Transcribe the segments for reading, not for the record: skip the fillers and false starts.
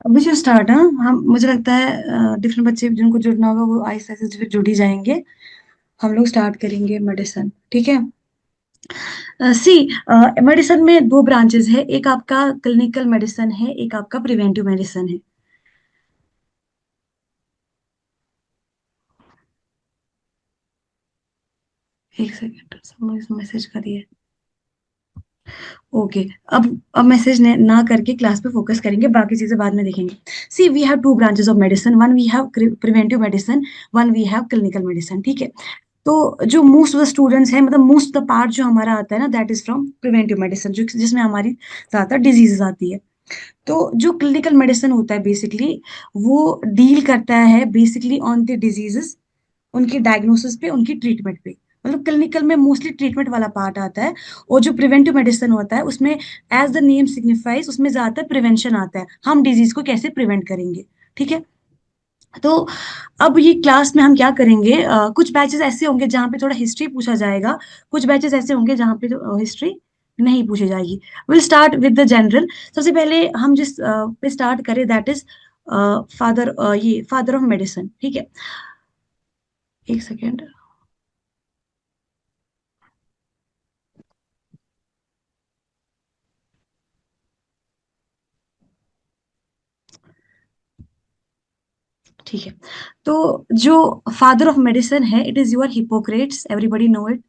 अभी जो स्टार्ट है, हम मुझे लगता है डिफरेंट बच्चे जिनको जुड़ना होगा वो आहिस्ता आहिस्ता फिर जुड़ ही जाएंगे। हम लोग स्टार्ट करेंगे मेडिसिन, ठीक है। सी, मेडिसिन में दो ब्रांचेस है, एक आपका क्लिनिकल मेडिसिन है, एक आपका प्रिवेंटिव मेडिसिन है। एक सेकेंड, समझ मैसेज करिए। ओके। अब मैसेज ना करके क्लास पे फोकस करेंगे, बाकी चीजें बाद में देखेंगे। See, we have two branches of medicine, one we have preventive medicine, one we have clinical medicine, ठीक है। तो जो मोस्ट ऑफ द स्टूडेंट्स हैं, मतलब मोस्ट द पार्ट जो हमारा आता है ना, that is from preventive medicine, जो जिसमें हमारी ज्यादातर डिजीजेस आती है। तो जो क्लिनिकल मेडिसिन होता है बेसिकली, वो डील करता है बेसिकली ऑन द डिजीजेस, उनकी डायग्नोसिस पे, उनकी ट्रीटमेंट पे। मतलब क्लिनिकल में मोस्टली ट्रीटमेंट वाला पार्ट आता है, और जो प्रिवेंटिव मेडिसिन होता है उसमें एज द नेम सिग्निफाइज, उसमें ज्यादातर प्रिवेंशन आता है, हम डिजीज को कैसे प्रिवेंट करेंगे, ठीक है। तो अब ये क्लास में हम क्या करेंगे, कुछ बैचेस ऐसे होंगे जहाँ पे थोड़ा हिस्ट्री पूछा जाएगा, कुछ बैचेस ऐसे होंगे जहाँ पे हिस्ट्री नहीं पूछी जाएगी। Will start with the general. सबसे पहले हम जिस पे स्टार्ट करें, दैट इज फादर, ये फादर ऑफ मेडिसिन, ठीक है। एक सेकेंड। ठीक है। तो जो फादर ऑफ मेडिसिन है, it is your Hippocrates, everybody know it.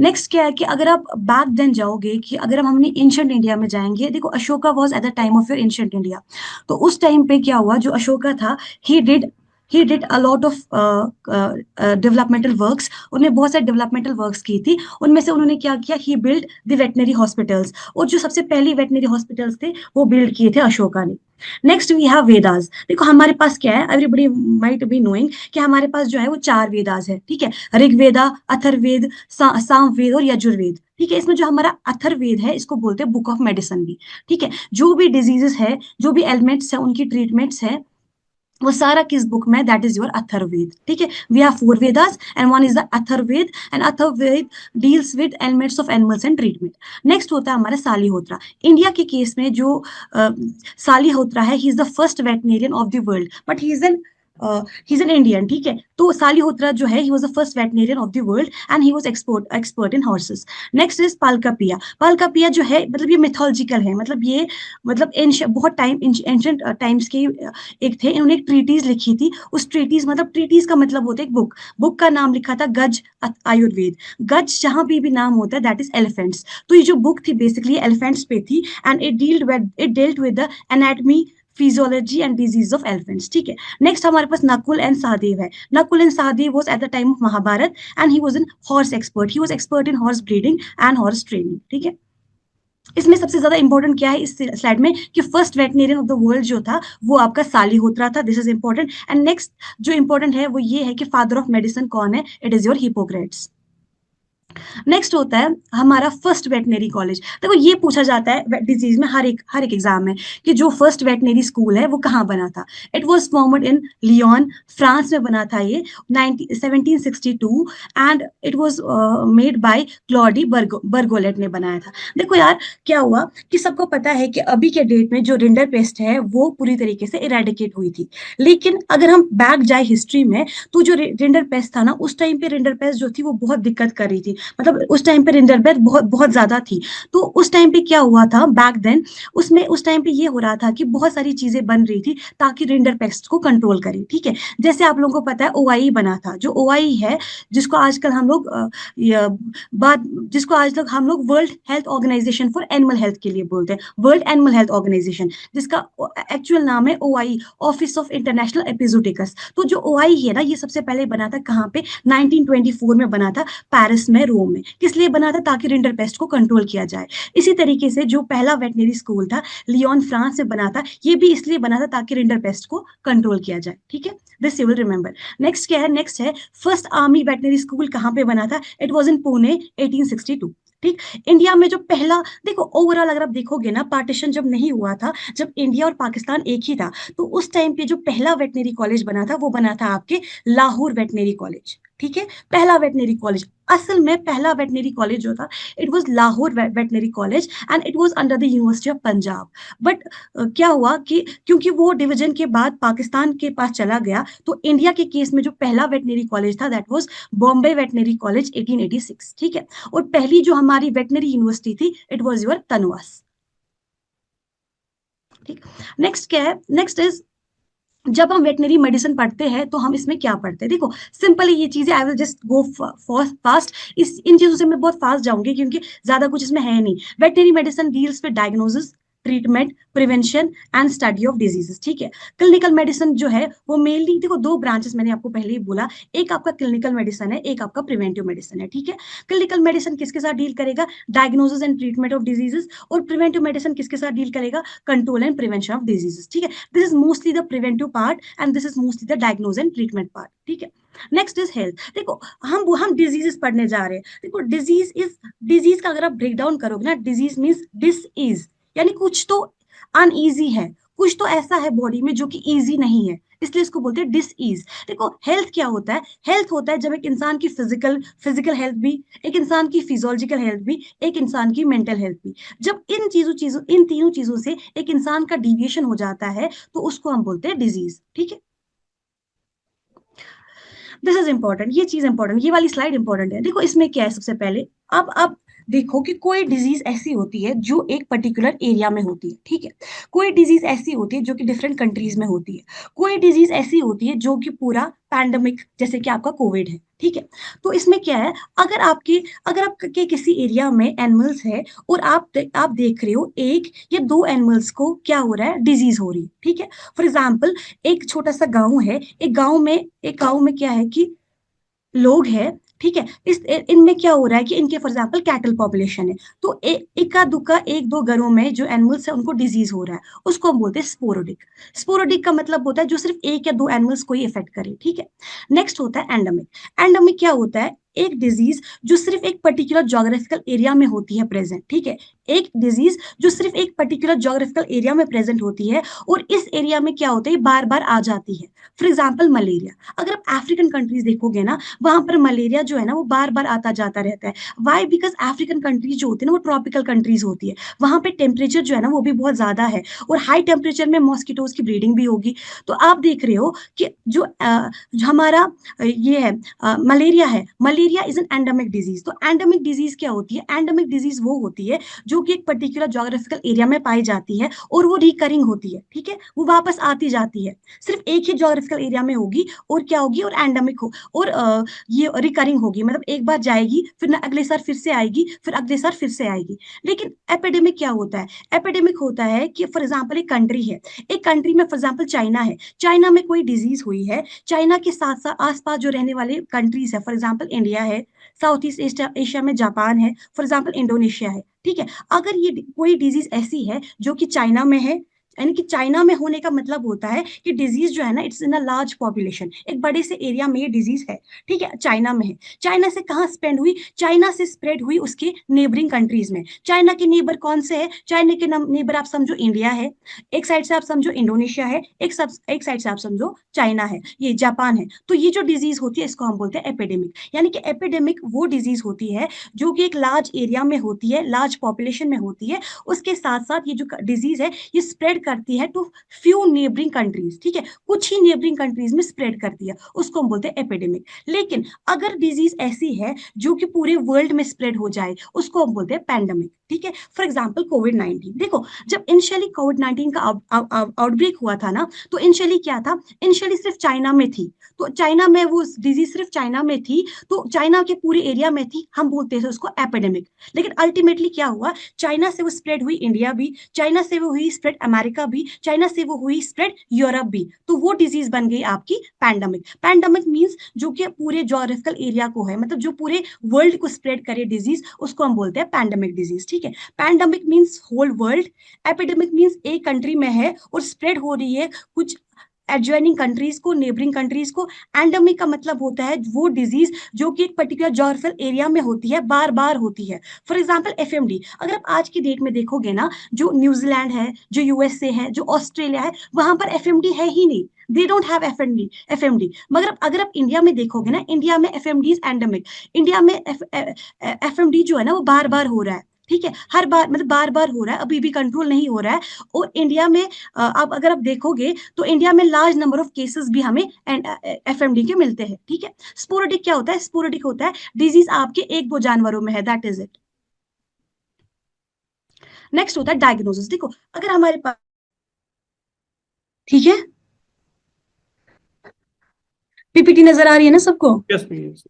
Next क्या है कि अगर आप बैक देन जाओगे, कि अगर हम हमने एंशंट इंडिया में जाएंगे, देखो Ashoka was at the time of your ancient India. तो उस टाइम पे क्या हुआ, जो अशोका था, he did he did a lot of developmental works. उन्होंने बहुत सारे डेवलपमेंटल वर्क्स की थी। उनमें से उन्होंने क्या किया, ही बिल्ड द वेटनरी हॉस्पिटल्स, और जो सबसे पहली वेटनरी हॉस्पिटल्स थे वो बिल्ड किए थे अशोका ने। Next we have Vedas. देखो हमारे पास क्या है, एवरीबडी माइट बी नोइंग कि हमारे पास जो है वो चार वेदास है, ठीक है। ऋग्वेदा, अथर्ववेद, सामवेद और यजुर्वेद, ठीक है। इसमें जो हमारा अथर्ववेद है, इसको बोलते हैं बुक ऑफ मेडिसिन भी, ठीक है। जो भी डिजीजेस है, जो भी एलिमेंट्स है, उनकी ट्रीटमेंट्स है, वो सारा किस बुक में, दैट इज योर अथर्ववेद, ठीक है। We have four Vedas and one is the Atharvaveda, and Atharvaveda deals with elements of animals and treatment. Next होता है हमारा सालीहोत्रा। इंडिया के केस में जो सालीहोत्रा है, he is the first veterinarian of the world, but he is an Indian, ठीक है। तो सालीहोत्रा जो है, he was the first veterinarian of the world, and he was expert in horses. Next is Palakapya. Palakapya जो है, मतलब ये मिथोलॉजिकल है, मतलब ये, मतलब बहुत टाइम एंशंट टाइम्स के एक थे, इन्होंने एक ट्रीटीज लिखी थी। उस ट्रीटीज, मतलब ट्रीटीज का मतलब होता है एक बुक, बुक का नाम लिखा था गज आयुर्वेद। गज जहां भी नाम होता है, दैट इज एलिफेंट्स। तो ये जो बुक थी बेसिकली एलिफेंट्स पे थी, and it dealt with the anatomy, physiology and disease of elephants, ठीक है। नेक्स्ट हमारे पास नकुल एंड सहदेव है। Nakul and Sahadev was at the time of Mahabharata, and he was an horse expert, he was expert in horse breeding and horse training, ठीक है। इसमें सबसे ज्यादा इंपॉर्टेंट क्या है इस स्लाइड में, कि first veterinarian of the world जो था, वो आपका सालीहोत्रा था, this is important. And next जो इंपॉर्टेंट है वो ये है कि फादर ऑफ मेडिसिन कौन है, it is your Hippocrates. Next होता है हमारा फर्स्ट वेटनरी कॉलेज। देखो ये पूछा जाता है डिजीज में, हर एक एग्जाम में, कि जो फर्स्ट वेटनरी स्कूल है वो कहाँ बना था। It was formed in Lyon, France में बना था ये 1762, and it was made by Claude Bourgelat ने बनाया था। देखो यार, क्या हुआ कि सबको पता है कि अभी के डेट में जो रिंडर पेस्ट है वो पूरी तरीके से इरेडिकेट हुई थी। लेकिन अगर हम बैक जाए हिस्ट्री में, तो जो रिंडर पेस्ट था ना, उस टाइम पे रिंडर पेस्ट जो थी वो बहुत दिक्कत कर रही थी। मतलब उस टाइम पे रिंडरपेस्ट बहुत बहुत ज्यादा थी। तो उस टाइम पे क्या हुआ था बैक देन, उसमें उस टाइम पे ये हो रहा था कि बहुत सारी चीजें बन रही थी ताकि रिंडरपेस्ट को कंट्रोल करें, ठीक है। जैसे आप लोगों को पता है ओआई बना था, जो ओआई है, जिसको आजकल हम लोग बात जिसको आज तक हम लोग world health organization for animal health के लिए बोलते हैं, वर्ल्ड एनिमल हेल्थ ऑर्गेनाइजेशन, जिसका एक्चुअल नाम है OI, office of international epizootics. तो जो ओआई है ना, ये सबसे पहले बना था कहाँ पे, 1924 में बना था, पेरिस में, रोम में। किस लिए बना था, ताकि रिंडर पेस्ट को कंट्रोल किया जाए। इसी तरीके से जो पहला वेटनरी स्कूल था, लियोन फ्रांस में बना था, ये भी इसलिए बना था ताकि रिंडर पेस्ट को कंट्रोल किया जाए, ठीक है। This you will remember. Next क्या है, नेक्स्ट है फर्स्ट आर्मी वेटनरी स्कूल कहाँ पे बना था, इट वॉज इन पुणे 1862, ठीक। इंडिया में जो पहला, देखो ओवरऑल अगर आप देखोगे ना, पार्टीशन जब नहीं हुआ था, जब इंडिया और पाकिस्तान एक ही था, तो उस टाइम पे जो पहला वेटनरी कॉलेज बना था वो बना था आपके लाहौर वेटनरी कॉलेज, ठीक है, पहला वेटनरी कॉलेज। असल में पहला वेटनरी कॉलेज जो था, it was Lahore veterinary college and it was under the university of Punjab. But क्या हुआ कि क्योंकि वो डिवीजन के बाद पाकिस्तान के पास चला गया, तो इंडिया के केस में जो पहला वेटनरी कॉलेज था that was Bombay veterinary college 1886। ठीक है, और पहली जो हमारी वेटनरी यूनिवर्सिटी थी इट वाज योर तनवास। ठीक, नेक्स्ट क्या है, नेक्स्ट इज जब हम वेटनरी मेडिसिन पढ़ते हैं तो हम इसमें क्या पढ़ते हैं, देखो सिंपली ये चीजें, I will just go fast, इस इन चीजों से मैं बहुत फास्ट जाऊंगी क्योंकि ज्यादा कुछ इसमें है नहीं। Veterinary medicine deals with diagnosis, treatment, prevention and study of diseases. ठीक है, क्लिनिकल मेडिसिन जो है वो मेनली, देखो दो ब्रांचेस मैंने आपको पहले ही बोला, एक आपका क्लिनिकल मेडिसिन है, एक आपका प्रिवेंटिव मेडिसिन है। ठीक है, क्लिनिकल मेडिसिन किसके साथ डील करेगा, diagnosis and treatment of diseases, और प्रिवेंटिव मेडिसिन किसके साथ डील करेगा, control and prevention of diseases. ठीक है, this is mostly the preventive part and this is mostly the diagnose and treatment part. ठीक है, नेक्स्ट इज हेल्थ। देखो हम डिजीजेस पढ़ने जा रहे हैं, देखो डिजीज इज, डिजीज का अगर आप ब्रेक डाउन करोगे ना, डिजीज मीन्स डिस इज, यानी कुछ तो अनईजी है, कुछ तो ऐसा है बॉडी में जो कि इजी नहीं है, इसलिए इसको बोलते हैं डिस ईज। देखो हेल्थ क्या होता है, हेल्थ होता है जब एक इंसान की फिजिकल फिजिकल हेल्थ भी, एक इंसान की फिजियोलॉजिकल हेल्थ भी, एक इंसान की मेंटल हेल्थ भी, जब इन चीजों चीजों इन तीनों चीजों से एक इंसान का डिविएशन हो जाता है तो उसको हम बोलते हैं डिजीज। ठीक है, दिस इज इंपॉर्टेंट, ये चीज इंपॉर्टेंट, ये वाली स्लाइड इंपॉर्टेंट है। देखो इसमें क्या है, सबसे पहले अब देखो कि कोई डिजीज ऐसी होती है जो एक पर्टिकुलर एरिया में होती है। ठीक है, कोई डिजीज ऐसी होती है जो कि डिफरेंट कंट्रीज में होती है, कोई डिजीज ऐसी होती है जो कि पूरा पैंडमिक, जैसे कि आपका कोविड है। ठीक है, तो इसमें क्या है, अगर आपके किसी एरिया में एनिमल्स है और आप देख रहे हो एक या दो एनिमल्स को क्या हो रहा है, डिजीज हो रही है। ठीक है, फॉर एग्जाम्पल एक छोटा सा गांव है, एक गांव में क्या है कि लोग हैं। ठीक है, इस इनमें क्या हो रहा है कि इनके फॉर एग्जाम्पल कैटल पॉपुलेशन है, तो इक्का दुक्का एक दो घरों में जो एनिमल्स है उनको डिजीज हो रहा है, उसको हम बोलते हैं स्पोरोडिक। स्पोरोडिक का मतलब होता है जो सिर्फ एक या दो एनिमल्स को ही इफेक्ट करे। ठीक है, नेक्स्ट होता है एंडेमिक। एंडेमिक क्या होता है, एक डिजीज जो सिर्फ एक पर्टिकुलर जोग्राफिकल एरिया में होती है प्रेजेंट। ठीक है, एक डिजीज जो सिर्फ एक पर्टिकुलर जोग्राफिकल एरिया में प्रेजेंट होती है और इस एरिया में क्या होता है, बार बार आ जाती है। फॉर एग्जाम्पल मलेरिया, अगर आप अफ्रीकन कंट्रीज देखोगे ना, वहां पर मलेरिया जो है ना वो बार बार आता जाता रहता है। वाई, बिकॉज अफ्रीकन कंट्रीज जो होती है ना वो ट्रॉपिकल कंट्रीज होती है, वहां पे टेम्परेचर जो है ना वो भी बहुत ज्यादा है, और हाई टेम्परेचर में मॉस्किटोज की ब्रीडिंग भी होगी। तो आप देख रहे हो कि जो हमारा ये है मलेरिया है, malaria is an endemic disease. तो एंडेमिक डिजीज क्या होती है, एंडेमिक डिजीज वो होती है जो कि एक पर्टिकुलर जोग्राफिकल एरिया में पाई जाती है और वो रिकरिंग होती है। ठीक है, वो वापस आती जाती है, सिर्फ एक ही जोग्राफिकल एरिया में होगी, और क्या होगी, और एंडेमिक हो, और ये रिकरिंग होगी, मतलब एक बार जाएगी फिर ना अगले साल फिर से आएगी, फिर अगले साल फिर से आएगी। लेकिन एपिडेमिक क्या होता है, एपिडेमिक होता है कि फॉर एग्जाम्पल एक कंट्री है, एक कंट्री में फॉर एग्जाम्पल चाइना है, चाइना में कोई डिजीज हुई है, चाइना के साथ साथ आसपास जो रहने वाले कंट्रीज है, फॉर एग्जाम्पल इंडिया है, साउथ ईस्ट एशिया एशिया में जापान है, फॉर एग्जाम्पल इंडोनेशिया है। ठीक है, अगर ये कोई डिजीज ऐसी है जो कि चाइना में है, यानी कि चाइना में होने का मतलब होता है कि डिजीज जो है ना it's in a large population, एक बड़े से एरिया में ये डिजीज है। ठीक है, चाइना में है, चाइना से कहाँ स्प्रेड हुई, चाइना से स्प्रेड हुई उसके नेबरिंग कंट्रीज में। चाइना के नेबर कौन से है, चाइना के नेबर आप समझो इंडिया है, एक साइड से आप समझो इंडोनेशिया है, एक साइड से आप समझो चाइना है, ये जापान है। तो ये जो डिजीज होती है इसको हम बोलते हैं एपिडेमिक। यानी कि एपिडेमिक वो डिजीज होती है जो कि एक लार्ज एरिया में होती है, लार्ज पॉपुलेशन में होती है, उसके साथ साथ ये जो डिजीज है ये स्प्रेड करती है टू फ्यू नेबरिंग कंट्रीज। ठीक है, कुछ ही नेबरिंग कंट्रीज में स्प्रेड करती है, उसको हम बोलते हैं एपिडेमिक। लेकिन अगर डिजीज ऐसी है जो कि पूरे वर्ल्ड में स्प्रेड हो जाए उसको हम बोलते हैं पैंडेमिक। ठीक है, फॉर एग्जाम्पल कोविड 19। देखो जब इनिशियली कोविड 19 का आउटब्रेक हुआ था ना, तो इनिशियली क्या था, इनिशियली सिर्फ चाइना में थी, तो चाइना में वो डिजीज सिर्फ चाइना में थी, तो चाइना के पूरे एरिया में थी, हम बोलते हैं उसको एपिडेमिक। लेकिन अल्टीमेटली क्या हुआ, चाइना से वो स्प्रेड हुई इंडिया भी, चाइना से वो हुई स्प्रेड अमेरिका भी, चाइना से वो हुई स्प्रेड यूरोप भी, तो वो डिजीज बन गई आपकी पैंडेमिक। पैंडेमिक मींस जो कि पूरे जोग्राफिकल एरिया को है, मतलब जो पूरे वर्ल्ड को स्प्रेड करे डिजीज, उसको हम बोलते हैं पैंडेमिक डिजीज। ठीक है, pandemic means whole world, epidemic means एक कंट्री में है और स्प्रेड हो रही है कुछ एडजॉइनिंग कंट्रीज को, नेबरिंग कंट्रीज को। एंडेमिक का मतलब होता है वो डिजीज जो कि एक पर्टिकुलर जोग्राफिकल एरिया में होती है, बार बार होती है। फॉर एग्जांपल एफएमडी, अगर आप आज की डेट में देखोगे ना, जो न्यूजीलैंड है, जो यूएसए है, जो ऑस्ट्रेलिया है, वहां पर एफएमडी है ही नहीं, दे डोंट हैव एफएमडी। मगर अगर आप इंडिया में देखोगे ना, इंडिया में एफएमडी इज एंडेमिक। इंडिया में एफएमडी जो है ना वो बार बार हो रहा है, ठीक है, हर बार मतलब बार बार हो रहा है, अभी भी कंट्रोल नहीं हो रहा है। और इंडिया में अब अगर आप देखोगे तो इंडिया में लार्ज नंबर ऑफ केसेस भी हमें एफएमडी के मिलते हैं, ठीक है। स्पोरेडिक क्या होता है? स्पोरेडिक होता है डिजीज आपके एक दो जानवरों में है, दैट इज इट। नेक्स्ट होता है डायग्नोसिस। देखो अगर हमारे पास, ठीक है, पीपीटी नजर आ रही है ना सबको? Yes please.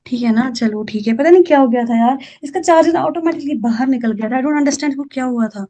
ठीक है ना, चलो ठीक है। पता नहीं क्या हो गया था यार, इसका चार्जर ऑटोमेटिकली बाहर निकल गया था, आई डोंट अंडरस्टैंड वो क्या हुआ था।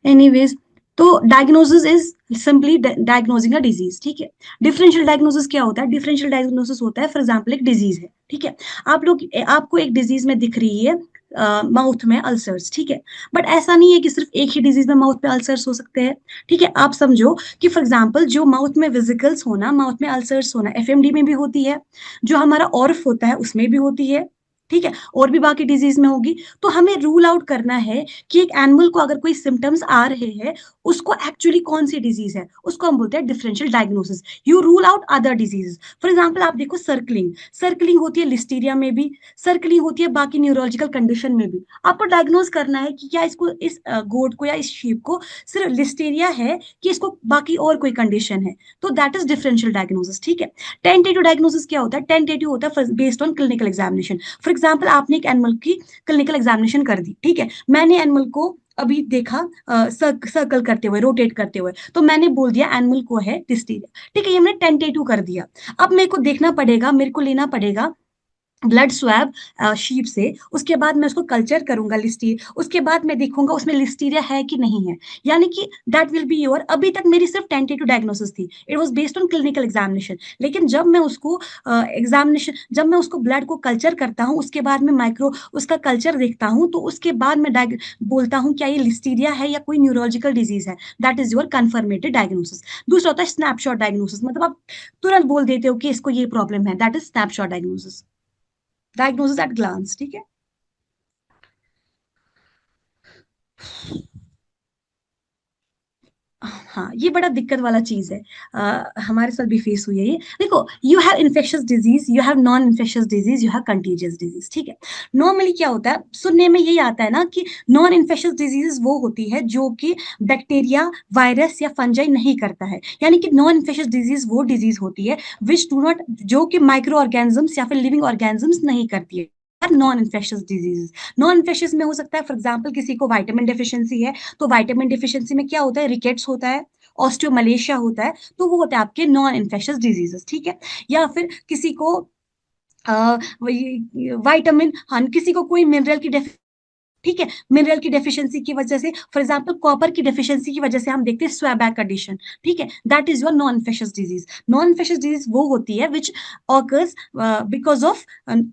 एनीवेज, तो diagnosis is simply diagnosing a disease, ठीक है। डिफरेंशियल डायग्नोसिस क्या होता है? डिफरेंशियल डायग्नोसिस होता है, फॉर एग्जांपल एक डिजीज है, ठीक है, आप लोग आपको एक डिजीज में दिख रही है माउथ में अल्सर्स, ठीक है, बट ऐसा नहीं है कि सिर्फ एक ही डिजीज में माउथ में अल्सर्स हो सकते हैं, ठीक है। आप समझो कि फॉर एग्जांपल जो माउथ में विजिकल्स होना, माउथ में अल्सर्स होना एफएमडी में भी होती है, जो हमारा ऑर्फ होता है उसमें भी होती है, ठीक है, और भी बाकी डिजीज में होगी। तो हमें रूल आउट करना है कि एक एनिमल को अगर कोई सिम्टम्स आ रहे हैं, उसको एक्चुअली कौन सी डिजीज है, उसको हम बोलते हैं differential diagnosis. You rule out other diseases. For example आप देखो सर्कलिंग, सर्कलिंग होती है लिस्टीरिया में भी, सर्कलिंग होती है बाकी न्यूरोलॉजिकल कंडीशन में भी। आपको डायग्नोज करना है कि क्या इसको, इस गोट को या इस शीप को सिर्फ लिस्टीरिया है कि इसको बाकी और कोई कंडीशन है, तो दैट इज डिफरेंशियल डायग्नोसिस, ठीक है। टेंटेटिव डायग्नोसिस क्या होता है? टेंटेटिव होता है based on clinical examination. For example आपने एक एनिमल की क्लिनिकल एग्जामिनेशन कर दी, ठीक है, मैंने एनिमल को अभी देखा सर्कल करते हुए, रोटेट करते हुए, तो मैंने बोल दिया एनिमल को है डिस्टीरिया, ठीक है, ये मैंने टेंटेटिव कर दिया। अब मेरे को देखना पड़ेगा, मेरे को लेना पड़ेगा ब्लड स्वैब शीप से, उसके बाद मैं उसको कल्चर करूंगा लिस्टीरिया, उसके बाद मैं देखूंगा उसमें लिस्टीरिया है कि नहीं है, यानी कि दैट विल बी योर। अभी तक मेरी सिर्फ टेंटेटिव डायग्नोसिस थी, it was based on clinical examination, लेकिन जब मैं उसको एग्जामिनेशन जब मैं उसको ब्लड को कल्चर करता हूँ, उसके बाद में माइक्रो उसका कल्चर देखता हूँ, तो उसके बाद मैं बोलता हूँ क्या ये लिस्टीरिया है या कोई न्यूरोलॉजिकल डिजीज है, दैट इज योर कन्फर्मेटेड डायग्नोसिस। दूसरा होता है स्नैपशॉट डायग्नोसिस, मतलब आप तुरंत बोल देते हो कि इसको ये प्रॉब्लम है, that is snapshot diagnosis, diagnosis at glance, ठीक है। हाँ, ये बड़ा दिक्कत वाला चीज है, हमारे साथ भी फेस हुई है ये। देखो, you have infectious disease, you have non infectious disease, you have contiguous disease, ठीक है। नॉर्मली क्या होता है, सुनने में यही आता है ना कि नॉन इन्फेक्शियस डिजीज वो होती है जो कि बैक्टीरिया, वायरस या फंजाई नहीं करता है, यानी कि नॉन इन्फेक्शियस डिजीज वो डिजीज होती है विच डू नॉट, जो कि माइक्रो ऑर्गेनिजम्स या फिर लिविंग ऑर्गेनिजम्स नहीं करती है। Non infectious disease, non infectious में हो सकता है फॉर एग्जाम्पल किसी को विटामिन डेफिशिएंसी है, तो विटामिन डिफिशियंसी में क्या होता है, रिकेट्स होता है, ऑस्टियोमलेशिया होता है, तो वो होते हैं आपके नॉन इन्फेक्शियस डिजीजेस, ठीक है। या फिर किसी को विटामिन, हाँ, किसी को कोई मिनरल की, ठीक है, मिनरल की डेफिशिएंसी की वजह से, फॉर एग्जांपल कॉपर की डेफिशिएंसी की वजह से हम देखते हैं स्वैबैक कंडीशन, ठीक है, that is your non infectious disease. Non infectious disease वो होती है which occurs because of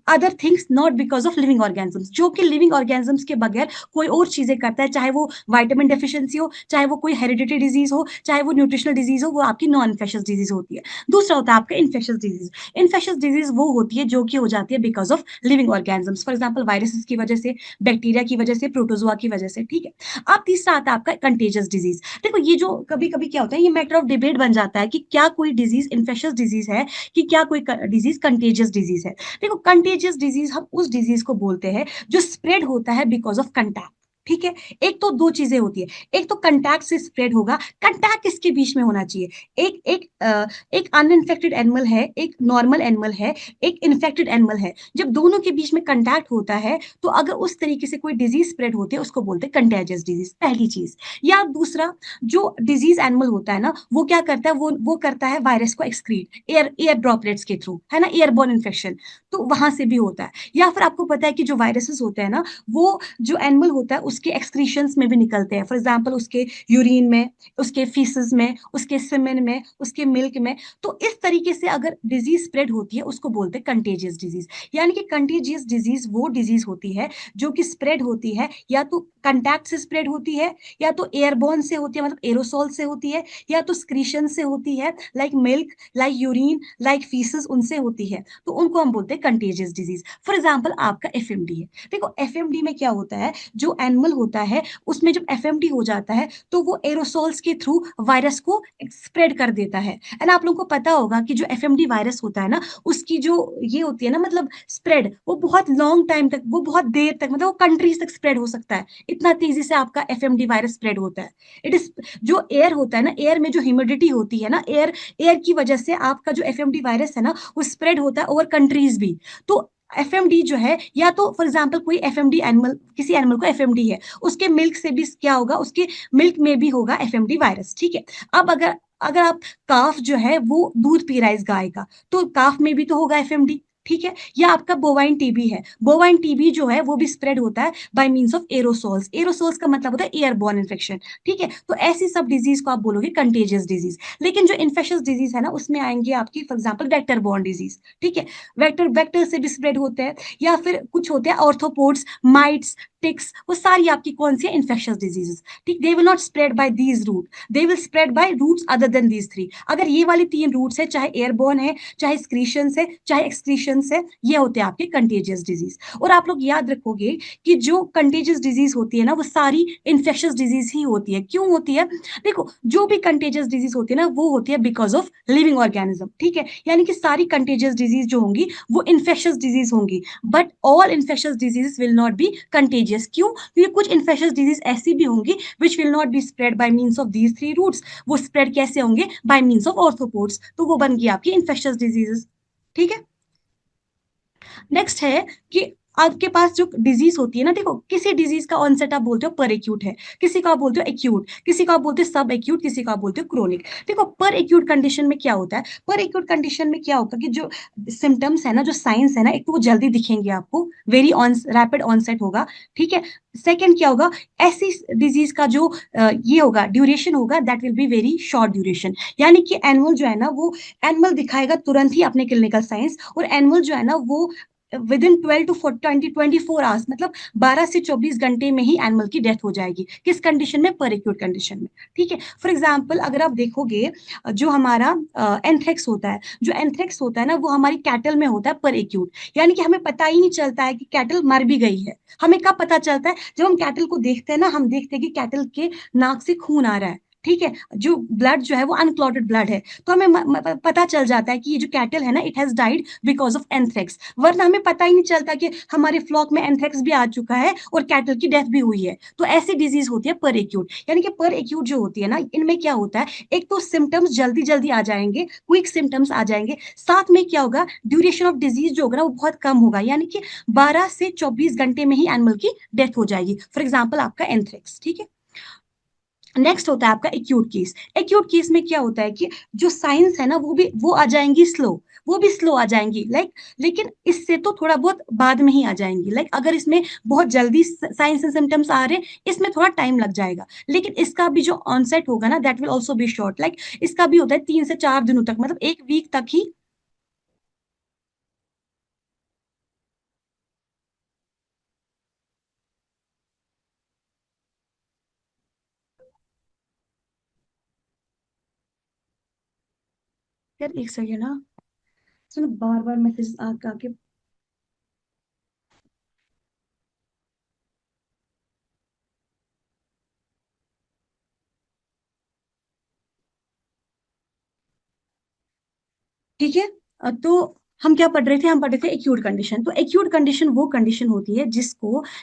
other things, not because of living organisms, जो कि लिविंग ऑर्गेनिजम्स के बगैर कोई और चीजें करता है, चाहे वो विटामिन डेफिशिएंसी हो, चाहे वो कोई हेरिडिटरी डिजीज हो, चाहे वो न्यूट्रिशनल डिजीज हो, वो आपकी नॉन इन्फेक्शियस डिजीज होती है। दूसरा होता है आपका इन्फेक्शियस डिजीज। इन्फेक्शियस डिजीज वो होती है जो कि हो जाती है because of living organisms, for example viruses की वजह से, बैक्टीरिया की वजह से, प्रोटोजोआ की वजह से, ठीक है। अब तीसरा आता है आपका कंटेजियस डिजीज। देखो ये जो कभी कभी क्या होता है, ये मैटर ऑफ डिबेट बन जाता है कि क्या कोई डिजीज इन्फेक्शियस डिजीज है कि क्या कोई डिजीज कंटेजियस डिजीज है। देखो कंटेजियस डिजीज हम उस डिजीज को बोलते हैं जो स्प्रेड होता है बिकॉज ऑफ कंटैक्ट, ठीक है। एक तो दो चीजें होती है, एक तो कंटैक्ट से स्प्रेड होगा, कंटैक्ट किसके बीच में होना चाहिए, एक एक एक अनइन्फेक्टेड एनिमल है, एक नॉर्मल एनिमल है, एक इन्फेक्टेड एनिमल है, जब दोनों के बीच में कंटैक्ट होता है, तो अगर उस तरीके से कोई डिजीज स्प्रेड होती है उसको बोलते हैं कंटेजियस डिजीज, पहली चीज। या दूसरा, जो डिजीज एनिमल होता है ना, वो क्या करता है, वो करता है वायरस को एक्सक्रीट एयर एयर ड्रॉपलेट्स के थ्रू, है ना, एयरबोर्न इन्फेक्शन, तो वहां से भी होता है। या फिर आपको पता है कि जो वायरसेस होते हैं ना, वो जो एनिमल होता है उसके एक्सक्रीशंस में भी निकलते हैं, फॉर एग्जाम्पल उसके यूरिन में, उसके फीसेस में, उसके सीमेन में, उसके मिल्क में। तो इस तरीके से अगर डिजीज स्प्रेड होती है उसको बोलते हैं कंटेजियस डिजीज। यानी कि कंटेजियस डिजीज वो डिजीज होती है जो कि स्प्रेड होती है, या तो कंटैक्ट से स्प्रेड होती है, या तो एयरबोर्न से होती है, मतलब एरोसोल से होती है, या तो स्क्रीशन से होती है, like milk, like urine, like faeces, उनसे होती है, तो उनको हम बोलते हैं कंटेजियस डिजीज। फॉर एग्जाम्पल आपका एफएमडी है। देखो एफएमडी में क्या होता है, जो एनिमल एनिमल होता है उसमें जब एफएमडी हो जाता है तो वो एरोसोल्स के थ्रू वायरस को स्प्रेड कर देता है। एंड आप लोगों को पता होगा कि जो एफएमडी वायरस होता है ना, उसकी जो ये होती है ना, मतलब स्प्रेड, वो बहुत लॉन्ग टाइम तक, वो बहुत देर तक, मतलब वो कंट्रीज तक स्प्रेड हो सकता है। इतना तेजी से आपका एफएमडी वायरस स्प्रेड होता है। इट इज, जो एयर होता है ना, एयर में जो ह्यूमिडिटी होती है ना, एयर एयर की वजह से आपका जो एफएमडी वायरस है ना वो स्प्रेड होता है ओवर कंट्रीज भी। तो एफएमडी जो है, या तो फॉर एग्जांपल कोई एफएमडी एनिमल, किसी एनिमल को एफएमडी है, उसके मिल्क से भी क्या होगा, उसके मिल्क में भी होगा एफएमडी वायरस, ठीक है। अब अगर अगर आप, काफ जो है वो दूध पी रहा है इस गाय का, तो काफ में भी तो होगा एफएमडी, ठीक है। या आपका बोवाइन टीबी है, बोवाइन टीबी जो है वो भी स्प्रेड होता है bye means of aerosols. Aerosols का मतलब होता है एयरबॉर्न इन्फेक्शन, ठीक है। तो ऐसी सब डिजीज को आप बोलोगे कंटेजियस डिजीज। लेकिन जो इन्फेक्शियस डिजीज है ना, उसमें आएंगे आपकी for example vector borne disease, ठीक है। वेक्टर वेक्टर से भी स्प्रेड होते हैं। या फिर कुछ होते हैं ऑर्थोपोड्स, माइट्स, टिक्स, वो सारी आपकी कौन सी इन्फेक्शियस डिजीजेस, ठीक। They will not spread by these route, they will spread by routes other than these three. अगर ये वाली तीन रूट्स है, चाहे एयरबोर्न है, चाहे स्क्रीशन से, चाहे एक्सक्रीशन से, ये होते हैं आपके कंटेजियस डिजीज। और आप लोग याद रखोगे कि जो कंटेजियस डिजीज होती है ना, वो सारी इन्फेक्शियस डिजीज ही होती है। क्यों होती है? देखो, जो भी कंटेजियस डिजीज होती है ना, वो होती है बिकॉज ऑफ लिविंग ऑर्गेनिज्म, ठीक है। यानी कि सारी कंटेजियस डिजीज जो होंगी वो इन्फेक्शियस डिजीज होंगी, but all infectious disease will not be contagious. क्यों? क्योंकि कुछ इन्फेक्शियस डिजीज ऐसी भी होंगी which will not be spread by means of these three routes. वो स्प्रेड कैसे होंगे? By means of orthopods. तो वो बन गई आपकी इन्फेक्शियस डिजीजेस, ठीक है। नेक्स्ट है कि आपके पास जो डिजीज होती है ना, देखो, किसी डिजीज का ऑनसेट आप बोलते हो पर एक्यूट है, किसी का आप बोलते हो एक्यूट, किसी का आप बोलते हो सब एक्यूट, किसी का आप बोलते हो क्रोनिक। देखो, पर एक्यूट कंडीशन में क्या होता है, पर एक्यूट कंडीशन में क्या होगा कि जो सिम्टम्स है ना, जो साइंस है ना, एक तो वो जल्दी दिखेंगे आपको, वेरी ऑन रैपिड ऑनसेट होगा, ठीक है। सेकेंड क्या होगा, ऐसी डिजीज का जो ये होगा, ड्यूरेशन होगा, that will be very short duration. यानी कि एनिमल जो है ना, वो एनिमल दिखाएगा तुरंत ही अपने क्लिनिकल साइंस, और एनिमल जो है ना वो विद इन 12 to 24 आवर्स, मतलब 12 से 24 घंटे में ही एनिमल की डेथ हो जाएगी। किस कंडीशन में? पर एक्यूट कंडीशन में, ठीक है। फॉर एग्जाम्पल अगर आप देखोगे, जो हमारा एंथ्रेक्स होता है, जो एंथ्रेक्स होता है ना, वो हमारी कैटल में होता है पर एक्यूट। यानी कि हमें पता ही नहीं चलता है कि कैटल मर भी गई है। हमें कब पता चलता है? जब हम कैटल को देखते हैं ना, हम देखते हैं कि कैटल के नाक से खून आ रहा है, ठीक है, जो ब्लड जो है वो अनक्लॉटेड ब्लड है, तो हमें पता चल जाता है कि ये जो कैटल है ना, it has died because of anthrax. वरना हमें पता ही नहीं चलता कि हमारे फ्लॉक में एंथ्रेक्स भी आ चुका है और कैटल की डेथ भी हुई है। तो ऐसी डिजीज होती है पर एक्यूट। यानी कि पर एक्यूट जो होती है ना, इनमें क्या होता है, एक तो सिम्टम्स जल्दी जल्दी आ जाएंगे, क्विक सिम्टम्स आ जाएंगे, साथ में क्या होगा, ड्यूरेशन ऑफ डिजीज जो होगा ना वो बहुत कम होगा। यानी कि 12 से 24 घंटे में ही एनिमल की डेथ हो जाएगी। फॉर एग्जाम्पल आपका एंथ्रेक्स, ठीक है। नेक्स्ट होता है आपका एक्यूट केस। एक्यूट केस में क्या होता है कि जो साइंस है ना, वो आ जाएंगी स्लो, वो भी स्लो आ जाएंगी, लेकिन इससे तो थोड़ा बहुत बाद में ही आ जाएंगी। अगर इसमें बहुत जल्दी साइंस एंड सिम्टम्स आ रहे हैं, इसमें थोड़ा टाइम लग जाएगा, लेकिन इसका भी जो ऑनसेट होगा ना, that will also be short. इसका भी होता है 3 से 4 दिनों तक, मतलब एक वीक तक ही। यार एक सेकेंड ना, सुनो, बार बार मैसेज आके। ठीक है। तो हम क्या पढ़ रहे थे? हम पढ़ रहे थे एक्यूट कंडीशन। तो एक्यूट कंडीशन वो कंडीशन होती है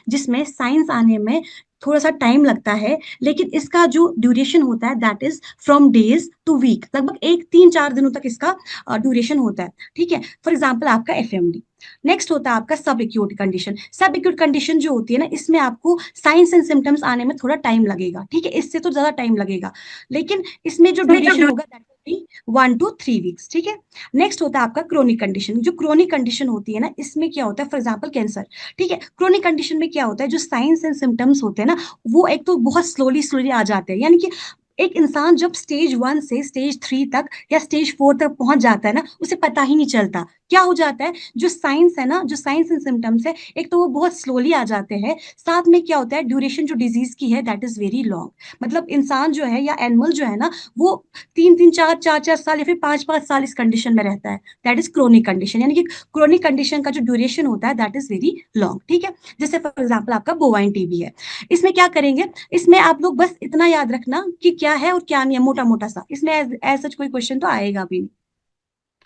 जिसमें साइंस आने में थोड़ा सा टाइम लगता है, लेकिन इसका जो ड्यूरेशन होता है that is from days to week, लगभग 1 3 4 दिनों तक इसका ड्यूरेशन होता है, ठीक है। फॉर एग्जाम्पल आपका एफएमडी। नेक्स्ट होता है आपका सब एक्यूट कंडीशन। सब एक्यूट कंडीशन जो होती है ना, इसमें आपको साइंस एंड सिम्टम्स आने में थोड़ा टाइम लगेगा, ठीक है, इससे तो ज्यादा टाइम लगेगा, लेकिन इसमें जो ड्यूरेशन होगा that will be 1 to 3 weeks, ठीक है। नेक्स्ट होता है आपका क्रोनिक कंडीशन। जो क्रोनिक कंडीशन होती है ना, इसमें क्या होता है, फॉर एग्जाम्पल कैंसर, ठीक है। क्रोनिक कंडीशन में क्या होता है, जो साइंस एंड सिम्टम्स होते हैं ना, वो एक तो बहुत स्लोली स्लोली आ जाते हैं। यानी कि एक इंसान जब स्टेज 1 से स्टेज 3 तक या स्टेज 4 तक पहुंच जाता है ना, उसे पता ही नहीं चलता क्या हो जाता है, जो साइंस है ना, जो साइंस एंड सिम्टम्स है, एक तो वो बहुत स्लोली आ जाते हैं, साथ में क्या होता है, ड्यूरेशन जो डिजीज की है दैट इज वेरी लॉन्ग। मतलब इंसान जो है या एनिमल जो है ना, वो 3 3 4 4 साल या फिर 5 5 साल इस कंडीशन में रहता है, दैट इज क्रोनिक कंडीशन। यानी कि क्रोनिक कंडीशन का जो ड्यूरेशन होता है दैट इज वेरी लॉन्ग, ठीक है। जैसे फॉर एग्जाम्पल आपका बोवाइन टीबी है, इसमें क्या करेंगे, इसमें आप लोग बस इतना याद रखना कि क्या है और क्या नहीं है, मोटा मोटा सा, इसमें एज सच कोई क्वेश्चन तो आएगा भी नहीं,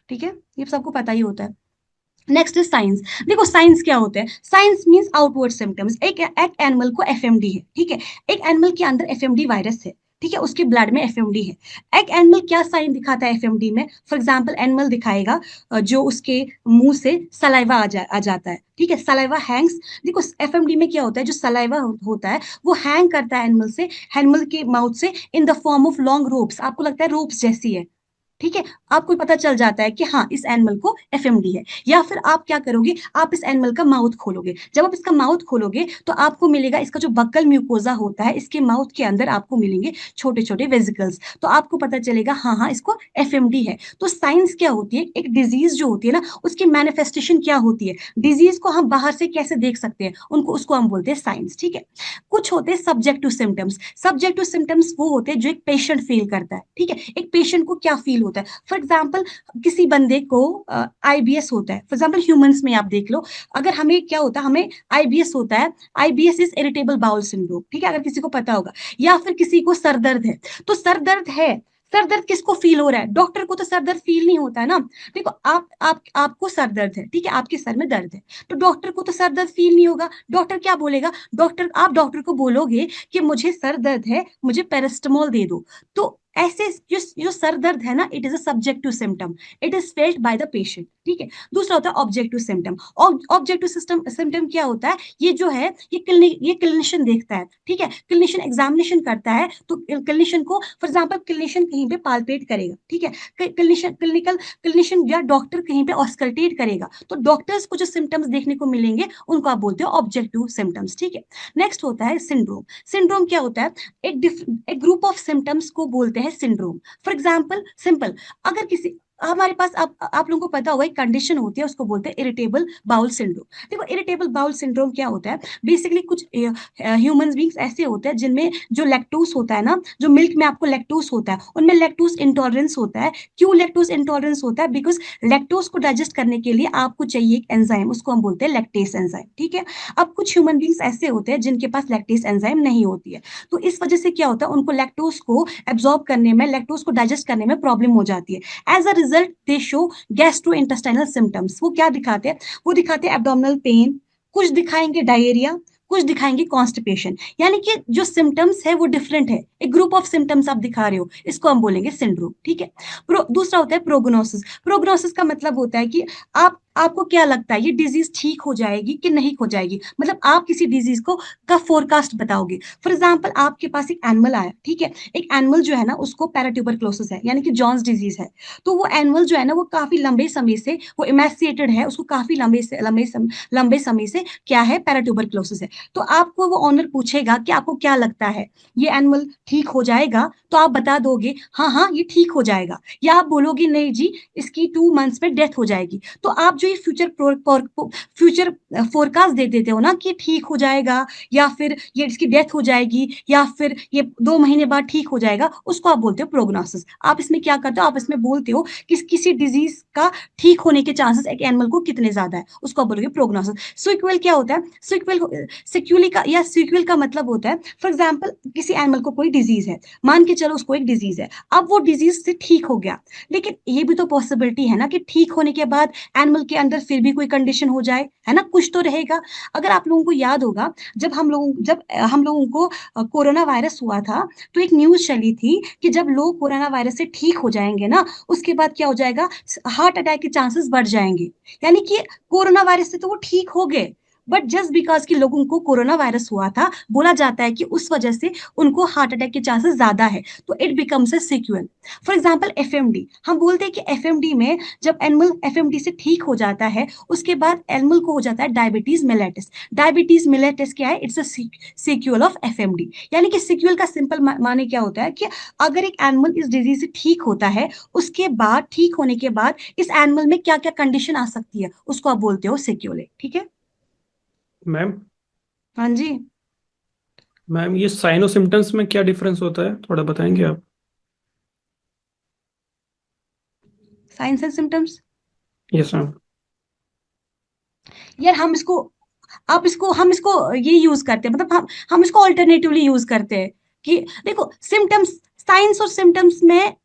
ठीक है, ये सबको पता ही होता है। Next is science. देखो साइंस क्या होता है, साइंस मींस आउटवर्ड सिम्टम्स। एक एनिमल को एफएमडी है, ठीक है, एक एनिमल के अंदर एफएमडी वायरस है, ठीक है, उसके ब्लड में एफएमडी है। एक एनिमल क्या साइन दिखाता है एफएमडी में, फॉर एग्जांपल एनिमल दिखाएगा जो उसके मुंह से सलाइवा आ जाता है, ठीक है, सलाइवा हैंग्स। देखो एफएमडी में क्या होता है, जो सलाइवा होता है वो हैंग करता है एनिमल से, एनिमल के माउथ से, in the form of long ropes, आपको लगता है रोप्स जैसी है, ठीक है। आपको पता चल जाता है कि हाँ इस एनिमल को एफएमडी है। या फिर आप क्या करोगे, आप इस एनिमल का माउथ खोलोगे, जब आप इसका माउथ खोलोगे तो आपको मिलेगा इसका जो बक्कल म्यूकोजा होता है, इसके माउथ के अंदर आपको मिलेंगे छोटे छोटे वेजिकल्स, तो आपको पता चलेगा हाँ हाँ इसको एफएमडी है। तो साइंस क्या होती है, एक डिजीज जो होती है ना उसकी मैनिफेस्टेशन क्या होती है, डिजीज को हम बाहर से कैसे देख सकते हैं, उनको उसको हम बोलते हैं साइंस, ठीक है। कुछ होते हैं सब्जेक्टिव सिम्टम्स। सब्जेक्टिव सिम्टम्स वो होते हैं जो एक पेशेंट फील करता है, ठीक है, एक पेशेंट को क्या फील होता है। फॉर एग्जाम्पल किसी बंदे को आईबीएस होता है, फॉर एग्जाम्पल ह्यूमंस में आप देख लो, अगर हमें क्या होता है, हमें आईबीएस होता है, IBS is irritable bowel syndrome, ठीक है, अगर किसी को पता होगा। या फिर किसी को सर दर्द है, तो सर दर्द है, सर दर्द किसको फील हो रहा है, डॉक्टर को तो सर दर्द फील नहीं होता है ना। देखो आप आपको सर दर्द है, ठीक है, आपके सर में दर्द है, तो डॉक्टर को तो सर दर्द फील नहीं होगा, डॉक्टर क्या बोलेगा, डॉक्टर आप डॉक्टर को बोलोगे कि मुझे सर दर्द है, मुझे पैरास्टामोल दे दो। तो ऐसे जो सर दर्द है ना, it is a subjective symptom, it is felt by the patient, ठीक है। दूसरा होता है objective symptom. Objective system symptom क्या होता है, ये जो है ये क्लिनिशियन देखता है, ठीक है, क्लिनिशियन एग्जामिनेशन करता है, तो क्लिनिशियन को फॉर एग्जाम्पल क्लिनिशियन कहीं पे पालपेट करेगा, ठीक है, क्लिनिशियन या डॉक्टर कहीं पे ऑस्कल्टेट करेगा, तो डॉक्टर्स को जो सिम्टम्स देखने को मिलेंगे उनको आप बोलते हो ऑब्जेक्टिव सिम्टम्स, ठीक है। नेक्स्ट होता है सिंड्रोम। सिंड्रोम क्या होता है, एक ग्रुप ऑफ सिम्टम्स को बोलते हैं सिंड्रोम। फॉर एग्जाम्पल सिंपल, अगर किसी हमारे पास आप लोगों को पता होगा एक कंडीशन होती है उसको बोलते हैं इरिटेबल बाउल सिंड्रोम। देखो इरिटेबल बाउल सिंड्रोम क्या होता है, बेसिकली कुछ ह्यूमन बींग्स ऐसे होते हैं जिनमें जो लैक्टोस होता है ना, जो मिल्क में आपको लैक्टोस होता है उनमें लैक्टोस इंटॉलरेंस होता है। क्यों लैक्टोस इंटॉलरेंस होता है, बिकॉज लैक्टोस को डाइजेस्ट करने के लिए आपको चाहिए एक एंजाइम, उसको हम बोलते हैं लैक्टेस एंजाइम, ठीक है। अब कुछ ह्यूमन बींग्स ऐसे होते हैं जिनके पास लैक्टेस एंजाइम नहीं होती है, तो इस वजह से क्या होता है, उनको लैक्टोस को एब्जॉर्ब करने में, लैक्टोस को डाइजेस्ट करने में प्रॉब्लम हो जाती है। As a result they show gastro intestinal symptoms. वो क्या दिखाते हैं, वो दिखाते हैं एब्डोमिनल पेन, कुछ दिखाएंगे डायरिया, कुछ दिखाएंगे कॉन्स्टिपेशन, यानी कि जो सिम्टम्स है वो डिफरेंट है, एक ग्रुप ऑफ सिम्टम्स आप दिखा रहे हो, इसको हम बोलेंगे सिंड्रोम, ठीक है। दूसरा होता है प्रोग्नोसिस। प्रोग्नोसिस का मतलब होता है कि आपको क्या लगता है ये डिजीज ठीक हो जाएगी कि नहीं हो जाएगी, मतलब आप किसी डिजीज को का फोरकास्ट बताओगे। फॉर एग्जाम्पल आपके पास एक एनिमल आया, ठीक है, एक एनिमल जो है ना उसको पैराट्यूबरक्लोसिस है, यानी कि जॉन्स डिजीज है, तो वो एनिमल जो है ना वो काफी लंबे समय से वो इमेसिएटेड है, उसको काफी लंबे समय से क्या है, पैराट्यूबरक्लोसिस है। तो आपको वो ऑनर पूछेगा कि आपको क्या लगता है ये एनिमल ठीक हो जाएगा, तो आप बता दोगे हाँ हाँ ये ठीक हो जाएगा, या आप बोलोगे नहीं जी इसकी 2 मंथ्स में डेथ हो जाएगी। तो आप जो ये फ्यूचर फोरकास्ट दे देते हो ना कि ठीक हो जाएगा, या फिर ये इसकी डेथ हो जाएगी, या फिर ये 2 महीने बाद ठीक हो जाएगा, उसको आप बोलते हो प्रोग्नोसिस। आप इसमें क्या करते हो, आप इसमें बोलते हो कि किसी डिजीज का ठीक होने के चांसेस एक एनिमल को कितने ज्यादा है, उसको आप बोलोगे प्रोग्नोसिस। सिक्वल क्या होता है, सिक्यूली का या सीक्वल का मतलब होता है, फॉर एग्जाम्पल किसी एनिमल को कोई डिजीज है, मान के चलो उसको एक डिजीज है, अब वो डिजीज से ठीक हो गया, लेकिन ये भी तो पॉसिबिलिटी है ना कि ठीक होने के बाद एनिमल के अंदर फिर भी कोई कंडीशन हो जाए, है ना, कुछ तो रहेगा। अगर आप लोगों को याद होगा जब हम लोगों को कोरोना वायरस हुआ था, तो एक न्यूज चली थी कि जब लोग कोरोना वायरस से ठीक हो जाएंगे ना, उसके बाद क्या हो जाएगा, हार्ट अटैक के चांसेस बढ़ जाएंगे। यानी कि कोरोना वायरस से तो वो ठीक हो गए, बट जस्ट बिकॉज कि लोगों को कोरोना वायरस हुआ था, बोला जाता है कि उस वजह से उनको हार्ट अटैक के चांसेस ज्यादा है, तो it becomes a sequel. For example FMD, हम बोलते हैं कि एफएमडी में जब एनिमल एफएमडी से ठीक हो जाता है, उसके बाद एनिमल को हो जाता है डायबिटीज मेलेटिस। डायबिटीज मेलेटिस क्या है? It's a sequel of FMD. यानी कि सीक्वल का सिंपल माने क्या होता है कि अगर एक एनिमल इस डिजीज से ठीक होता है, उसके बाद ठीक होने के बाद इस एनिमल में क्या क्या कंडीशन आ सकती है, उसको आप बोलते हो सीक्वल। ठीक है। मैम। हाँ जी। मैम, ये साइन और सिम्टम्स में क्या डिफरेंस होता है, थोड़ा बताएंगे आप? Science and symptoms. Yes ma'am. यार हम इसको, आप इसको, हम इसको ये यूज करते हैं, मतलब हम इसको ऑल्टरनेटिवली यूज करते हैं कि देखो सिम्टम्स, साइंस और सिम्टम्स में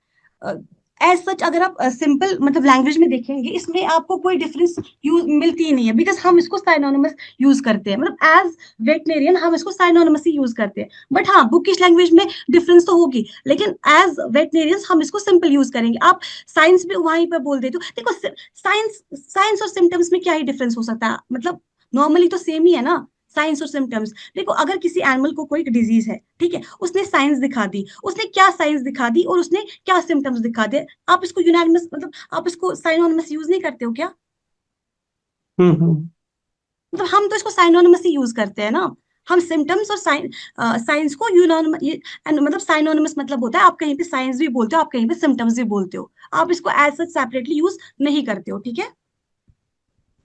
एज सच अगर आप सिंपल मतलब लैंग्वेज में देखेंगे, इसमें आपको कोई डिफरेंस यूज मिलती ही नहीं है, बिकॉज हम इसको साइनोनिमस यूज करते हैं, मतलब एज वेटनेरियन हम इसको साइनोनिमस ही यूज करते हैं। बट हाँ, बुकिश लैंग्वेज में डिफरेंस तो होगी, लेकिन एज वेटनेरियंस हम इसको सिंपल यूज करेंगे। आप साइंस भी वहीं पर बोल देते हो, देखो साइंस, साइंस और सिम्टम्स में क्या ही डिफरेंस हो सकता है, मतलब नॉर्मली तो सेम ही है ना साइंस और सिम्टम्स। देखो अगर किसी एनिमल को कोई डिजीज है, ठीक है, उसने साइंस दिखा दी, उसने क्या साइंस दिखा दी और उसने क्या सिम्टम्स दिखा दे, आप इसको यूनानिमस मतलब आप इसको साइनोनिमस यूज नहीं करते हो क्या? हम्म। मतलब हम तो इसको साइनोनिमस ही यूज करते हैं ना। हम सिम्टम्स और साइंस को यूनानिमस मतलब साइनोनिमस मतलब होता है, आप कहीं पे साइंस भी बोलते हो, आप कहीं पे सिम्टम्स भी बोलते हो, आप इसको एज सच सेपरेटली यूज नहीं करते हो। ठीक है।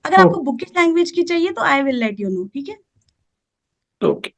अगर ओ। आपको बुकिश लैंग्वेज की चाहिए तो I will let you know. ठीक है। ओके।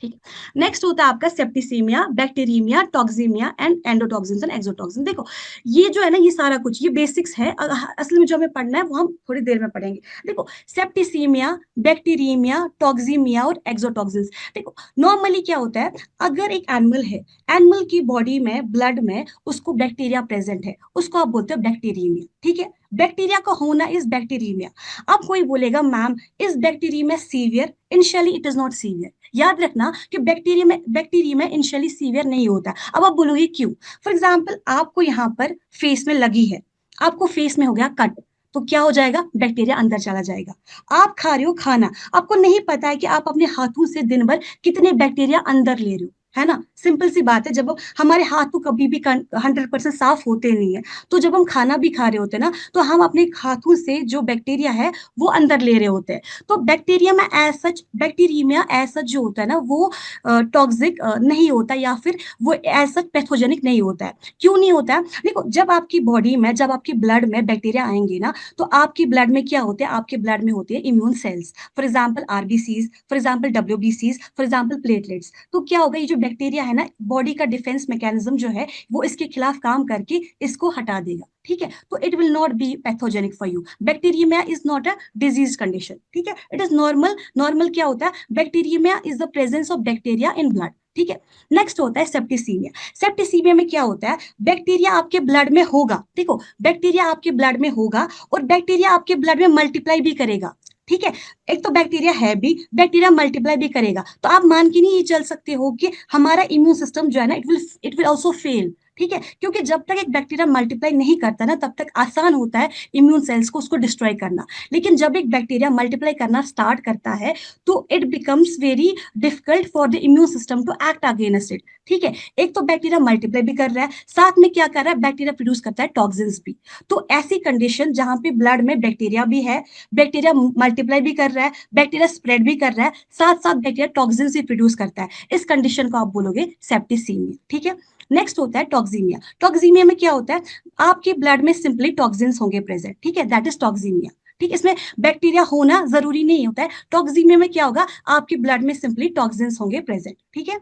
ठीक है। नेक्स्ट होता है आपका septicaemia, bacteraemia, toxaemia and endotoxins and exotoxin. देखो ये जो है ना, ये सारा कुछ ये बेसिक्स है, असल में जो हमें पढ़ना है वो हम थोड़ी देर में पढ़ेंगे। देखो सेप्टिसीमिया, बैक्टीरियमिया, टॉक्सीमिया और एक्सोटॉक्सिन्स। देखो नॉर्मली क्या होता है, अगर एक एनिमल है, एनिमल की बॉडी में ब्लड में उसको बैक्टीरिया प्रेजेंट है, उसको आप बोलते हो बैक्टीरियमिया। ठीक है। बैक्टीरिया का होना इज बैक्टीरियमिया। अब कोई बोलेगा ma'am is bacteraemia severe? Initially it is not severe. याद रखना कि बैक्टीरिया में इनिशियली सीवियर नहीं होता। अब आप बोलोगे क्यों? फॉर एग्जाम्पल आपको यहाँ पर फेस में लगी है, आपको फेस में हो गया कट, तो क्या हो जाएगा? बैक्टीरिया अंदर चला जाएगा। आप खा रहे हो खाना, आपको नहीं पता है कि आप अपने हाथों से दिन भर कितने बैक्टीरिया अंदर ले रहे हो, है ना? सिंपल सी बात है, जब हमारे हाथ तो कभी भी 100% साफ होते नहीं है, तो जब हम खाना भी खा रहे होते हैं ना, तो हम अपने हाथों से जो बैक्टीरिया है वो अंदर ले रहे होते हैं। तो बैक्टीरिया में as such, bacteria as such जो होता है ना, वो टॉक्सिक नहीं होता, या फिर वो एज सच पैथोजेनिक नहीं होता है। क्यों नहीं होता है? देखो जब आपकी बॉडी में, जब आपकी ब्लड में बैक्टीरिया आएंगे ना, तो आपकी ब्लड में क्या होते हैं? आपके ब्लड में होते हैं immune cells, for example RBCs, for example डब्ल्यूबीसीज, फॉर एग्जाम्पल प्लेटलेट्स। तो क्या होगा, ये जो बैक्टीरिया है ना, बॉडी का डिफेंस मैकेनिज्म जो है वो इसके खिलाफ काम करके इसको हटा देगा। ठीक है। तो it will not B pathogenic for you. Bacteria is not a disease condition. ठीक है। It is normal. नॉर्मल क्या होता है? Bacteria is the presence of bacteria in blood. ठीक है। नेक्स्ट होता है सेप्टिसीमिया। सेप्टिसीमिया में क्या होता है? बैक्टीरिया आपके ब्लड में होगा, देखो बैक्टीरिया आपके ब्लड में होगा और बैक्टीरिया आपके ब्लड में मल्टीप्लाई भी करेगा। ठीक है। एक तो बैक्टीरिया है भी, बैक्टीरिया मल्टीप्लाई भी करेगा, तो आप मान के नहीं ये चल सकते हो कि हमारा इम्यून सिस्टम जो है ना, इट विल ऑल्सो फेल। ठीक है। क्योंकि जब तक एक बैक्टीरिया मल्टीप्लाई नहीं करता ना, तब तक आसान होता है इम्यून सेल्स को उसको डिस्ट्रॉय करना। लेकिन जब एक बैक्टीरिया मल्टीप्लाई करना स्टार्ट करता है, तो it becomes very difficult for the immune system to act against it. ठीक है। एक तो बैक्टीरिया मल्टीप्लाई भी कर रहा है, साथ में क्या कर रहा है? बैक्टीरिया प्रोड्यूस करता है टॉक्सिन्स भी। तो ऐसी कंडीशन जहां पे ब्लड में बैक्टीरिया भी है, बैक्टीरिया मल्टीप्लाई भी कर रहा है, बैक्टीरिया स्प्रेड भी कर रहा है, साथ साथ बैक्टीरिया टॉक्सिन्स भी प्रोड्यूस करता है, इस कंडीशन को आप बोलोगे सेप्टिसीमिया। ठीक है। नेक्स्ट होता है टॉक्सीमिया। टॉक्सीमिया में क्या होता है? आपके ब्लड में सिंपली टॉक्सिन्स होंगे प्रेजेंट। ठीक है। That is toxaemia. ठीक है। इसमें बैक्टीरिया होना जरूरी नहीं होता है। टॉक्सीमिया में क्या होगा? आपके ब्लड में सिंपली टॉक्सिन्स होंगे प्रेजेंट। ठीक है।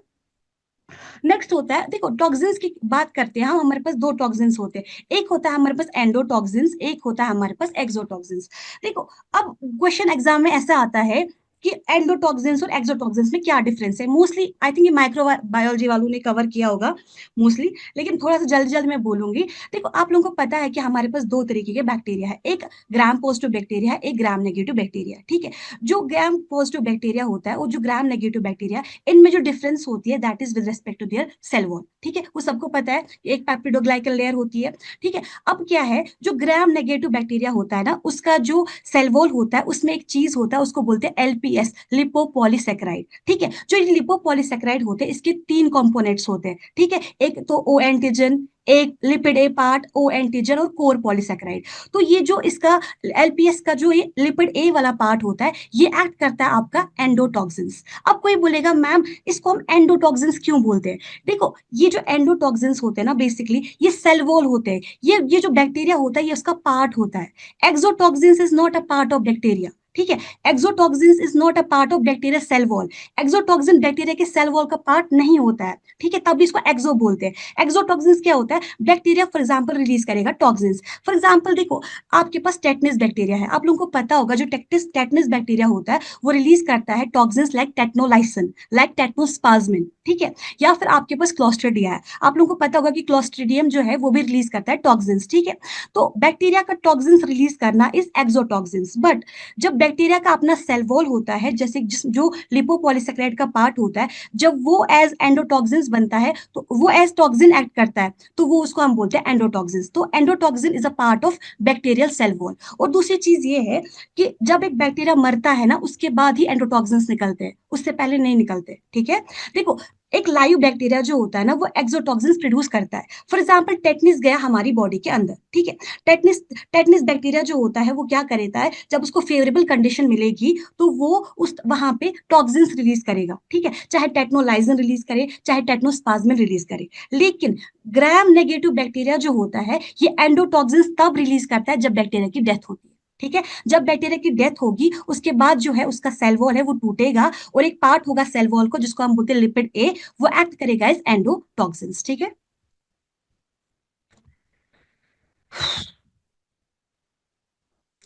नेक्स्ट होता है, देखो टॉक्सिन्स की बात करते हैं हम, हमारे पास दो टॉक्सिन्स होते हैं, एक होता है हमारे पास एंडोटॉक्सिन्स, एक होता है हमारे पास एक्सोटॉक्सिन्स। देखो अब क्वेश्चन एग्जाम में ऐसा आता है कि एंडोटॉक्सिन्स और एक्सोटॉक्सिन्स में क्या डिफरेंस है। मोस्टली आई थिंक ये माइक्रोबायोलॉजी वालों ने कवर किया होगा मोस्टली, लेकिन थोड़ा सा जल्दी जल्दी मैं बोलूंगी। देखो आप लोगों को पता है कि हमारे पास दो तरीके के बैक्टीरिया है, एक ग्राम पॉजिटिव बैक्टीरिया है, एक ग्राम नेगेटिव बैक्टीरिया, ठीक है। जो ग्राम पॉजिटिव बैक्टीरिया होता है और जो ग्राम नेगेटिव बैक्टीरिया, इनमें जो डिफरेंस होती है that is with respect to their cell wall, ठीक है। वो सबको पता है कि एक पेप्टिडोग्लाइकल लेयर होती है, ठीक है। अब क्या है, जो ग्राम नेगेटिव बैक्टीरिया होता है ना, उसका जो सेल वॉल होता है उसमें एक चीज होता है, उसको बोलते हैं एलपीएस, लिपोपॉलीसेकेराइड, ठीक है। जो ये लिपोपॉलीसेकेराइड होते हैं इसके तीन कंपोनेंट्स होते हैं, ठीक है। एक तो ओ एंटीजन, एक लिपिड ए पार्ट, ओ एंटीजन और कोर पॉलीसेकेराइड। तो ये जो इसका एलपीएस का जो ये लिपिड ए वाला पार्ट होता है, ये एक्ट करता है आपका एंडोटॉक्सिन्स। अब कोई बोलेगा मैम इसको हम एंडोटॉक्सिन्स क्यों बोलते हैं। देखो ये जो एंडोटॉक्सिन्स होते हैं ना, बेसिकली ये सेल वॉल होते हैं, ये जो बैक्टीरिया होता है ये उसका पार्ट होता है। Exotoxins is not a part of bacteria, ठीक है। Exotoxins is not a part of bacteria cell wall. Exotoxin bacteria के सेल वॉल का पार्ट नहीं होता है, ठीक है, तभी इसको एक्सो बोलते हैं। एक्सोटॉक्सिन्स क्या होता है, बैक्टीरिया फॉर एग्जांपल रिलीज करेगा टॉक्सिन्स। फॉर एग्जांपल देखो आपके पास टेटनस बैक्टीरिया है, आप लोगों को पता होगा जो टेटनस बैक्टीरिया होता है वो रिलीज करता है टॉक्सिन्स लाइक टेटनोलाइसिन, लाइक टेटनोस्पाज्मिन, ठीक है। या फिर आपके पास क्लोस्ट्रिडिया है, आप लोगों को पता होगा कि क्लोस्ट्रिडियम जो है वो भी रिलीज करता है टॉक्सिन्स, ठीक है। तो बैक्टीरिया का टॉक्सिन्स रिलीज करना इज एक्सोटॉक्सिन्स। बट जब बैक्टीरिया का अपना सेल वॉल होता है, जैसे जो लिपोपॉलीसेकेराइड का पार्ट होता है, जब वो एज एंडोटॉक्सिन्स बनता है तो वो एज टॉक्सिन एक्ट करता है, तो वो उसको हम बोलते हैं एंडोटॉक्सिन्स। तो endotoxin is a part of bacterial cell wall. और दूसरी चीज ये है कि जब एक बैक्टीरिया मरता है ना, उसके बाद ही एंडोटॉक्सिन्स निकलते हैं, उससे पहले नहीं निकलते, ठीक है। देखो एक लाइव बैक्टीरिया जो होता है ना वो एक्सोटॉक्सिन्स प्रोड्यूस करता है। फॉर एग्जांपल टेटनिस गया हमारी बॉडी के अंदर, ठीक है। टेटनिस टेटनिस बैक्टीरिया जो होता है वो क्या करता है, जब उसको फेवरेबल कंडीशन मिलेगी तो वो उस वहां पे टॉक्सिन्स रिलीज करेगा, ठीक है। चाहे टेटनोलाइसिन रिलीज करे, चाहे टेटनोस्पाज्मिन रिलीज करे। लेकिन ग्राम नेगेटिव बैक्टीरिया जो होता है ये एंडोटॉक्सिन्स तब रिलीज करता है जब बैक्टीरिया की डेथ होती है, ठीक है। जब बैक्टीरिया की डेथ होगी उसके बाद जो है उसका सेल वॉल है वो टूटेगा और एक पार्ट होगा सेल वॉल को जिसको हम बोलते हैं लिपिड ए, वो एक्ट करेगा एज एंडोटॉक्सिन्स, ठीक है।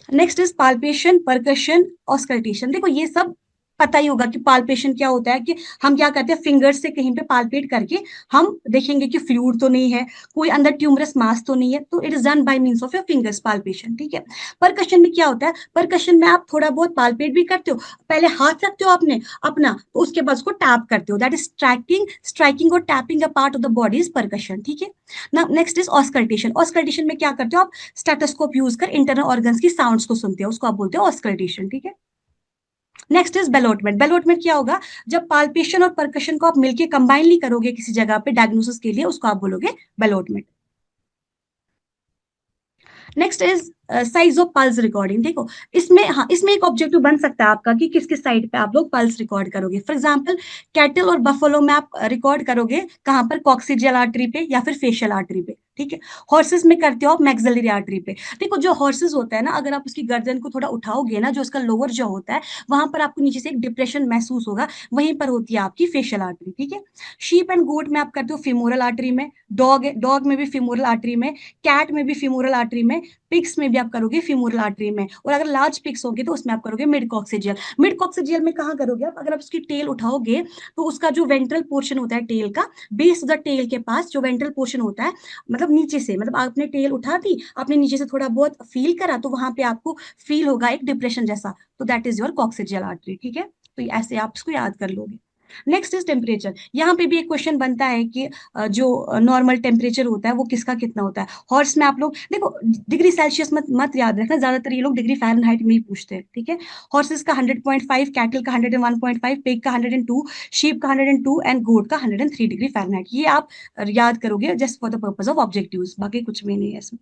Next is palpation, percussion, auscultation. देखो ये सब पता ही होगा कि पाल्पेशन क्या होता है, कि हम क्या करते हैं फिंगर से कहीं पे पाल्पेट करके हम देखेंगे कि फ्लूइड तो नहीं है, कोई अंदर ट्यूमरस मास तो नहीं है, तो it is done by means of your fingers palpation, ठीक है। परकशन में क्या होता है, परकशन में आप थोड़ा बहुत पाल्पेट भी करते हो, पहले हाथ रखते हो आपने अपना, तो उसके बाद उसको टैप करते हो, दैट इज स्ट्राइकिंग। स्ट्राइकिंग और tapping a part of the body is percussion, ठीक है ना। Next is auscultation. ऑस्कल्टेशन में क्या करते हो आप, स्टेथोस्कोप यूज कर इंटरनल ऑर्गन्स की साउंड्स को सुनते हो, उसको आप बोलते हो ऑस्कल्टेशन, ठीक है। Next is बेलोटमेंट। बेलोटमेंट क्या होगा, जब पाल्पेशन और परकशन को आप मिलके कंबाइनली करोगे किसी जगह पे डायग्नोसिस के लिए, उसको आप बोलोगे ballottement. Next is size of pulse recording. देखो इसमें, हाँ इसमें एक ऑब्जेक्टिव बन सकता है आपका कि किस किस साइड पे आप लोग पल्स रिकॉर्ड करोगे। फॉर एग्जांपल कैटल और बफलो में आप रिकॉर्ड करोगे कहाँ पर, कॉक्सिडियल आर्टरी पे या फिर फेशियल आर्टरी पे, ठीक है। हॉर्सेस में करते हो आप मैक्सिलरी आर्टरी पे। देखो जो हॉर्सेस होता है ना, अगर आप उसकी गर्दन को थोड़ा उठाओगे ना, जो उसका लोअर जो होता है वहां पर आपको नीचे से एक डिप्रेशन महसूस होगा, वहीं पर होती है आपकी फेशियल आर्टरी, ठीक है। शीप एंड गोट में आप करते हो फिमोरल आर्टरी में, डॉग डॉग में भी फिमोरल आर्टरी में, कैट में भी फिमोरल आर्टरी में, पिग्स में भी आप करोगे फिमोरल आर्टरी में, और अगर लार्ज पिग्स होंगे तो उसमें आप करोगे मिड कॉक्सिडियल। मिड कॉक्सिडियल में कहाँ करोगे आप, अगर आप उसकी टेल उठाओगे तो उसका जो वेंट्रल पोर्शन होता है टेल का, बेस ऑफ द टेल के पास जो वेंट्रल पोर्शन होता है, मतलब नीचे से, मतलब आपने टेल उठा दी, आपने नीचे से थोड़ा बहुत फील करा तो वहां पे आपको फील होगा एक डिप्रेशन जैसा, तो दैट इज योर कॉक्सिडियल आर्टरी, ठीक है। तो ऐसे आप इसको याद कर लोगे। Next is temperature. यहाँ पे भी एक क्वेश्चन बनता है कि जो नॉर्मल टेम्परेचर होता है वो किसका कितना होता है। हॉर्स में आप लोग देखो डिग्री सेल्सियस मत मत याद रखना, ज्यादातर ये लोग डिग्री फ़ारेनहाइट में ही पूछते हैं, ठीक है। हॉर्सेस का 100.5, कैटल का 101.5, पिग का 102, शीप का 102 एंड गोट का 103 डिग्री फ़ारेनहाइट। ये आप याद करोगे just for the purpose of objectives, बाकी कुछ भी नहीं है इसमें।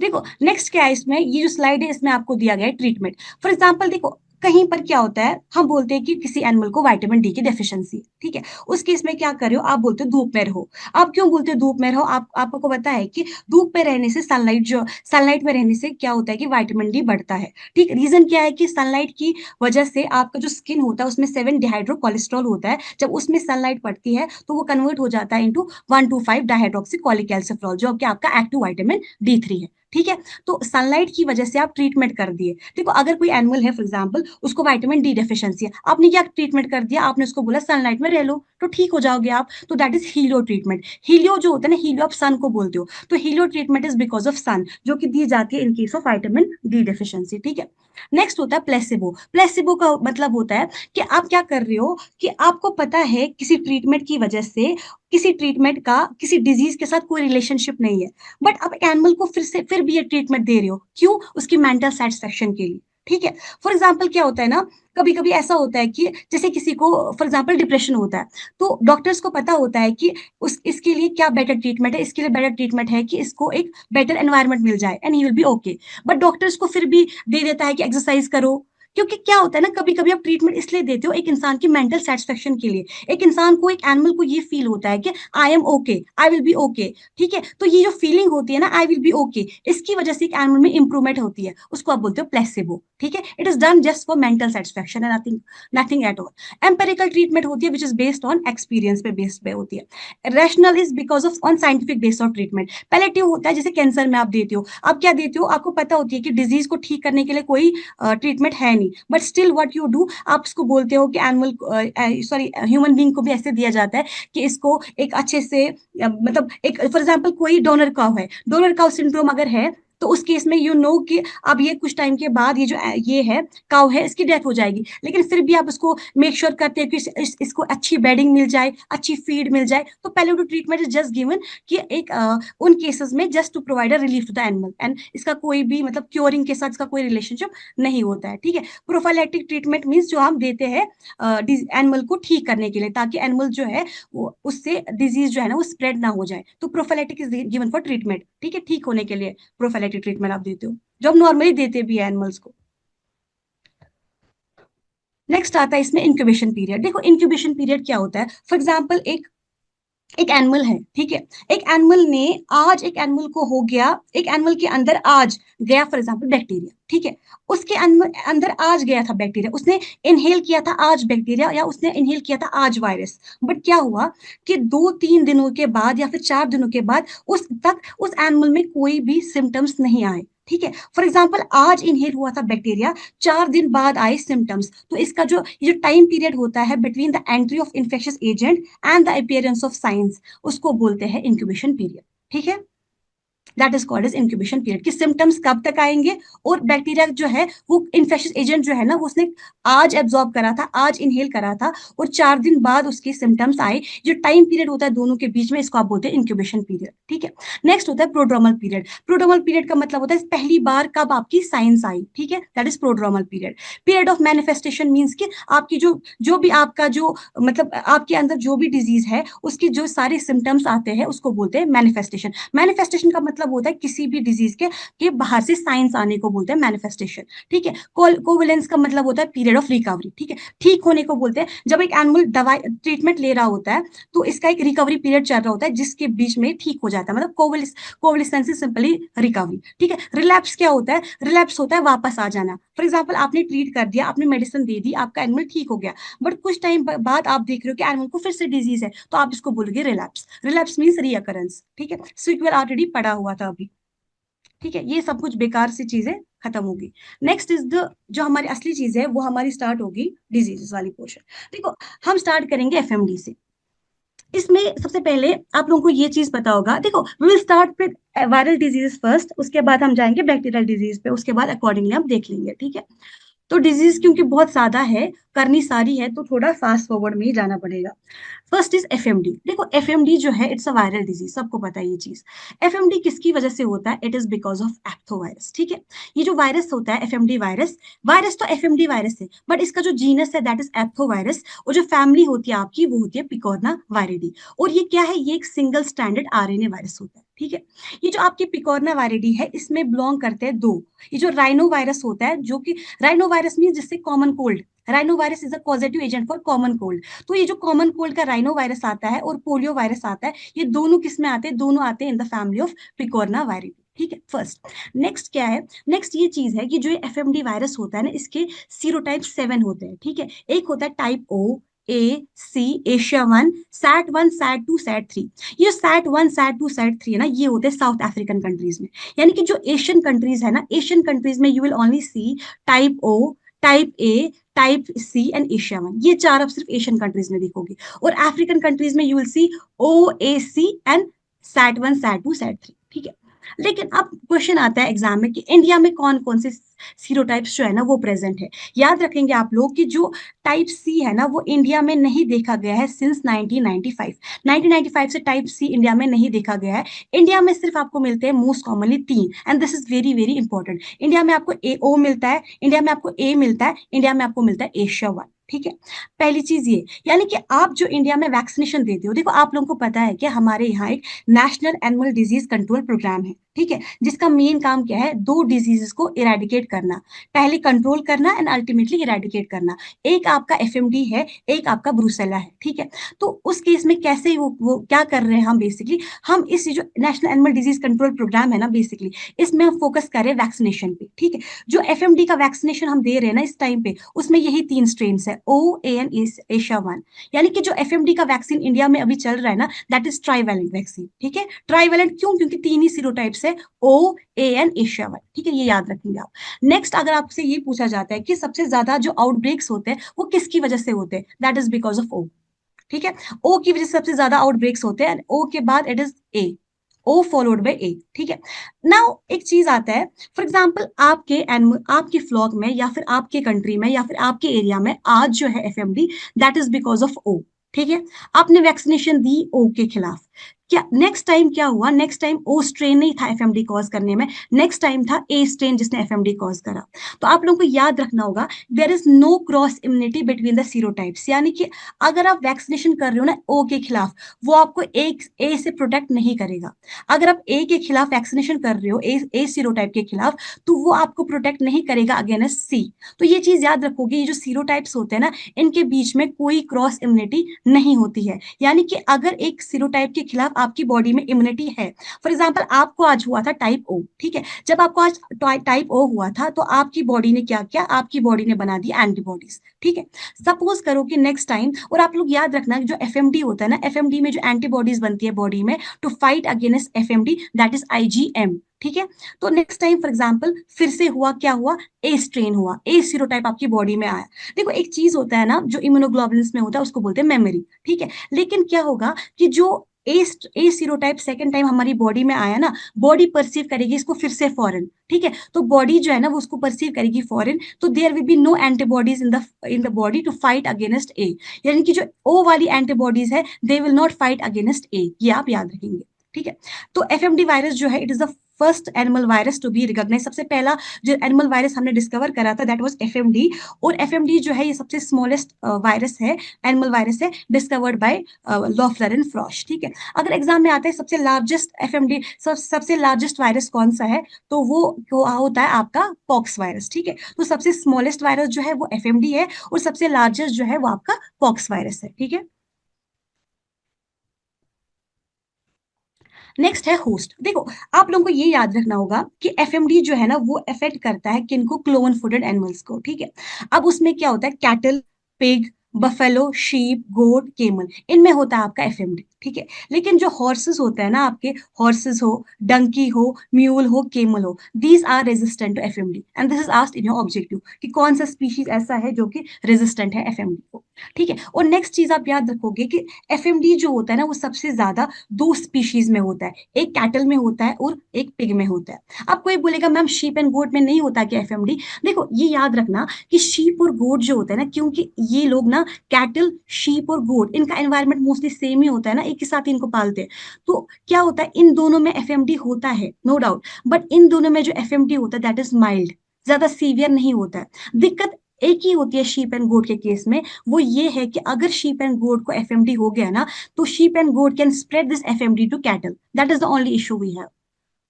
देखो नेक्स्ट क्या है इसमें, ये जो स्लाइड है इसमें आपको दिया गया है ट्रीटमेंट। फॉर एग्जाम्पल देखो कहीं पर क्या होता है, हम बोलते हैं कि किसी एनिमल को विटामिन डी की डेफिशिएंसी, ठीक है। उस केस में क्या कर रहे हो, आप बोलते हो धूप में रहो। आप क्यों बोलते हो धूप में रहो, आपको पता है कि धूप पे रहने से, सनलाइट में रहने से क्या होता है कि विटामिन डी बढ़ता है, ठीक। रीजन क्या है कि सनलाइट की वजह से आपका जो स्किन होता है उसमें 7 डिहाइड्रो कोलेस्ट्रॉल होता है, जब उसमें सनलाइट पड़ती है तो वो कन्वर्ट हो जाता है इंटू 125 डाइहाइड्रोक्सी कॉलिक कैल्सिफेरॉल, जो कि आपका एक्टिव विटामिन D3 है, ठीक है। तो सनलाइट की वजह से आप ट्रीटमेंट कर दिए। देखो अगर कोई एनिमल है फॉर एग्जाम्पल, उसको विटामिन डी डेफिशिएंसी है, आपने क्या ट्रीटमेंट कर दिया, आपने उसको बोला सनलाइट में रह लो तो ठीक हो जाओगे आप, तो that is Helio treatment. Helio जो होता है ना, हीलियो आप सन को बोलते हो, तो helio treatment is because of sun, जो कि दी जाती है in case of vitamin D deficiency, ठीक है। नेक्स्ट होता है प्लेसिबो। प्लेसिबो का मतलब होता है कि आप क्या कर रहे हो कि आपको पता है किसी ट्रीटमेंट की वजह से किसी ट्रीटमेंट का किसी डिजीज के साथ कोई रिलेशनशिप नहीं है, बट आप एक एनिमल को फिर भी ये ट्रीटमेंट दे रहे हो, क्यों? उसकी मेंटल सेटिस्फेक्शन के लिए, ठीक है। फॉर एग्जाम्पल क्या होता है ना, कभी कभी ऐसा होता है कि जैसे किसी को फॉर एग्जाम्पल डिप्रेशन होता है, तो डॉक्टर्स को पता होता है कि उस इसके लिए क्या बेटर ट्रीटमेंट है, इसके लिए बेटर ट्रीटमेंट है कि इसको एक बेटर एनवायरनमेंट मिल जाए and he will be okay. But doctors को फिर भी दे देता है कि एक्सरसाइज करो, क्योंकि क्या होता है ना, कभी कभी आप ट्रीटमेंट इसलिए देते हो एक इंसान की मेंटल सेटिस्फेक्शन के लिए। एक इंसान को, एक एनिमल को ये फील होता है कि I am okay, I will be okay, ठीक है। तो ये जो फीलिंग होती है ना, आई विल बी ओके, इसकी वजह से एक एनिमल में इंप्रूवमेंट होती है, उसको आप बोलते हो प्लेसिबो, ठीक है। It is done just for mental satisfaction and nothing, nothing at all. Empirical treatment होती है which is based on experience पे बेस्ड पे होती है। Rational is because of on scientific base of treatment. Palliative होता है जैसे कैंसर में आप देते हो, आप क्या देते हो, आपको पता होती है कि डिजीज को ठीक करने के लिए कोई ट्रीटमेंट है नहीं, but still what you do, आप उसको बोलते हो कि एनिमल सॉरी ह्यूमन बींग को भी ऐसे दिया जाता है कि इसको एक अच्छे से मतलब एक फॉर एग्जाम्पल कोई डोनर काउ है, डोनर काउ सिंड्रोम अगर है, तो उस केस में यू नो कि अब ये कुछ टाइम के बाद ये जो ये है काउ है, इसकी डेथ हो जाएगी, लेकिन फिर भी आप उसको मेक श्योर करते हैं कि इसको अच्छी बेडिंग मिल जाए, अच्छी फीड मिल जाए। तो पहले to treatment is just given कि एक उन केसेस में just to provide a relief to the animal, and इसका कोई भी मतलब क्योरिंग के साथ इसका कोई रिलेशनशिप नहीं होता है, ठीक है। प्रोफाइलैक्टिक ट्रीटमेंट मीन्स जो हम देते हैं एनिमल को ठीक करने के लिए, ताकि एनिमल जो है वो उससे डिजीज जो है ना वो स्प्रेड ना हो जाए, तो prophylactic is given for treatment, ठीक है, ठीक होने के लिए प्रोफाइलैक्टिक ट्रीटमेंट आप देते हो, जो हम नॉर्मली देते भी है एनिमल्स को। नेक्स्ट आता है इसमें इंक्यूबेशन पीरियड। देखो इंक्यूबेशन पीरियड क्या होता है, फॉर एग्जाम्पल एक एक एनिमल है, ठीक है। एक एनिमल ने आज एक एनिमल को हो गया, एक एनिमल के अंदर आज गया फॉर एग्जाम्पल बैक्टीरिया, ठीक है। उसके अंदर आज गया था बैक्टीरिया, उसने इनहेल किया था आज बैक्टीरिया, या उसने इनहेल किया था आज वायरस। बट क्या हुआ कि 2-3 दिनों के बाद या फिर 4 दिनों के बाद उस एनिमल में कोई भी सिम्टम्स नहीं आए, ठीक है। फॉर एग्जाम्पल आज इनहेल हुआ था बैक्टीरिया, 4 दिन बाद आए सिम्टम्स, तो इसका जो ये जो टाइम पीरियड होता है between the entry of infectious agent and the appearance of signs, उसको बोलते हैं इंक्यूबेशन पीरियड, ठीक है। That is called as incubation period, कि सिम्टम्स कब तक आएंगे, और बैक्टीरिया जो है वो इन्फेक्शियस एजेंट जो है ना वो उसने आज एब्जॉर्ब करा था, आज इनहेल करा था, और 4 दिन बाद उसके सिम्टम्स आए, जो टाइम पीरियड होता है दोनों के बीच में, इसको आप बोलते हैं इंक्यूबेशन पीरियड, ठीक है। नेक्स्ट होता है प्रोड्रोमल पीरियड। प्रोड्रोमल पीरियड का मतलब होता है पहली बार कब आपकी साइंस आई, ठीक है, that is prodromal period. Period of manifestation means कि आपकी जो जो भी आपका जो मतलब आपके अंदर जो भी डिजीज है उसके जो सारे सिम्टम्स आते हैं उसको बोलते हैं मैनिफेस्टेशन। मैनिफेस्टेशन का मतलब होता है किसी भी डिजीज के बाहर से साइंस आने को बोलते हैं मैनिफेस्टेशन, ठीक है। कोविलेंस का मतलब होता है पीरियड ऑफ रिकवरी, ठीक है, ठीक होने को बोलते हैं जब एक एनिमल दवाई ट्रीटमेंट ले रहा होता है, तो इसका एक रिकवरी पीरियड चल रहा होता है जिसके बीच में ठीक हो जाता है, मतलब कोविलिसेंस इज सिंपली रिकवरी, ठीक है। रिलैप्स क्या होता है, रिलैप्स होता है वापस आ जाना। फॉर एग्जाम्पल आपने ट्रीट कर दिया, आपने मेडिसिन दे दी, आपका एनिमल ठीक हो गया, बट कुछ टाइम बाद आप देख रहे हो कि एनिमल को फिर से डिजीज है, तो आप इसको बोलोगे रिलैप्स। रिलैप्स मीन्स रीअकरेंस, ठीक है। सिक्वल ऑलरेडी पड़ा हुआ था अभी, ठीक है। ये सब कुछ बेकार सी चीजें खत्म होगी। नेक्स्ट इज द जो हमारी असली चीज है वो हमारी स्टार्ट होगी डिजीजेस वाली पोर्शन। देखो हम स्टार्ट करेंगे एफएमडी से। इसमें सबसे पहले आप लोगों को ये चीज पता होगा, देखो we will start with viral disease first, उसके बाद हम जाएंगे बैक्टीरियल डिजीज पे, उसके बाद अकॉर्डिंगली हम देख लेंगे, ठीक है। तो डिजीज क्योंकि बहुत ज्यादा है, करनी सारी है, तो थोड़ा फास्ट फॉरवर्ड में ही जाना पड़ेगा। First is FMD. देखो एफएमडी जो है इट्स अ वायरल डिजीज, सबको पता है ये चीज। एफएमडी किसकी वजह से होता है, इट इज बिकॉज ऑफ एप्थोवायरस, ठीक है। ये जो वायरस होता है एफएमडी वायरस, वायरस तो एफएमडी वायरस है, बट इसका जो जीनस है दैट इज एप्थोवायरस, और जो फैमिली होती है आपकी वो होती है पिकोरना वायरिडी। और ये क्या है, ये एक सिंगल स्टैंडर्ड आरएनए वायरस होता है, ठीक है। ये जो आपकी पिकोरना वायरिडी है इसमें बिलोंग करते हैं दो, ये जो राइनो वायरस होता है, जो कि राइनो वायरस मीन जिससे common cold, rhino virus is a positive agent for common cold. तो ये जो कॉमन कोल्ड का राइनो वायरस आता है और पोलियो वायरस आता है, ये दोनों किस में आते हैं, दोनों आते हैं इन द फैमिली ऑफ पिकोरना वायरिडी, ठीक है। फर्स्ट नेक्स्ट क्या है, नेक्स्ट ये चीज है कि जो एफएमडी वायरस होता है ना, इसके सीरोटाइप 7 होते हैं, ठीक है। एक होता है type O, A C, Asia 1, set 1, SAT 2, SAT 3। ये सैट 1, सैट 2, सैट 3 है ना, ये होते हैं साउथ अफ्रीकन कंट्रीज में। यानी कि जो एशियन कंट्रीज है ना, एशियन कंट्रीज में you will only see type O, type A, type C and Asia 1। ये चार आप सिर्फ एशियन कंट्रीज में देखोगे। और अफ्रीकन कंट्रीज में you will see O, A, C and SAT 1, SAT 2, SAT 3। ठीक है। लेकिन अब क्वेश्चन आता है एग्जाम में कि इंडिया में कौन कौन से सीरोटाइप्स जो है ना वो प्रेजेंट है। याद रखेंगे आप लोग कि जो टाइप सी है ना वो इंडिया में नहीं देखा गया है सिंस 1995। 1995 से टाइप सी इंडिया में नहीं देखा गया है। इंडिया में सिर्फ आपको मिलते हैं मोस्ट कॉमनली तीन, and this is very very important. India में आपको ए ओ मिलता है, इंडिया में आपको ए मिलता है, इंडिया में आपको मिलता है एशिया 1। ठीक है। पहली चीज ये, यानी कि आप जो इंडिया में वैक्सीनेशन देते हो, देखो आप लोगों को पता है कि हमारे यहाँ एक national animal disease control programme है। ठीक है। जिसका मेन काम क्या है, दो डिजीजेस को इरेडिकेट करना। पहले कंट्रोल करना एंड अल्टीमेटली इरेडिकेट करना। एक आपका एफएमडी है, एक आपका ब्रूसेला है। ठीक है। तो उस केस में कैसे वो क्या कर रहे हैं हम बेसिकली, हम इस जो national animal disease control programme है ना बेसिकली, इसमें हम फोकस कर रहे हैं वैक्सीनेशन पे। ठीक है। जो एफएमडी का वैक्सीनेशन हम दे रहे हैं ना इस टाइम पे, उसमें यही तीन स्ट्रेन है, ओ, ए एंड एशिया 1। यानी कि जो एफएमडी का वैक्सीन इंडिया में अभी चल रहा है ना, दैट इज ट्राईवैलेंट वैक्सीन। ठीक है। ट्राईवैलेंट क्यों, क्योंकि तीन ही सीरोटाइप्स है, ओ, ए एंड एशिया 1। ठीक है, ये याद रखेंगे आप। नेक्स्ट अगर आपसे ये पूछा जाता है कि सबसे ज्यादा जो आउटब्रेक्स होते हैं वो किसकी वजह से होते हैं, that is because of O. ठीक है। ओ की वजह से सबसे ज्यादा आउटब्रेक्स होते हैं, ओ के बाद it is A, O followed by A. ठीक है। नाउ एक चीज आता है, फॉर एग्जाम्पल आपके एनिमल, आपके फ्लॉक में या फिर आपके कंट्री में या फिर आपके एरिया में आज जो है FMD, that is because of O. ठीक है। आपने वैक्सीनेशन दी ओ के खिलाफ, क्या नेक्स्ट टाइम क्या हुआ, नेक्स्ट टाइम ओ स्ट्रेन नहीं था एफएमडी कॉज करने में, नेक्स्ट टाइम था ए स्ट्रेन जिसने एफएमडी कॉज करा। तो आप लोगों को याद रखना होगा, there is no cross immunity between the serotypes. यानी कि अगर आप वैक्सीनेशन कर रहे हो ना ओ के खिलाफ, वो आपको एक ए से प्रोटेक्ट नहीं करेगा। अगर आप ए के खिलाफ वैक्सीनेशन कर रहे हो, ए सीरोटाइप के खिलाफ, तो वो आपको प्रोटेक्ट नहीं करेगा अगेंस्ट सी। तो ये चीज याद रखोगे, ये जो सीरोटाइप्स होते हैं ना, इनके बीच में कोई क्रॉस इम्यूनिटी नहीं होती है। यानी कि अगर एक सीरोटाइप के खिलाफ आपकी बॉडी में इम्यूनिटी है, फॉर एग्जाम्पल आपको आज हुआ था टाइप ओ। ठीक है। जब आपको आज टाइप ओ हुआ था तो आपकी बॉडी ने क्या किया, आपकी बॉडी ने बना दी एंटीबॉडीज। ठीक है। सपोज करो कि नेक्स्ट टाइम, और आप लोग याद रखना जो एफएमडी होता है ना, एफएमडी में जो एंटीबॉडीज बनती है बॉडी में to fight against FMD, that is IgM. ठीक है। तो नेक्स्ट टाइम फॉर एग्जाम्पल फिर से हुआ, क्या हुआ, ए स्ट्रेन हुआ, ए सीरोटाइप आपकी बॉडी में आया। देखो एक चीज होता है ना जो इम्यूनोग्लोबुलिन्स में होता है, उसको बोलते हैं मेमोरी। ठीक है। लेकिन क्या होगा कि जो ए सीरोटाइप सेकंड टाइम हमारी बॉडी में आया ना, बॉडी परसीव करेगी इसको फिर से फॉरेन। ठीक है। तो बॉडी जो है ना वो उसको परसीव करेगी फॉरेन, तो there will be no antibodies in the body to fight against A. यानी कि जो ओ वाली एंटीबॉडीज है, they will not fight against A, ये आप याद रखेंगे। ठीक है। तो एफएमडी वायरस जो है, it is the first animal virus to be recognise. सबसे पहला जो एनिमल वायरस हमने डिस्कवर करा था दैट वाज एफएमडी। और एफएमडी जो है ये सबसे स्मॉलेस्ट वायरस है, एनिमल वायरस है, discovered by Loeffler and Frosch. ठीक है। अगर एग्जाम में आता है सबसे लार्जेस्ट एफएमडी, सबसे लार्जेस्ट वायरस कौन सा है, तो वो होता है आपका पॉक्स वायरस। ठीक है। तो सबसे स्मॉलेस्ट वायरस जो है वो एफएमडी है, और सबसे लार्जेस्ट जो है वो आपका पॉक्स वायरस है। ठीक है। नेक्स्ट है होस्ट। देखो आप लोगों को ये याद रखना होगा कि एफएमडी जो है ना वो अफेक्ट करता है किनको, क्लोन फूडेड एनिमल्स को। ठीक है। अब उसमें क्या होता है, कैटल, पिग, बफेलो, शीप, गोट, केमल, इनमें होता है आपका एफएमडी। ठीक है। लेकिन जो हॉर्सेस होते हैं ना आपके, हॉर्सेस हो, डंकी हो, म्यूल हो, केमल हो, these are resistant to FMD, and this is asked in your objective कि कौन सा स्पीशीज ऐसा है जो कि रेजिस्टेंट है एफएमडी को। ठीक है। और नेक्स्ट चीज आप याद रखोगे कि एफएमडी जो होता है ना वो सबसे ज्यादा दो स्पीशीज में होता है, एक कैटल में होता है और एक पिग में होता है। अब कोई बोलेगा मैम शीप एंड गोट में नहीं होता क्या एफएमडी। देखो ये याद रखना कि शीप और गोट जो होता है ना, क्योंकि ये लोग ना कैटल, शीप और गोट, इनका एनवायरमेंट मोस्टली सेम ही होता है ना, एक ही साथ इनको पालते हैं। तो क्या होता है, इन दोनों में एफएमडी होता है नो डाउट, बट इन दोनों में जो एफएमडी होता है दैट इज माइल्ड, ज्यादा सीवियर नहीं होता है। दिक्कत एक ही होती है शीप एंड गोट के केस में, वो ये है कि अगर शीप एंड गोट को एफएमडी हो गया ना, तो sheep and goat can spread this FMD to cattle, that is the only issue we have.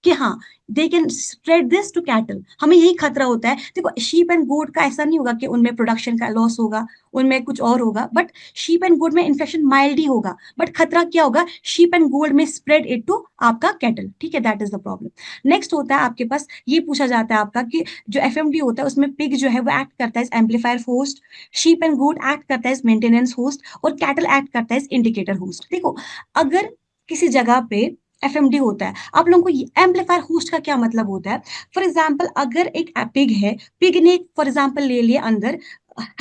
कि हाँ they can spread this to cattle. हमें यही खतरा होता है। देखो शीप एंड गोट का ऐसा नहीं होगा कि उनमें प्रोडक्शन का लॉस होगा, उनमें कुछ और होगा, बट शीप एंड गोट में इन्फेक्शन माइल्ड ही होगा, बट खतरा क्या होगा, शीप एंड गोट में स्प्रेड इट टू आपका कैटल। ठीक है, that is the problem. Next होता है आपके पास, ये पूछा जाता है आपका कि जो एफएमडी होता है उसमें पिग जो है वो एक्ट करता है amplifier host, sheep and goat act करता है मेंटेनेंस होस्ट, और कैटल एक्ट करता है इंडिकेटर होस्ट। देखो अगर किसी जगह पे एफएमडी होता है, आप लोगों को एम्पलीफायर होस्ट का क्या मतलब होता है। फॉर एग्जाम्पल अगर एक पिग है, पिग ने फॉर एग्जाम्पल ले लिया अंदर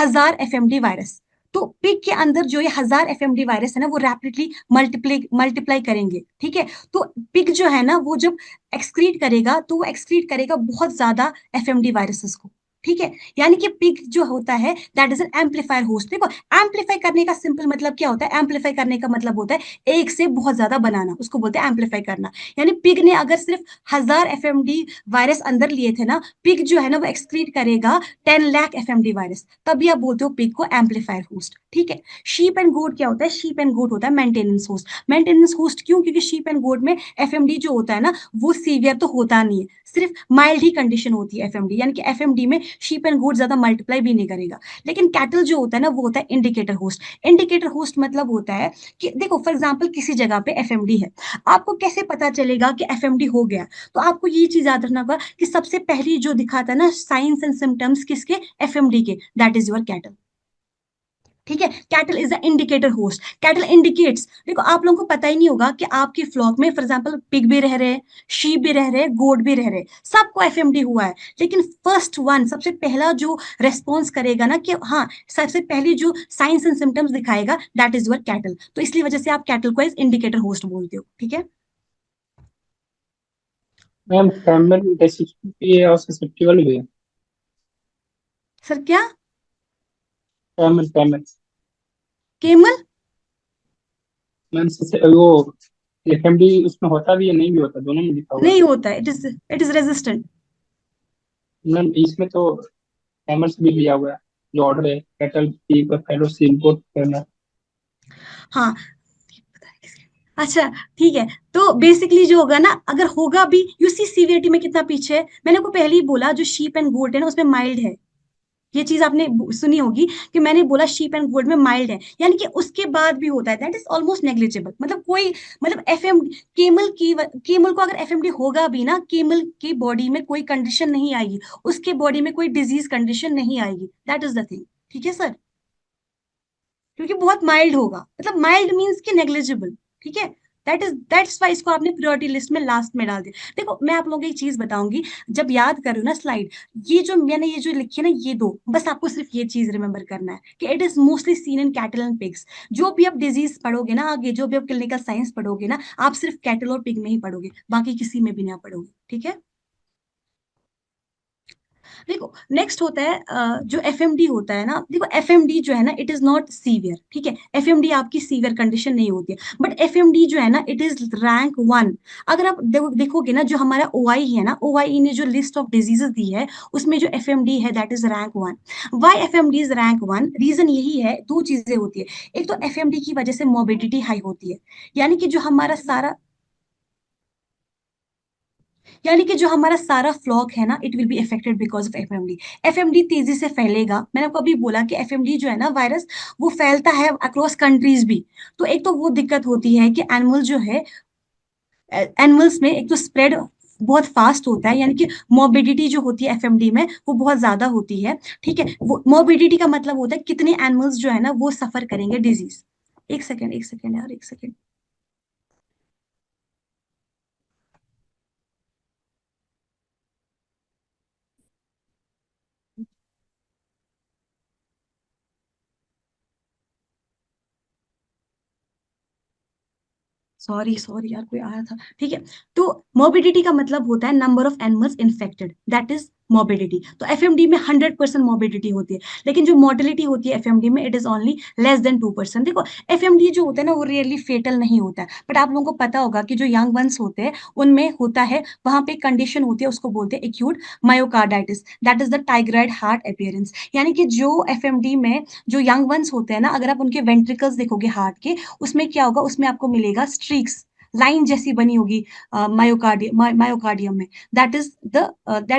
1000 एफएमडी वायरस, तो पिग के अंदर जो ये 1000 एफएमडी वायरस है ना वो रैपिडली मल्टीप्लाई मल्टीप्लाई करेंगे। ठीक है, तो पिग जो है ना वो जब एक्सक्रीट करेगा तो वो एक्सक्रीट करेगा बहुत ज्यादा एफएमडी वायरसेस को। ठीक है, यानी कि पिग जो होता है that is an amplifier host. देखो एम्पलीफाई करने का सिंपल मतलब क्या होता है, एम्पलीफाई करने का मतलब होता है एक से बहुत ज्यादा बनाना, उसको बोलते हैं एम्पलीफाई करना। यानी पिग ने अगर सिर्फ 1000 एफएमडी वायरस अंदर लिए थे ना, पिग जो है ना वो एक्सक्रीट करेगा 10 लाख एफएमडी वायरस, तभी आप बोलते हो पिग को एम्पलीफायर होस्ट। ठीक है, शीप एंड गोट क्या होता है, शीप एंड गोट होता है मेंटेनेंस होस्ट। मेंटेनेंस होस्ट क्यों, क्योंकि शीप एंड गोट में एफएमडी जो होता है ना वो सीवियर तो होता नहीं है, सिर्फ माइल्ड ही कंडीशन होती है एफएमडी, यानी कि एफएमडी में शीप एंड गोट ज्यादा मल्टीप्लाई भी नहीं करेगा। लेकिन कैटल जो होता है ना वो होता है इंडिकेटर होस्ट। इंडिकेटर होस्ट मतलब होता है कि देखो फॉर एग्जाम्पल किसी जगह पे एफएमडी है, आपको कैसे पता चलेगा कि एफएमडी हो गया, तो आपको ये चीज याद रखना होगा कि सबसे पहली जो दिखाता है ना साइंस एंड सिम्टम्स किसके, एफएमडी के, दैट इज योर कैटल। ठीक है, cattle is the indicator host. Cattle indicates, देखो आप लोगों को पता ही नहीं होगा कि आपके फ्लॉक में फॉर एग्जांपल पिग भी रह रहे हैं, शीप भी रह रहे हैं, गोट भी रह रहे हैं, सबको एफएमडी हुआ है, लेकिन फर्स्ट वन सबसे पहला जो रेस्पॉन्स करेगा ना कि हाँ सबसे पहली जो साइंस एंड सिम्टम्स दिखाएगा दैट इज योर कैटल, तो इसलिए वजह से आप कैटल को एज इंडिकेटर होस्ट बोलते हो। ठीक है मैम कैमल रेसिपी और ससेप्टिबल भी है। सर, क्या कैमल कैमल केमल, मैम वो एफएमडी उसमें होता भी है नहीं भी होता, दोनों में लिखा हुआ है। नहीं होता है, इट इज रेजिस्टेंट। मैम इसमें तो कैमल से भी लिया हुआ है, जो ऑर्डर है कैटल की फेलो से इम्पोर्ट करना। हाँ, अच्छा ठीक है, तो बेसिकली जो होगा ना अगर होगा भी, यू सी सीवियरिटी में कितना पीछे है, मैंने को पहले ही बोला जो शीप एंड गोट है ना उसमें माइल्ड है। ये चीज आपने सुनी होगी कि मैंने बोला शीप एंड गोट में माइल्ड है, यानी कि उसके बाद भी होता है दैट इज ऑलमोस्ट नेग्लिजिबल, मतलब कोई मतलब एफएम केमल को अगर एफएमडी होगा भी ना, केमल की बॉडी में कोई कंडीशन नहीं आएगी, उसके बॉडी में कोई डिजीज कंडीशन नहीं आएगी, दैट इज द थिंग। ठीक है सर, क्योंकि बहुत माइल्ड होगा, मतलब माइल्ड मीन्स कि नेग्लिजिबल। ठीक है, दैट्स वाई इसको आपने प्रायोरिटी लिस्ट में लास्ट में डाल दिया। देखो मैं आप लोगों को एक चीज बताऊंगी, जब याद करो ना स्लाइड, ये जो मैंने ये जो लिखी है ना ये दो, बस आपको सिर्फ ये चीज रिमेंबर करना है कि it is mostly seen in cattle and pigs. जो भी आप डिजीज पढ़ोगे ना आगे, जो भी आप क्लिनिकल साइंस पढ़ोगे ना, आप सिर्फ कैटल और पिग में ही पढ़ोगे, बाकी किसी में भी नहीं पढ़ोगे। ठीक है, देखो नेक्स्ट होता है जो एफएमडी होता है ना, देखो एफएमडी जो है ना इट इज नॉट सीवियर। ठीक है, एफएमडी आपकी सीवियर कंडीशन नहीं होती है, बट एफएमडी जो है ना इट इज रैंक वन। अगर आप देखोगे ना जो हमारा ओआई है ना, ओआई ने जो लिस्ट ऑफ डिजीजेस दी है उसमें जो एफएमडी है that is rank one. Why FMD is rank one, reason यही है, दो चीजें होती है। एक तो एफएमडी की वजह से मोर्बिडिटी हाई होती है, यानी कि जो हमारा सारा यानी कि जो हमारा सारा फ्लॉक है ना it will be affected because of FMD. FMD तेजी से फैलेगा, मैंने आपको अभी बोला कि एफएमडी जो है ना वायरस वो फैलता है अक्रॉस कंट्रीज भी। तो एक तो वो दिक्कत होती है कि एनिमल जो है, एनिमल्स में एक तो स्प्रेड बहुत फास्ट होता है, यानी कि मोर्बिडिटी जो होती है एफएमडी में वो बहुत ज्यादा होती है। ठीक है, वो मोर्बिडिटी का मतलब होता है कितने एनिमल्स जो है ना वो सफर करेंगे डिजीज। एक सेकेंड यार, एक सेकेंड। सॉरी सॉरी यार, कोई आया था। ठीक है, तो मोर्बिडिटी का मतलब होता है number of animals infected, that is morbidity. तो एफएमडी में 100% मोर्बिडिटी होती है, लेकिन जो मोर्टेलिटी होती है एफएमडी में it is only less than 2%। देखो एफएमडी जो होता है ना वो रियरली फेटल नहीं होता है, बट आप लोगों को पता होगा कि जो यंग वंस होते हैं उनमें होता है, वहां पे कंडीशन होती है उसको बोलते हैं acute myocarditis, that is the tigroid heart appearance. यानी कि जो एफएमडी में जो यंग वंस होते हैं ना, अगर आप उनके वेंट्रिकल्स देखोगे हार्ट के, उसमें क्या होगा, उसमें आपको मिलेगा स्ट्रीक्स, लाइन जैसी बनी होगी मायोकार्डियम में, that is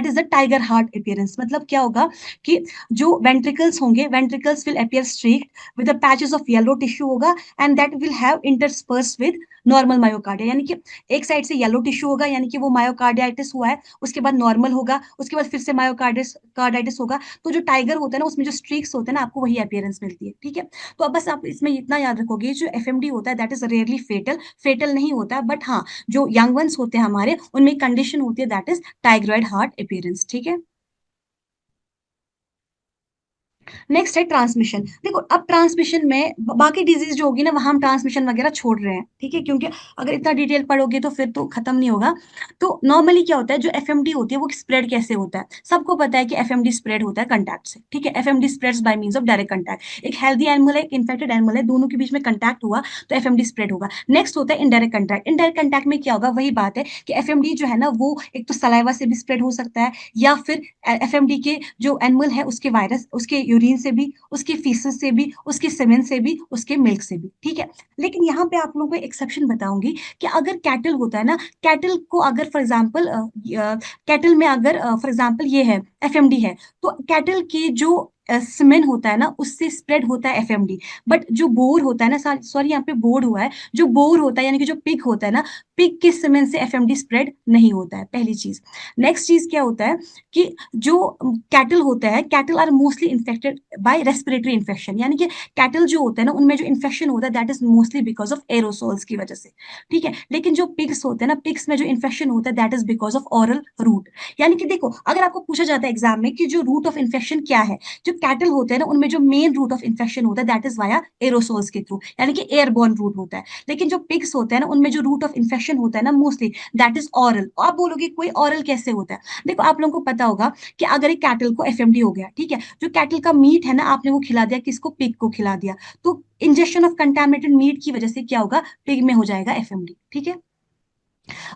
the tiger heart appearance. मतलब क्या होगा कि जो वेंट्रिकल्स होंगे, ventricles will appear streaked with patches of yellow tissue होगा, and that will have interspersed with normal myocardia. यानी कि एक साइड से येलो टिश्यू होगा, यानी कि वो मायोकार्डियाइटिस हुआ है, उसके बाद नॉर्मल होगा, उसके बाद फिर से मायोकार्डाइटिस होगा। तो जो टाइगर होता है ना, उसमें जो स्ट्रीक्स होते हैं ना, आपको वही अपीयरेंस मिलती है। ठीक है, तो अब बस आप इसमें इतना याद रखोगे, जो एफएमडी होता है that is rarely fatal, fatal नहीं होता, बट हाँ जो यंग वंस होते हैं हमारे, उनमें कंडीशन होती है दैट इज टाइग्रॉयड हार्ट अपीयरेंस। ठीक है, नेक्स्ट है ट्रांसमिशन। देखो अब ट्रांसमिशन में बाकी डिजीज जो होगी ना, वहां हम ट्रांसमिशन वगैरह छोड़ रहे हैं, ठीक है, क्योंकि अगर इतना डिटेल पढ़ोगे तो फिर तो खत्म नहीं होगा। तो नॉर्मली क्या होता है, जो एफएमडी होती है वो स्प्रेड कैसे होता है, सबको पता है कि एफएमडी स्प्रेड होता है कंटैक्ट से। ठीक है, FMD spreads bye means of direct contact. एक हेल्दी एनिमल है, एक इन्फेक्टेड एनिमल है, दोनों के बीच में कंटैक्ट हुआ तो एफएमडी स्प्रेड होगा। नेक्स्ट होता है इनडायरेक्ट कंटैक्ट। इनडायरेक्ट कंटैक्ट में क्या होगा, वही बात है कि एफएमडी जो है ना, वो एक तो सलाइवा से भी स्प्रेड हो सकता है, या फिर एफएमडी के जो एनिमल है उसके वायरस, उसके यूरिन से भी, उसके फीसेस से भी, उसके सेमेन से भी, उसके मिल्क से भी। ठीक है, लेकिन यहाँ पे आप लोगों को एक्सेप्शन बताऊंगी कि अगर कैटल होता है ना, कैटल को अगर फॉर एग्जाम्पल कैटल में अगर फॉर एग्जाम्पल ये है एफएमडी है, तो कैटल के जो सीमेन होता है ना, उससे स्प्रेड होता है एफएमडी। बट जो बोर होता है ना, सॉरी यहाँ पे बोर्ड हुआ है, जो बोर होता है यानी कि जो पिग होता है ना, पिग के सीमेन से एफएमडी स्प्रेड नहीं होता है, पहली चीज। नेक्स्ट चीज क्या होता है कि जो कैटल होता है, cattle are mostly infected by respiratory infection, यानी कि कैटल जो होता है ना, उनमें जो इन्फेक्शन होता है that is mostly because of aerosols की वजह से। ठीक है, लेकिन जो पिग्स होते हैं ना, पिग्स में जो इन्फेक्शन होता है that is because of oral route. यानी कि देखो, अगर आपको पूछा जाता है एग्जाम में कि जो रूट ऑफ इन्फेक्शन क्या है, जो कैटल होते हैं ना, उनमें जो मेन रूट ऑफ इन्फेक्शन होता है दैट इज वाया एरोसोल्स के थ्रू, यानी कि एयरबॉर्न रूट होता है। लेकिन जो पिग्स होते हैं ना, उनमें जो रूट ऑफ इन्फेक्शन होता है ना, मोस्टली दैट इज ऑरल। आप बोलोगे कोई ऑरल कैसे होता है, देखो आप लोगों को पता होगा कि अगर एक कैटल को एफएमडी हो गया, ठीक है, जो कैटल का मीट है ना, आपने वो खिला दिया किसको, पिग को खिला दिया, तो इंजेक्शन ऑफ कंटामिनेटेड मीट की वजह से क्या होगा, पिग में हो जाएगा एफएमडी। ठीक है,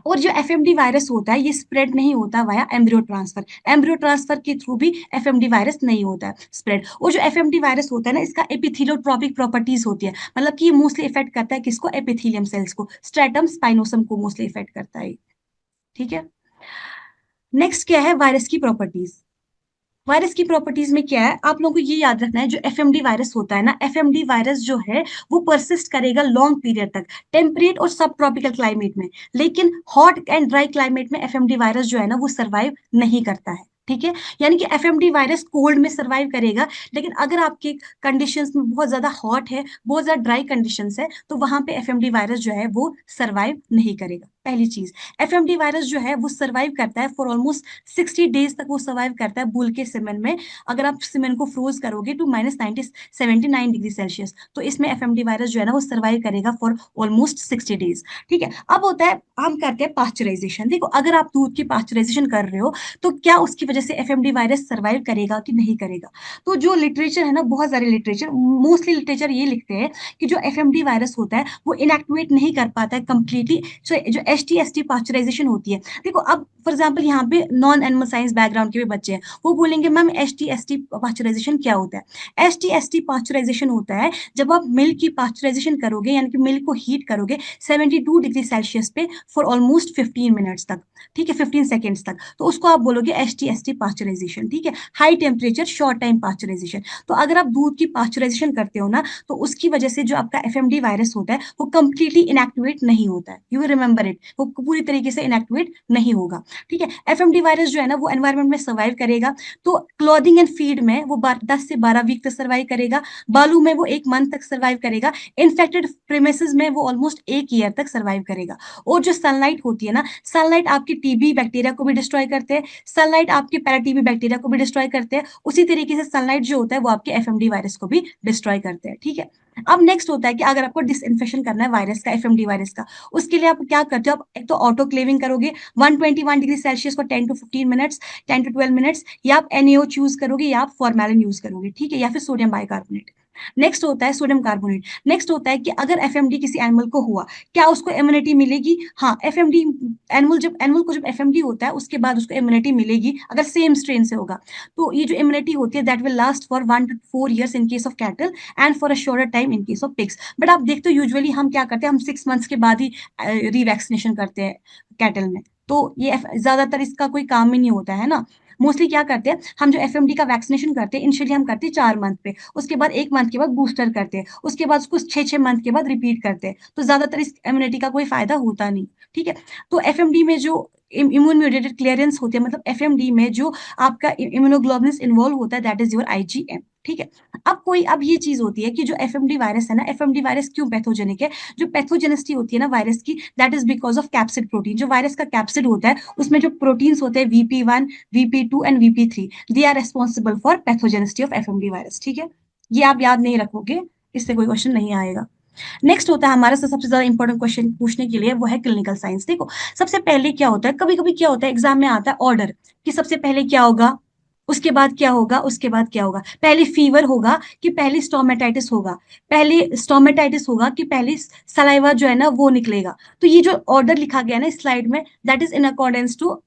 और जो एफएमडी वायरस होता है ये स्प्रेड नहीं होता via embryo transfer, embryo transfer के थ्रू भी एफएमडी वायरस नहीं होता है स्प्रेड। और जो एफएमडी वायरस होता है ना, इसका एपिथेलियोट्रॉपिक प्रॉपर्टीज होती है, मतलब कि ये मोस्टली इफेक्ट करता है किसको, एपिथेलियम सेल्स को, स्ट्रेटम स्पाइनोसम को मोस्टली इफेक्ट करता है। ठीक है, नेक्स्ट क्या है, वायरस की प्रॉपर्टीज। वायरस की प्रॉपर्टीज में क्या है, आप लोगों को ये याद रखना है, जो एफएमडी वायरस होता है ना, एफएमडी वायरस जो है वो परसिस्ट करेगा लॉन्ग पीरियड तक, टेम्परेट और सब ट्रॉपिकल क्लाइमेट में। लेकिन हॉट एंड ड्राई क्लाइमेट में एफएमडी वायरस जो है ना, वो सर्वाइव नहीं करता है। ठीक है, यानी कि एफएमडी वायरस कोल्ड में सर्वाइव करेगा, लेकिन अगर आपके कंडीशंस में बहुत ज्यादा हॉट है, बहुत ज्यादा ड्राई कंडीशंस है, तो वहां पे एफएमडी वायरस जो है वो सर्वाइव नहीं करेगा। पहली चीज, एफएमडी वायरस जो है वो सर्वाइव करता है फॉर ऑलमोस्ट 60 डेज तक, वो सर्वाइव करता है बुल के सीमेन में। अगर आप सीमेन को फ्रोज करोगे टू -79 डिग्री सेल्सियस, तो इसमें एफएमडी वायरस जो है ना, वो सर्वाइव करेगा फॉर ऑलमोस्ट 60 डेज। ठीक है, अब होता है, हम करते हैं पास्चराइजेशन। देखो अगर आप दूध की पास्चराइजेशन कर रहे हो, तो क्या उसकी वजह से एफएमडी वायरस सर्वाइव करेगा कि नहीं करेगा। तो जो लिटरेचर है ना, बहुत सारे लिटरेचर, मोस्टली लिटरेचर ये लिखते हैं कि जो एफएमडी वायरस होता है वो इनएक्टिवेट नहीं कर पाता है कंप्लीटली जो HT/ST पास्चराइजेशन होती है। देखो अब फॉर एग्जाम्पल यहाँ पे नॉन एनिमल साइंस बैकग्राउंड के भी बच्चे हैं, वो बोलेंगे मैम HT/ST पास्चराइजेशन क्या होता है। HT/ST पास्चराइजेशन होता है जब आप मिल्क की पास्चराइजेशन करोगे, यानी कि मिल्क को हीट करोगे 72 डिग्री सेल्सियस पे फॉर ऑलमोस्ट 15 मिनट्स तक, ठीक है, 15 सेकेंड्स तक, तो उसको आप बोलोगे HT/ST पास्चराइजेशन। ठीक है, high temperature short time pasteurisation. तो अगर आप दूध की पास्चराइजेशन करते हो ना, तो उसकी वजह से जो आपका एफएमडी वायरस होता है वो कंप्लीटली इनएक्टिवेट नहीं होता है, यू विल रिमेंबर इट, वो पूरी तरीके से इनएक्टिवेट नहीं होगा। ठीक है, एफएमडी वायरस जो है ना, वो एनवायरमेंट में सर्वाइव करेगा, तो क्लॉथिंग एंड फीड में वो 10 से 12 वीक तक सर्वाइव करेगा, बालू में वो 1 मंथ तक सर्वाइव करेगा, इन्फेक्टेड प्रेमिसेस में वो ऑलमोस्ट 1 ईयर तक सर्वाइव करेगा। और जो सनलाइट होती है ना, सनलाइट आपकी टीबी बैक्टीरिया को भी डिस्ट्रॉय करते हैं, सनलाइट आपके पैराटीबी बैक्टीरिया को भी डिस्ट्रॉय करते हैं, उसी तरीके से सनलाइट जो होता है वो आपके एफएमडी वायरस को भी डिस्ट्रॉय करते हैं। ठीक है, अब नेक्स्ट होता है कि अगर आपको डिसइंफेक्शन करना है वायरस का, एफएमडी वायरस का, उसके लिए आप क्या करते हो, आप एक तो ऑटोक्लेविंग करोगे 121 डिग्री सेल्सियस को 10 to 15 मिनट्स, 10 to 12 मिनट्स, या आप NaO चूज करोगे, या आप फॉर्मेलिन यूज करोगे, ठीक है, या फिर सोडियम बाइकार्बोनेट। नेक्स्ट होता है सोडियम कार्बोनेट। नेक्स्ट होता है कि अगर एफएमडी किसी एनिमल को हुआ, क्या उसको इम्यूनिटी मिलेगी? हाँ, एफएमडी एनिमल को जब एफएमडी होता है उसके बाद उसको इम्यूनिटी मिलेगी अगर सेम स्ट्रेन से होगा। तो ये जो इम्यूनिटी होती है that will last for 1 to 4 years in case of cattle and for a shorter time in case of pigs. But आप देखते हो यूजुअली हम क्या करते हैं, हम 6 months के बाद ही रीवैक्सीनेशन करते हैं कैटल में। तो ये ज्यादातर इसका कोई काम ही नहीं होता है ना। मोस्टली क्या करते हैं हम, जो एफएमडी का वैक्सीनेशन करते हैं इनिशियली हम करते हैं 4 month पे, उसके बाद 1 month के बाद बूस्टर करते हैं, उसके बाद उसको 6 6 month के बाद रिपीट करते हैं। तो ज्यादातर इस इम्यूनिटी का कोई फायदा होता नहीं। ठीक है, तो एफएमडी में जो इम्यून म्यूटेटेड क्लियरेंस होती है, मतलब एफएमडी में जो आपका इम्यूनोग्लोबुलिन्स इन्वॉल्व होता है दैट इज योर आईजीएम। ठीक है, अब ये चीज होती है कि जो एफएमडी वायरस है ना, एफएमडी वायरस क्यों पैथोजेनिक है? जो पैथोजेनिसिटी होती है ना वायरस की, that is because of capsid protein. जो वायरस का कैप्सिड होता है उसमें जो प्रोटीन्स होते हैं VP1, VP2 and VP3, they are responsible for pathogenicity of FMD virus. ठीक है, ये आप याद नहीं रखोगे, इससे कोई क्वेश्चन नहीं आएगा। नेक्स्ट होता है हमारा सबसे ज्यादा इंपॉर्टेंट क्वेश्चन पूछने के लिए, वो है क्लिनिकल साइंस। देखो सबसे पहले क्या होता है, कभी कभी क्या होता है एग्जाम में आता है ऑर्डर कि सबसे पहले क्या होगा, उसके बाद क्या होगा, उसके बाद क्या होगा। पहले फीवर होगा कि पहले स्टोमेटाइटिस होगा, पहले स्टोमेटाइटिस होगा कि पहले सलाइवा जो है ना वो निकलेगा। तो ये जो ऑर्डर लिखा गया ना स्लाइड में, that is in accordance to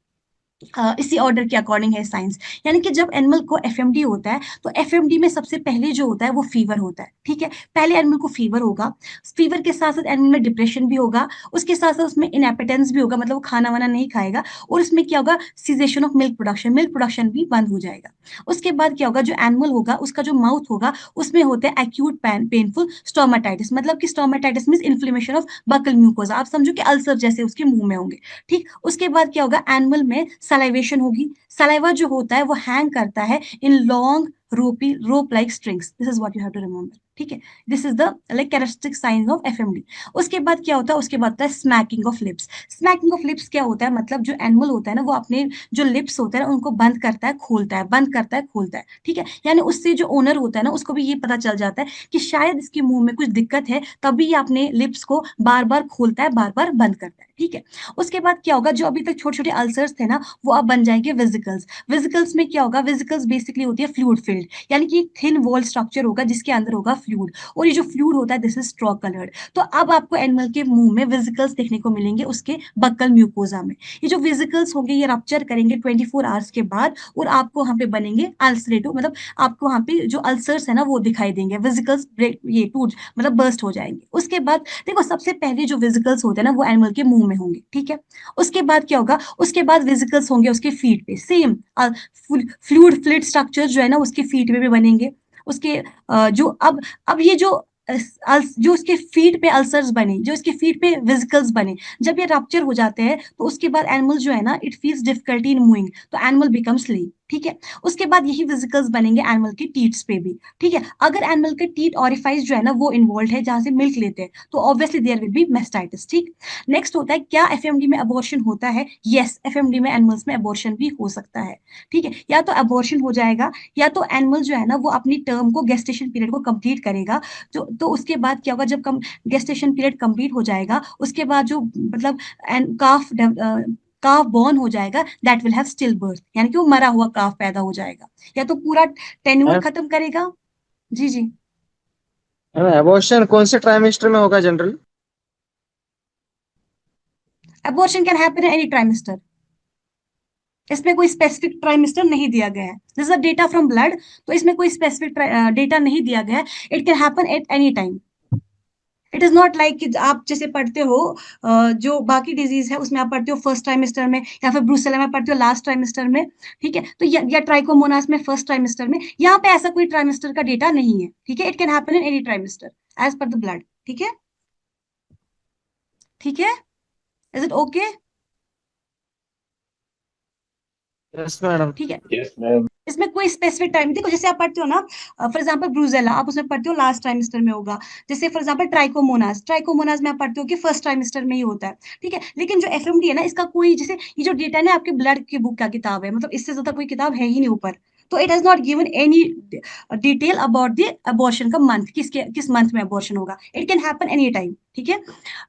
इसी ऑर्डर के अकॉर्डिंग है साइंस। यानी कि जब एनिमल को एफएमडी होता है तो एफएमडी में सबसे पहले जो होता है वो फीवर होता है। ठीक है, पहले एनिमल को फीवर होगा, फीवर के साथ साथ एनिमल में डिप्रेशन भी होगा, उसके साथ साथ उसमें इनएपेटेंस भी होगा, मतलब वो खाना वाना नहीं खाएगा, और उसमें क्या होगा, सीजेशन ऑफ मिल्क प्रोडक्शन भी बंद हो जाएगा। उसके बाद क्या होगा, जो एनिमल होगा उसका जो माउथ होगा उसमें होता है एक्यूट पेनफुल स्टोमेटाइटिस, मतलब कि stomatitis means inflammation of buccal mucosa, आप समझो कि अल्सर जैसे उसके मुंह में होंगे। ठीक, उसके बाद क्या होगा, एनिमल में सलाइवेशन होगी। सलाइवा जो होता है वो हैंग करता है in long rope like strings, this is what you have to remember. ठीक है, this is the like characteristic signs of FMD. उसके बाद क्या होता है, उसके बाद होता है smacking of lips. Smacking of lips क्या होता है, मतलब जो एनिमल होता है ना वो अपने जो लिप्स होते हैं ना उनको बंद करता है खोलता है, बंद करता है खोलता है। ठीक है, यानी उससे जो ओनर होता है ना उसको भी ये पता चल जाता है कि शायद इसके मुंह में कुछ दिक्कत है, तभी ये अपने लिप्स को बार बार खोलता है, बार बार बंद करता है। ठीक है, उसके बाद क्या होगा, जो अभी तक छोटे छोटे अल्सर्स थे ना वो अब बन जाएंगे वेसिकल्स। वेसिकल्स में क्या होगा, वेसिकल्स बेसिकली होती है फ्लूइड फिल्ड, यानी कि एक थिन वॉल स्ट्रक्चर होगा जिसके अंदर होगा फ्लूइड, और ये जो फ्लूइड होता है दिस इज स्ट्रॉ कलर्ड। तो अब आपको एनिमल के मुंह में वेसिकल्स देखने को मिलेंगे उसके बक्कल म्यूकोजा में। ये जो वेसिकल्स होंगे ये रप्चर करेंगे 24 आवर्स के बाद, और आपको वहां पे बनेंगे अल्सरेटिव, मतलब आपको वहां पे जो अल्सर्स है ना वो दिखाई देंगे, वेसिकल्स ब्रेक ये टूट मतलब बर्स्ट हो जाएंगे। उसके बाद देखो सबसे पहले जो वेसिकल्स होते हैं ना वो एनिमल के मुंह में होंगे। ठीक है, उसके बाद क्या होगा, उसके बाद वेसिकल्स होंगे उसके फीट पे, सेम फ्लूइड फ्लूइड स्ट्रक्चर जो है ना उसके फीट में भी बनेंगे। उसके जो अब ये जो उसके फीट पे अल्सर्स बने, जो इसके फीट पे वेसिकल्स बने, जब ये रप्चर हो जाते हैं तो उसके बाद एनिमल जो है ना it feels difficulty in moving, तो एनिमल बिकम्स लेम। ठीक है, उसके बाद यही वेसिकल्स बनेंगे एनिमल के टीथ्स पे भी। ठीक है, अगर एनिमल के टीथ ऑरिफाइस जो है ना वो इन्वॉल्व है जहां से मिल्क लेते हैं तो obviously there will be mastitis. ठीक, नेक्स्ट होता है क्या एफएमडी में अबॉर्शन होता है? यस, एफएमडी में एनिमल्स में अबॉर्शन भी हो सकता है। ठीक है, या तो अबॉर्शन हो जाएगा, या तो एनिमल जो है ना वो अपनी टर्म को, गेस्टेशन पीरियड को कंप्लीट करेगा। तो उसके बाद क्या होगा, जब गेस्टेशन पीरियड कंप्लीट हो जाएगा उसके बाद जो मतलब काफ काफ बॉर्न हो जाएगा that will have still birth, यानी कि वो मरा हुआ काफ पैदा हो जाएगा, या तो पूरा टेन्योर मैम खत्म करेगा। जी जी। एबॉर्शन कौन से ट्राइमेस्टर में होगा general? Abortion can happen in any trimester, इसमें कोई स्पेसिफिक ट्राइमेस्टर नहीं दिया गया है, this is data from blood, तो इसमें कोई स्पेसिफिक डेटा नहीं दिया गया है। It can happen at any time. It is not like कि आप जैसे पढ़ते हो जो बाकी डिजीज है उसमें आप पढ़ते हो फर्स्ट ट्राइमेस्टर में, या फिर ब्रूसेला में पढ़ते हो लास्ट ट्राइमेस्टर में। ठीक है, तो या ट्राइकोमोनास में फर्स्ट ट्राइमेस्टर में, यहाँ पे ऐसा कोई ट्राइमेस्टर का डेटा नहीं है। ठीक है, it can happen in any trimester as per the blood. ठीक है, ठीक है, is it okay? Yes madam. ठीक है, इसमें कोई स्पेसिफिक टाइम, देखो जैसे आप पढ़ते हो ना, फॉर एग्जांपल ब्रूजेला आप उसमें पढ़ते हो लास्ट ट्राइमेस्टर में होगा। जैसे फॉर एग्जांपल ट्राइकोमोनास में आप पढ़ते हो कि फर्स्ट ट्राइमेस्टर में ही होता है। ठीक है, लेकिन जो एफएमडी है ना इसका कोई, जैसे ये जो डेटा है ना आपके ब्लड की बुक का किताब है, मतलब इससे ज्यादा कोई किताब है ही नहीं ऊपर, तो it has not given any detail about the abortion का मंथ, किस मंथ में अबॉर्शन होगा। It can happen any time. ठीक है,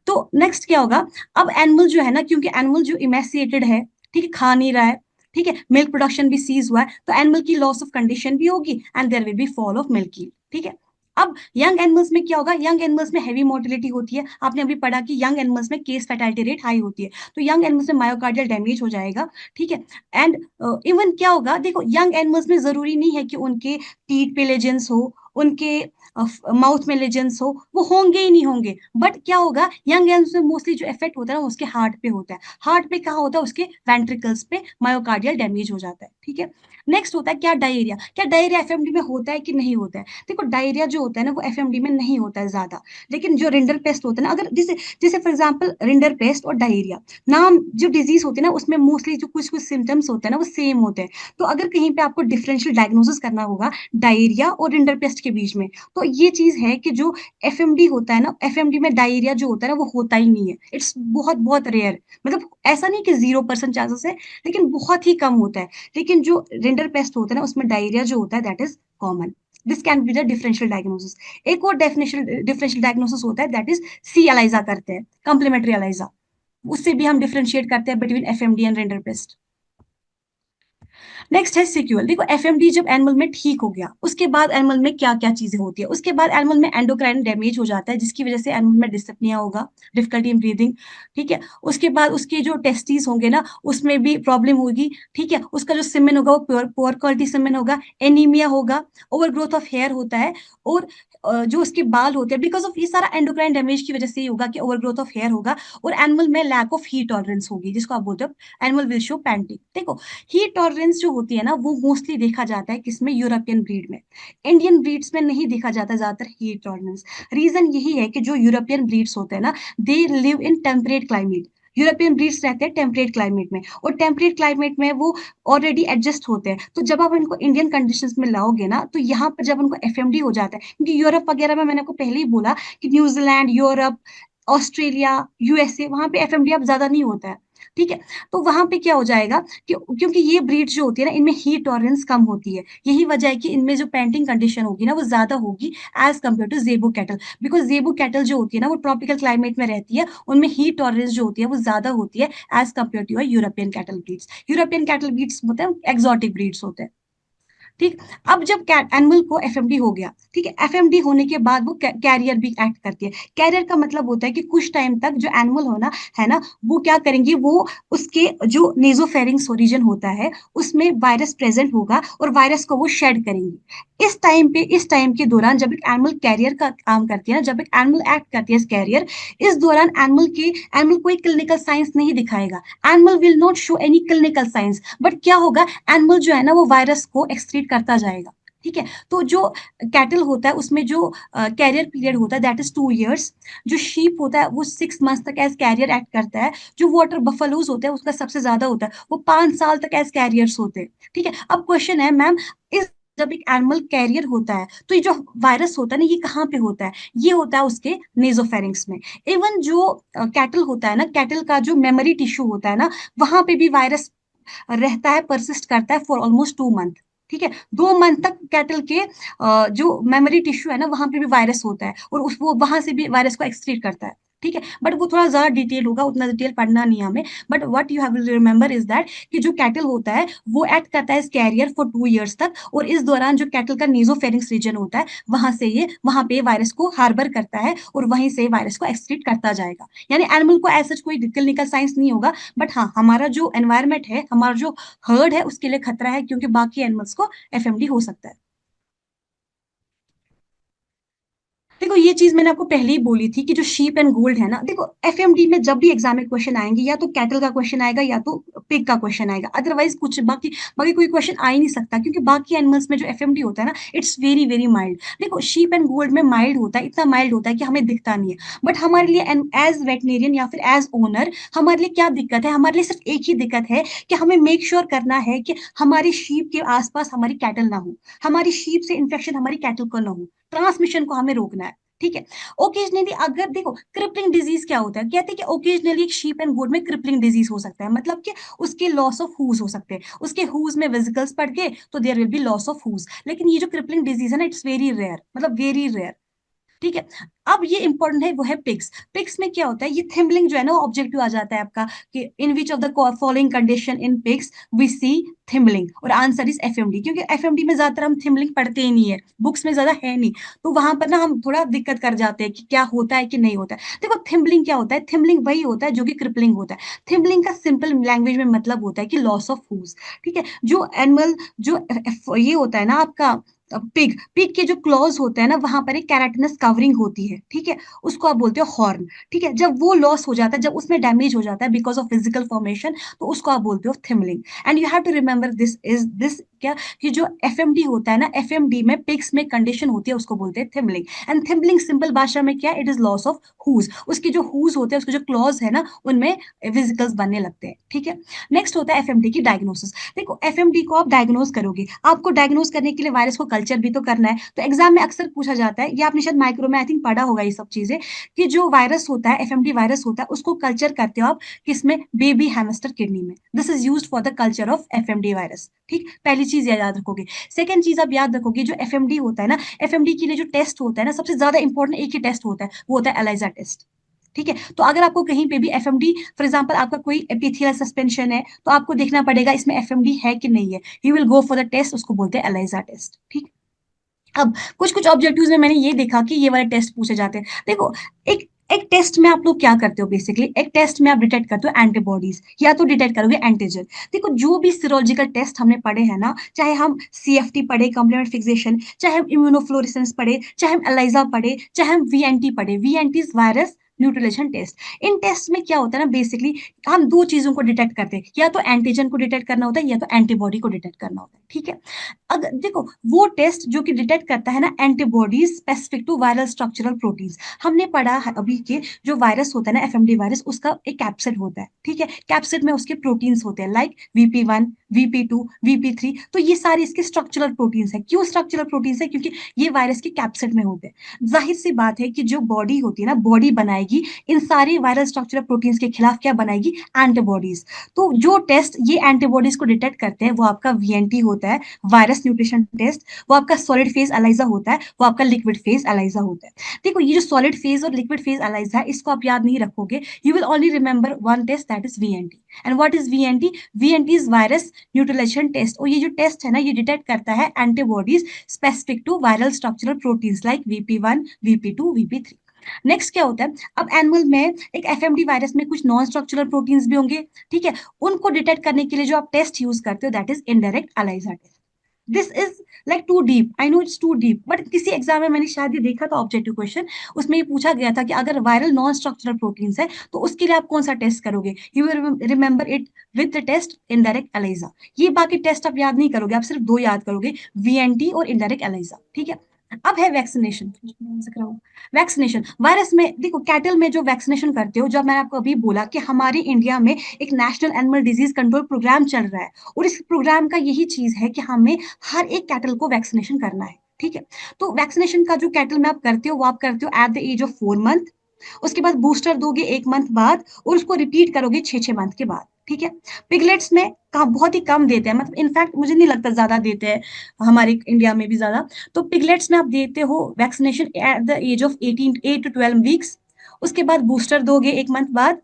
तो नेक्स्ट क्या होगा, अब एनिमल जो है ना, क्योंकि एनिमल जो इमेसिएटेड है, ठीक है, खा नहीं रहा है, ठीक है, मिल्क प्रोडक्शन भी सीज हुआ है, तो एनिमल की लॉस ऑफ कंडीशन भी होगी and there will be fall of milk yield. ठीक है, अब यंग एनिमल्स में क्या होगा, यंग एनिमल्स में हैवी मोर्टेलिटी होती है, आपने अभी पढ़ा कि यंग एनिमल्स में केस फैटेलिटी रेट हाई होती है, तो यंग एनिमल्स में मायोकार्डियल डैमेज हो जाएगा, ठीक है। एंड इवन क्या होगा, देखो यंग एनिमल्स में जरूरी नहीं है कि उनके टीथ पे लेजेंस हो, उनके माउथ में लेजेंस हो, वो होंगे ही नहीं होंगे, बट क्या होगा यंग एनिमल्स में मोस्टली जो इफेक्ट होता है ना उसके हार्ट पे होता है, हार्ट पे कहाँ होता है, उसके वेंट्रिकल्स पे मायोकार्डियल डैमेज हो जाता है, ठीक है। नेक्स्ट होता है क्या, डायरिया। क्या डायरिया एफएमडी में होता है कि नहीं होता है? देखो डायरिया जो होता है ना वो एफएमडी में नहीं होता है ज्यादा, लेकिन जो रिंडर पेस्ट होता है ना, अगर जैसे जैसे फॉर एग्जांपल रिंडर पेस्ट और डायरिया, नाम जो डिजीज होती है ना उसमें मोस्टली जो कुछ कुछ सिम्टम्स होते हैं ना वो सेम होते हैं, तो अगर कहीं पे आपको डिफरेंशियल डायग्नोसिस करना होगा डायरिया और रिंडर पेस्ट के बीच में, तो ये चीज है कि जो एफएमडी होता है ना, एफएमडी में डायरिया जो होता है ना वो होता ही नहीं है, इट्स बहुत बहुत रेयर, मतलब ऐसा नहीं कि 0% चांसेस है, लेकिन बहुत ही कम होता है। लेकिन जो रिंडर पेस्ट होता है ना उसमें डायरिया जो होता है that is common, this can be the differential diagnosis. एक और डिफरेंशियल डायग्नोसिस होता है दैट इज सी एलाइजा करते हैं, कॉम्प्लीमेंट्री एलाइजा, उससे भी हम डिफरेंशिएट करते हैं between FMD and render paste. Next है सिक्यूअल। देखो एफएमडी जब एनिमल में ठीक हो गया उसके बाद एनिमल में क्या क्या चीजें होती है, उसके बाद एनिमल में एंडोक्राइन डैमेज हो जाता है जिसकी वजह से एनिमल में डिस्पनिया होगा, डिफिकल्टी इन ब्रीदिंग, ठीक है। उसके बाद उसके जो टेस्टिस होंगे ना उसमें भी प्रॉब्लम होगी, ठीक है। उसका जो सीमेन होगा वो प्योर पुअर क्वालिटी सीमेन होगा, एनीमिया होगा, ओवर ग्रोथ ऑफ हेयर होता है, और जो उसके बाल होते हैं बिकॉज ऑफ ये सारा एंडोक्राइन डैमेज की वजह से ही होगा कि ओवर ग्रोथ ऑफ हेयर होगा, और एनिमल में लैक ऑफ हीट टॉलरेंस होगी जिसको आप बोलते हो एनिमल विल शो पैंटिंग। देखो हीट टॉलरेंस जो होती है ना वो मोस्टली देखा जाता है किसमें, यूरोपियन ब्रीड में, इंडियन ब्रीड्स में नहीं देखा जाता ज्यादातर हीट टॉलरेंस। रीजन यही है कि जो यूरोपियन ब्रीड्स होते हैं ना they live in temperate climate, European breeds रहते हैं टेम्परेट क्लाइमेट में, और टेम्परेट क्लाइमेट में वो ऑलरेडी एडजस्ट होते हैं, तो जब आप इनको इंडियन कंडीशंस में लाओगे ना तो यहाँ पर जब उनको एफएमडी हो जाता है, क्योंकि यूरोप वगैरह में मैंने आपको पहले ही बोला कि न्यूजीलैंड, यूरोप, ऑस्ट्रेलिया, यूएसए, वहां पे एफएमडी अब ज्यादा नहीं होता है, ठीक है। तो वहां पे क्या हो जाएगा कि क्योंकि ये ब्रीड्स जो होती है ना इनमें हीट टॉलरेंस कम होती है, यही वजह है कि इनमें जो पेंटिंग कंडीशन होगी ना वो ज्यादा होगी एज कम्पेयर टू जेबू कैटल, बिकॉज जेबू कैटल जो होती है ना वो ट्रॉपिकल क्लाइमेट में रहती है, उनमें हीट टॉलरेंस जो होती है वो ज्यादा होती है as compare to European cattle breeds. European cattle breeds होते हैं एक्सोटिक ब्रीड्स होते हैं, ठीक। अब जब एनिमल को एफएमडी हो गया, ठीक है, एफएमडी होने के बाद वो कैरियर भी एक्ट करती है। कैरियर का मतलब होता है कि कुछ टाइम तक जो एनिमल होना है ना वो क्या करेंगे, वो उसके जो नेजोफेरिंग्स रीजन होता है उसमें वायरस प्रेजेंट होगा और वायरस को वो शेड करेंगे। इस टाइम के दौरान जब एक एनिमल कैरियर का काम करती है ना, जब एक एनिमल एक्ट करती है एज कैरियर, इस दौरान एनिमल कोई क्लिनिकल साइंस नहीं दिखाएगा, animal will not show any clinical science, but क्या होगा एनिमल जो है ना वो वायरस को एक्सक्रीट करता जाएगा, ठीक है। तो जो कैटल होता है उसमें जो कैरियर पीरियड होता है दैट इज 2 years, जो शीप होता है वो 6 months तक एज कैरियर एक्ट करता है, जो वाटर बफलोज होते हैं उसका सबसे ज्यादा होता है, वो 5 साल तक एज कैरियर्स होते हैं, ठीक है। अब क्वेश्चन है मैम, इस जब एक एनिमल कैरियर होता है तो ये जो वायरस होता है ना ये कहाँ पे होता है, ये होता है उसके नेजोफेरिंग्स में। इवन जो कैटल होता है ना, कैटल का जो मेमोरी टिश्यू होता है ना वहां पे भी वायरस रहता है, परसिस्ट करता है फॉर ऑलमोस्ट 2 month, ठीक है। 2 month तक कैटल के जो मेमोरी टिश्यू है ना वहां पे भी वायरस होता है और उस वो वहां से भी वायरस को एक्सक्रीट करता है, ठीक है। बट वो थोड़ा ज्यादा डिटेल होगा, उतना डिटेल पढ़ना नहीं है हमें, but what you have to remember is that कि जो कैटल होता है वो एक्ट करता है एज कैरियर फॉर 2 years तक, और इस दौरान जो कैटल का नीजोफेरिंग्स रीजन होता है वहां पे वायरस को हार्बर करता है और वहीं से वायरस को एक्सक्रीट करता जाएगा। यानी एनिमल को ऐसा कोई क्लिनिकल साइंस नहीं होगा, बट हाँ हमारा जो एनवायरमेंट है, हमारा जो हर्ड है उसके लिए खतरा है, क्योंकि बाकी एनिमल्स को एफएमडी हो सकता है। देखो ये चीज मैंने आपको पहले ही बोली थी कि जो शीप एंड गोल्ड है ना, देखो एफएमडी में जब भी एग्जाम में क्वेश्चन आएंगे या तो कैटल का क्वेश्चन आएगा या तो पिग का क्वेश्चन आएगा, अदरवाइज कुछ बाकी बाकी कोई क्वेश्चन आ ही नहीं सकता, क्योंकि बाकी एनिमल्स में जो एफएमडी होता है ना इट्स वेरी वेरी माइल्ड। देखो शीप एंड गोल्ड में माइल्ड होता है, इतना माइल्ड होता है कि हमें दिखता नहीं है, बट हमारे लिए एज वेटनेरियन या फिर एज ओनर हमारे लिए क्या दिक्कत है, हमारे लिए सिर्फ एक ही दिक्कत है कि हमें मेक श्योर करना है कि हमारी शीप के आसपास हमारी कैटल ना हो, हमारी शीप से इन्फेक्शन हमारी कैटल को ना हो, ट्रांसमिशन को हमें रोकना है, ठीक है। ओकेजनली अगर देखो क्रिपलिंग डिजीज क्या होता है, कहते हैं कि ओकेजनली एक शीप एंड गोट में क्रिपलिंग डिजीज हो सकता है, मतलब कि उसके लॉस ऑफ हूज हो सकते हैं, उसके हूज में वेजिकल्स पड़ गए तो there will be loss of hooves, लेकिन ये जो क्रिपलिंग डिजीज है ना इट्स वेरी रेयर, मतलब वेरी रेयर, ठीक है। अब ये इंपॉर्टेंट है, वो है पिग्स। पिग्स में क्या होता है, ये थिम्बलिंग जो है ना, वो ऑब्जेक्टिव आ जाता है आपका कि in which of the following condition in pigs we see thimbling, और आंसर इज एफएमडी, क्योंकि एफएमडी में ज्यादातर हम थिम्बलिंग पढ़ते ही नहीं है, बुक्स में ज्यादा है नहीं, तो वहां पर ना हम थोड़ा दिक्कत कर जाते हैं कि क्या होता है कि नहीं होता है। देखो थिम्बलिंग क्या होता है, थिम्बलिंग वही होता है जो कि क्रिपलिंग होता है। थिम्बलिंग का सिंपल लैंग्वेज में मतलब होता है कि लॉस ऑफ हुज। ठीक है, जो एनिमल जो ये होता है ना आपका पिग, पिग के जो क्लॉज होते हैं ना, वहां पर एक कैराटिनस कवरिंग होती है, ठीक है, उसको आप बोलते हो हॉर्न। ठीक है, जब वो लॉस हो जाता है, जब उसमें डैमेज हो जाता है बिकॉज ऑफ फिजिकल फॉर्मेशन, तो उसको आप बोलते हो thimbling. And you have to remember this क्या, कि जो एफएमडी होता है ना, एफएमडी में पिग्स में कंडीशन होती है, उसको बोलते हैं थिम्बलिंग। एंड थिम्बलिंग सिंपल भाषा में क्या, it is loss of hooves. उसके जो हुज होते हैं, उसके जो क्लॉज है ना, उनमें वेसिकल्स बनने लगते हैं। ठीक है, नेक्स्ट होता है एफएमडी की डायग्नोसिस। देखो एफएमडी को आप डायग्नोज करोगे, आपको डायग्नोज करने के लिए वायरस को कल्चर भी तो करना है। तो एग्जाम में अक्सर पूछा जाता है, या आपने शायद माइक्रो में आई थिंक पढ़ा होगा ये सब चीजें, कि जो वायरस होता है, एफएमडी वायरस होता है, उसको कल्चर करते हो आप किसमें, बेबी हैमस्टर किडनी में। This is used for the culture of FMD virus. ठीक, पहली चीज याद रखोगे। सेकंड चीज आप याद रखोगे, जो एफएमडी होता है ना, एफएमडी के लिए जो टेस्ट होता है ना, सबसे ज्यादा इंपॉर्टेंट एक ही टेस्ट होता है, वो होता है एलाइजा टेस्ट। ठीक है, तो अगर आपको कहीं पे भी एफएमडी, फॉर एग्जांपल आपका कोई एपिथेलियल सस्पेंशन है, तो आपको देखना पड़ेगा इसमें एफएमडी है कि नहीं है। You will go for the test, उसको बोलते हैं एलाइजा टेस्ट। ठीक, अब कुछ कुछ ऑब्जेक्टिव्स में मैंने ये देखा कि ये वाले टेस्ट पूछे जाते हैं। देखो एक एक टेस्ट में आप लोग क्या करते हो, बेसिकली एक टेस्ट में आप डिटेक्ट करते हो एंटीबॉडीज, या तो डिटेक्ट करोगे एंटीजन। देखो जो भी सीरोलॉजिकल टेस्ट हमने पढ़े हैं ना, चाहे हम सीएफटी पढ़े, कॉम्प्लीमेंट फिक्सेशन, चाहे हम इम्यूनोफ्लोरेसेंस पढ़े, चाहे हम एलाइजा पढ़े, चाहे हम वीएनटी पढ़े, वीएनटी वायरस न्यूट्रलाइजेशन टेस्ट। इन टेस्ट में क्या होता है ना, बेसिकली हम दो चीजों को डिटेक्ट करते हैं, या तो एंटीजन को डिटेक्ट करना होता है, या तो एंटीबॉडी को डिटेक्ट करना होता है। ठीक है, अगर देखो वो टेस्ट जो कि डिटेक्ट करता है ना antibodies specific to viral structural proteins, हमने पढ़ा है अभी के जो वायरस होता है ना एफएमडी वायरस, उसका एक कैप्सिड होता है। ठीक है, कैप्सिड में उसके प्रोटीन्स होते हैं, लाइक VP1, VP2, VP3, तो ये सारे इसके स्ट्रक्चरल प्रोटीन्स है। क्यों स्ट्रक्चरल प्रोटीन्स है, क्योंकि ये वायरस के कैप्सिड में होते हैं। जाहिर सी बात है कि जो बॉडी होती है ना, बॉडी बनाएगी इन सारे वायरल स्ट्रक्चरल प्रोटीन्स के खिलाफ, क्या बनाएगी, एंटीबॉडीज। तो जो टेस्ट ये एंटीबॉडीज को डिटेक्ट करते हैं, वो आपका VNT होता है, वायरस न्यूट्रिशन टेस्ट। वो आपका सॉलिड फेज एलाइजा होता है, वो आपका लिक्विड फेज एलाइजा होता है। देखो ये जो सॉलिड फेज और लिक्विड फेज एलाइजा है, इसको आप याद नहीं रखोगे, you will only remember one test, that is VNT। And what is VNT, VNT is virus neutralisation test. और ये जो टेस्ट है ना, ये डिटेक्ट करता है antibodies specific to viral structural proteins like VP1, VP2, VP3। Next क्या होता है, अब एनिमल में एक एफएमडी वायरस में कुछ नॉन स्ट्रक्चरल प्रोटीन्स भी होंगे। ठीक है, उनको डिटेक्ट करने के लिए जो आप टेस्ट यूज करते हो, that is indirect ELISA test. This is like too deep, I know it's too deep, but किसी एग्जाम में मैंने शायद ये देखा था ऑब्जेक्टिव क्वेश्चन, उसमें ये पूछा गया था कि अगर वायरल नॉन स्ट्रक्चरल प्रोटीन्स है, तो उसके लिए आप कौन सा टेस्ट करोगे। You will remember it with the test indirect ELISA. ये बाकी टेस्ट आप याद नहीं करोगे, आप सिर्फ दो याद करोगे, VNT और इनडायरेक्ट एलाइजा। ठीक है, अब है वैक्सीनेशन। वैक्सीनेशन वायरस में, देखो कैटल में जो वैक्सीनेशन करते हो, जब मैंने आपको अभी बोला कि हमारे इंडिया में एक national animal disease control programme चल रहा है, और इस प्रोग्राम का यही चीज है कि हमें हर एक कैटल को वैक्सीनेशन करना है। ठीक है, तो वैक्सीनेशन का जो कैटल में आप करते हो, वो आप करते हो at the age of 4 month, उसके बाद बूस्टर दोगे 1 मंथ बाद, और उसको रिपीट करोगे 6-6 मंथ के बाद। ठीक है, पिगलेट्स में बहुत ही कम देते हैं, मतलब इनफैक्ट मुझे नहीं लगता ज्यादा देते हैं हमारे इंडिया में भी ज्यादा। तो पिगलेट्स में आप देते हो vaccination at the age of 8 to 12 weeks, उसके बाद बूस्टर दोगे 1 मंथ बाद,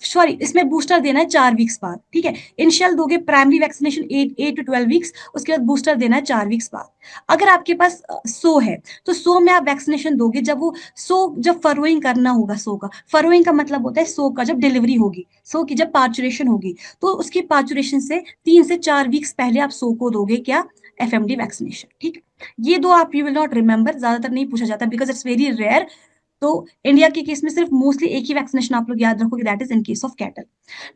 सॉरी इसमें बूस्टर देना है 4 वीक्स बाद। ठीक है, इनिशियल दोगे प्राइमरी वैक्सीनेशन 8 to 12 वीक्स, उसके बाद बूस्टर देना है 4 वीक्स बाद। अगर आपके पास सो है, तो सो में आप वैक्सीनेशन दोगे जब वो सो, जब फरोइंग करना होगा सो का। फरोइंग का मतलब होता है सो का जब डिलीवरी होगी, सो की जब पार्चुरेशन होगी, तो उसकी पार्चुरेशन से 3 से 4 वीक्स पहले आप सो को दोगे क्या, एफएमडी वैक्सीनेशन। ठीक, ये दो आप यू विल नॉट रिमेंबर, ज्यादातर नहीं पूछा जाता बिकॉज इट्स वेरी रेयर। तो इंडिया के केस में सिर्फ मोस्टली एक ही वैक्सीनेशन आप लोग याद रखोगे, that is in case of cattle.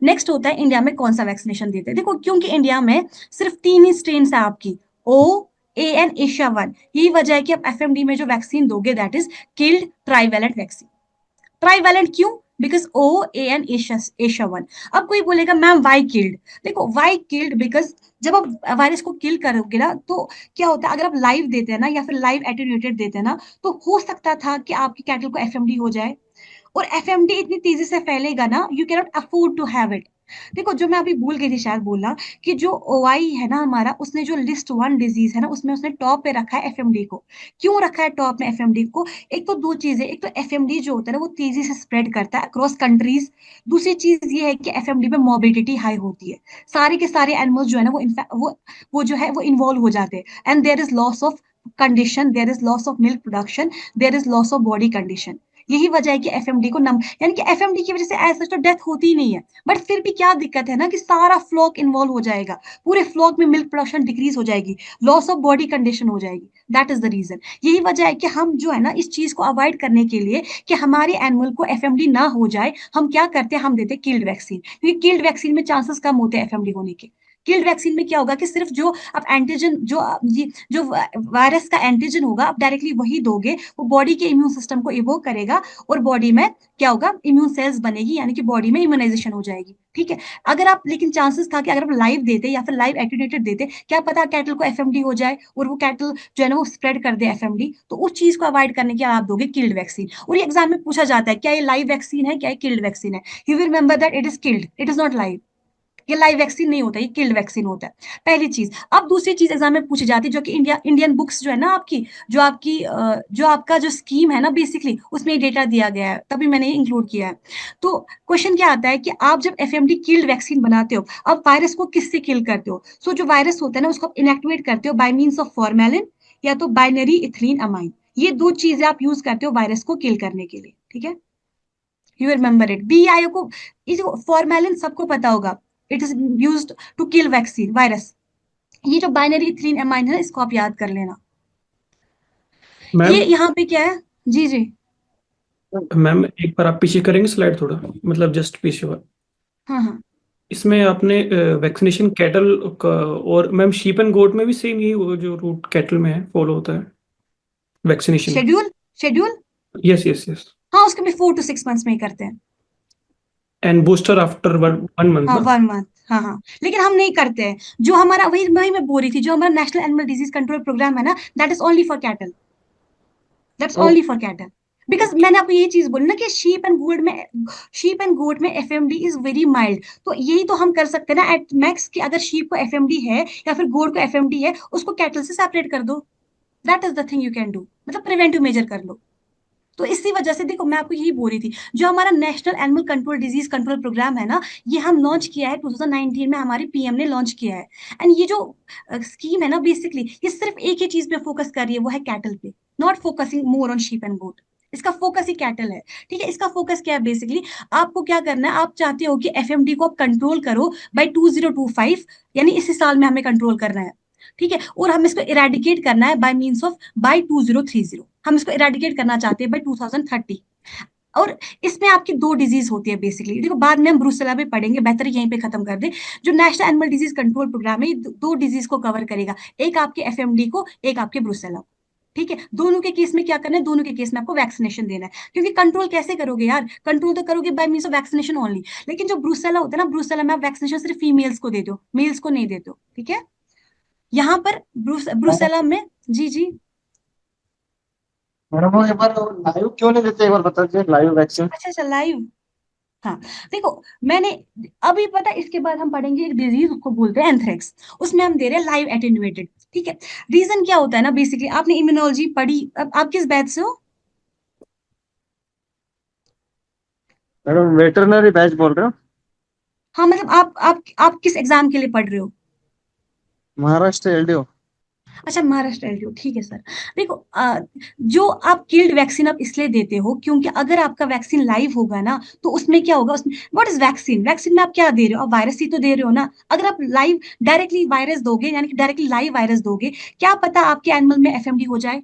Next होता है इंडिया में कौन सा वैक्सीनेशन देते हैं। देखो क्योंकि इंडिया में सिर्फ 3 ही स्ट्रेन है आपकी, O, A and एशिया 1, यही वजह है कि आप एफएमडी में जो वैक्सीन दोगे, that is killed trivalent vaccine. Trivalent क्यों, because O, A and Asia 1। अब कोई बोलेगा मैम वाई किल्ड, देखो वाई किल्ड बिकॉज जब आप वायरस को किल करोगे ना, तो क्या होता है, अगर आप लाइव देते हैं ना, या फिर लाइव एटेन्यूएटेड देते हैं ना, तो हो सकता था कि आपकी कैटल को एफएमडी हो जाए, और एफएमडी इतनी तेजी से फैलेगा ना, you cannot afford to have it. देखो जो मैं अभी भूल गई थी शायद बोलना, कि जो ओआई है ना हमारा, उसने जो लिस्ट वन डिजीज है ना, उसमें उसने टॉप पे रखा है एफएमडी को। क्यों रखा है टॉप में एफएमडी को? एक तो दो चीजें, एक तो एफएमडी जो होता है ना वो तेजी से स्प्रेड करता है अक्रॉस कंट्रीज। दूसरी चीज ये है कि एफएमडी में मोर्बिडिटी हाई होती है। सारे के सारे एनिमल्स जो है ना वो इनफैक्ट वो जो है वो इन्वॉल्व हो जाते हैं, and there is loss of condition, there is loss of milk production, there is loss of body condition. यही वजह है कि एफएमडी को नम, यानी कि एफएमडी की वजह से ऐसा तो डेथ होती ही नहीं है, बट फिर भी क्या दिक्कत है ना कि सारा फ्लॉक इन्वॉल्व हो जाएगा, पूरे फ्लॉक में मिल्क प्रोडक्शन डिक्रीज हो जाएगी, लॉस ऑफ बॉडी कंडीशन हो जाएगी। That is the reason. यही वजह है कि हम जो है ना इस चीज को अवॉइड करने के लिए कि हमारे एनिमल को एफएमडी ना हो जाए, हम क्या करते हैं, हम देते हैं किल्ड वैक्सीन, क्योंकि किल्ड वैक्सीन में चांसेस कम होते हैं एफएमडी होने के। किल्ड वैक्सीन में क्या होगा कि सिर्फ जो अब एंटीजन जो ये जो वायरस का एंटीजन होगा आप डायरेक्टली वही दोगे, वो बॉडी के इम्यून सिस्टम को इवोक करेगा, और बॉडी में क्या होगा, इम्यून सेल्स बनेगी, यानी कि बॉडी में इम्यूनाइजेशन हो जाएगी। ठीक है। अगर आप, लेकिन चांसेस था कि अगर आप लाइव देते या फिर लाइव एटीन्यूएटेड देते, क्या पता कैटल को एफएमडी हो जाए और वो कैटल जो है ना वो स्प्रेड कर दे एफएमडी, तो उस चीज को अवॉइड करने के लिए आप दोगे किल्ड वैक्सीन। और ये एग्जाम में पूछा जाता है क्या ये लाइव वैक्सीन है, क्या ये किल्ड वैक्सीन है। You will remember that it is killed, it is not live. ये लाइव वैक्सीन नहीं होता, ये किल्ड वैक्सीन होता है। पहली चीज। अब दूसरी चीज एग्जाम में पूछी जाती है, जो कि इंडियन बुक्स जो है ना आपकी, जो आपका जो स्कीम है ना बेसिकली उसमें डेटा दिया गया है, तभी मैंने इंक्लूड किया है। तो क्वेश्चन क्या आता है कि आप जब एफएमडी किल्ड वैक्सीन बनाते हो, आप वायरस को किससे किल करते हो? सो जो वायरस होता है ना उसको आप इनएक्टिवेट करते हो बाय मीन्स ऑफ फॉर्मेलिन या तो बाइनरी इथिलीन अमाइन। ये दो चीजें आप यूज करते हो वायरस को किल करने के लिए। ठीक है। यू रिमेंबर इट, बीआईओ को, इसको फॉर्मेलिन सबको पता होगा, it is used to kill vaccine virus. ये जो बाइनरी इथिलीन अमाइन है ना, इसको आप याद कर लेना। ये मैम। यहाँ पे क्या है? जी जी। मैम एक बार आप पीछे करेंगे स्लाइड थोड़ा, मतलब जस्ट पीछे। हाँ हाँ। इसमें आपने वैक्सीनेशन कैटल का, और मैम शीप एंड गोट में भी सेम यही वो जो रूट कैटल में है फॉलो होता है vaccination. Schedule, schedule. Yes yes yes. हाँ उसके भी 4 to 6 months में ही करते हैं। एंड बूस्टर आफ्टर 1 मंथ हाँ ना। 1 month। हाँ हाँ, लेकिन हम नहीं करते हैं। जो हमारा, वही वही मैं बोल रही थी, जो हमारा national animal disease control programme है ना, that is only for cattle, that's only for cattle. Because okay. मैंने आपको ये चीज बोली ना कि शीप एंड गोट में एफएमडी इज वेरी माइल्ड, तो यही तो हम कर सकते हैं ना एट मैक्स, कि अगर शीप को एफएमडी है या फिर गोट को एफएमडी है, उसको कैटल से सेपरेट कर दो। That is the thing you can do, मतलब प्रिवेंटिव मेजर कर लो। तो इसी वजह से देखो मैं आपको यही बोल रही थी, जो हमारा national animal control disease control programme है ना, ये हम लॉन्च किया है 2019 में, हमारी पीएम ने लॉन्च किया है। एंड ये जो स्कीम है ना बेसिकली, ये सिर्फ एक ही चीज पे फोकस कर रही है, वो है कैटल पे, not focusing more on sheep and goat. इसका फोकस ही कैटल है। ठीक है। इसका फोकस क्या है बेसिकली, आपको क्या करना है, आप चाहते हो कि एफएमडी को आप कंट्रोल करो बाय 2025, यानी इसी साल में हमें कंट्रोल करना है। ठीक है। और हम इसको इरेडिकेट करना है बाय मीन्स ऑफ बाय 2030, हम इसको इरेडिकेट करना चाहते हैं बाय 2030। और इसमें आपकी दो डिजीज होती है बेसिकली, देखो बाद में हम ब्रूसेला भी पढ़ेंगे, बेहतर है यहीं पे खत्म कर दे। जो national animal disease control programme है, ये दो डिजीज को कवर करेगा, एक आपके एफएमडी को, एक आपके ब्रूसेला को। ठीक है। दोनों के केस में क्या करना है, दोनों के केस में आपको वैक्सीनेशन देना है, क्योंकि कंट्रोल कैसे करोगे यार, कंट्रोल तो करोगे bye means of vaccination only. लेकिन जो ब्रूसेला होता है ना, ब्रूसेला में आप वैक्सीनेशन सिर्फ फीमेल्स को देते हो, मेल्स को नहीं देते हो। ठीक है। यहाँ पर ब्रूसेला में, जी जी। मैडम वो एक बार लाइव क्यों नहीं देते, एक बार बता दीजिए लाइव वैक्सीन। अच्छा अच्छा, लाइव। हाँ। देखो मैंने अभी पता, इसके बाद हम पढ़ेंगे एक डिजीज, उसको बोलते हैं एंथ्रेक्स, उसमें हम दे रहे हैं लाइव एटेन्यूएटेड। ठीक है। रीजन क्या होता है ना बेसिकली, आपने इम्यूनोलॉजी पढ़ी, अब आप किस बैच से हो? मैडम वेटरनरी बैच बोल रहे हो? हाँ मतलब आप किस एग्जाम के लिए पढ़ रहे हो? महाराष्ट्र एलडीओ। अच्छा महाराष्ट्र एलडीओ, ठीक है सर। देखो जो आप किल्ड वैक्सीन आप इसलिए देते हो क्योंकि अगर आपका वैक्सीन लाइव होगा ना, तो उसमें क्या होगा, उसमें व्हाट इज वैक्सीन, वैक्सीन में आप क्या दे रहे हो, आप वायरस ही तो दे रहे हो ना। अगर आप लाइव डायरेक्टली वायरस दोगे, यानी कि डायरेक्टली लाइव वायरस दोगे, क्या पता आपके एनिमल में एफएमडी हो जाए,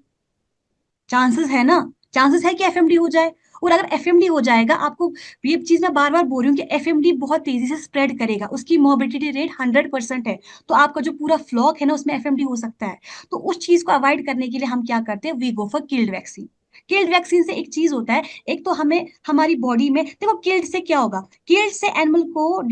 चांसेस है ना, चांसेस है कि एफएमडी हो जाए। और अगर एफएमडी हो जाएगा आपको, ये चीज मैं बार बार बोल रही हूँ कि एफएमडी बहुत तेजी से स्प्रेड करेगा, उसकी मोर्बिडिटी रेट 100% है, तो आपका जो पूरा फ्लॉक है ना उसमें एफएमडी हो सकता है। तो उस चीज को अवॉइड करने के लिए हम क्या करते हैं, we go for killed vaccine. Killed vaccine से एक चीज होता है, एक तो हमें हमारी बॉडी में, देखो किल्ड से क्या होगा, किल्ड से एनिमल को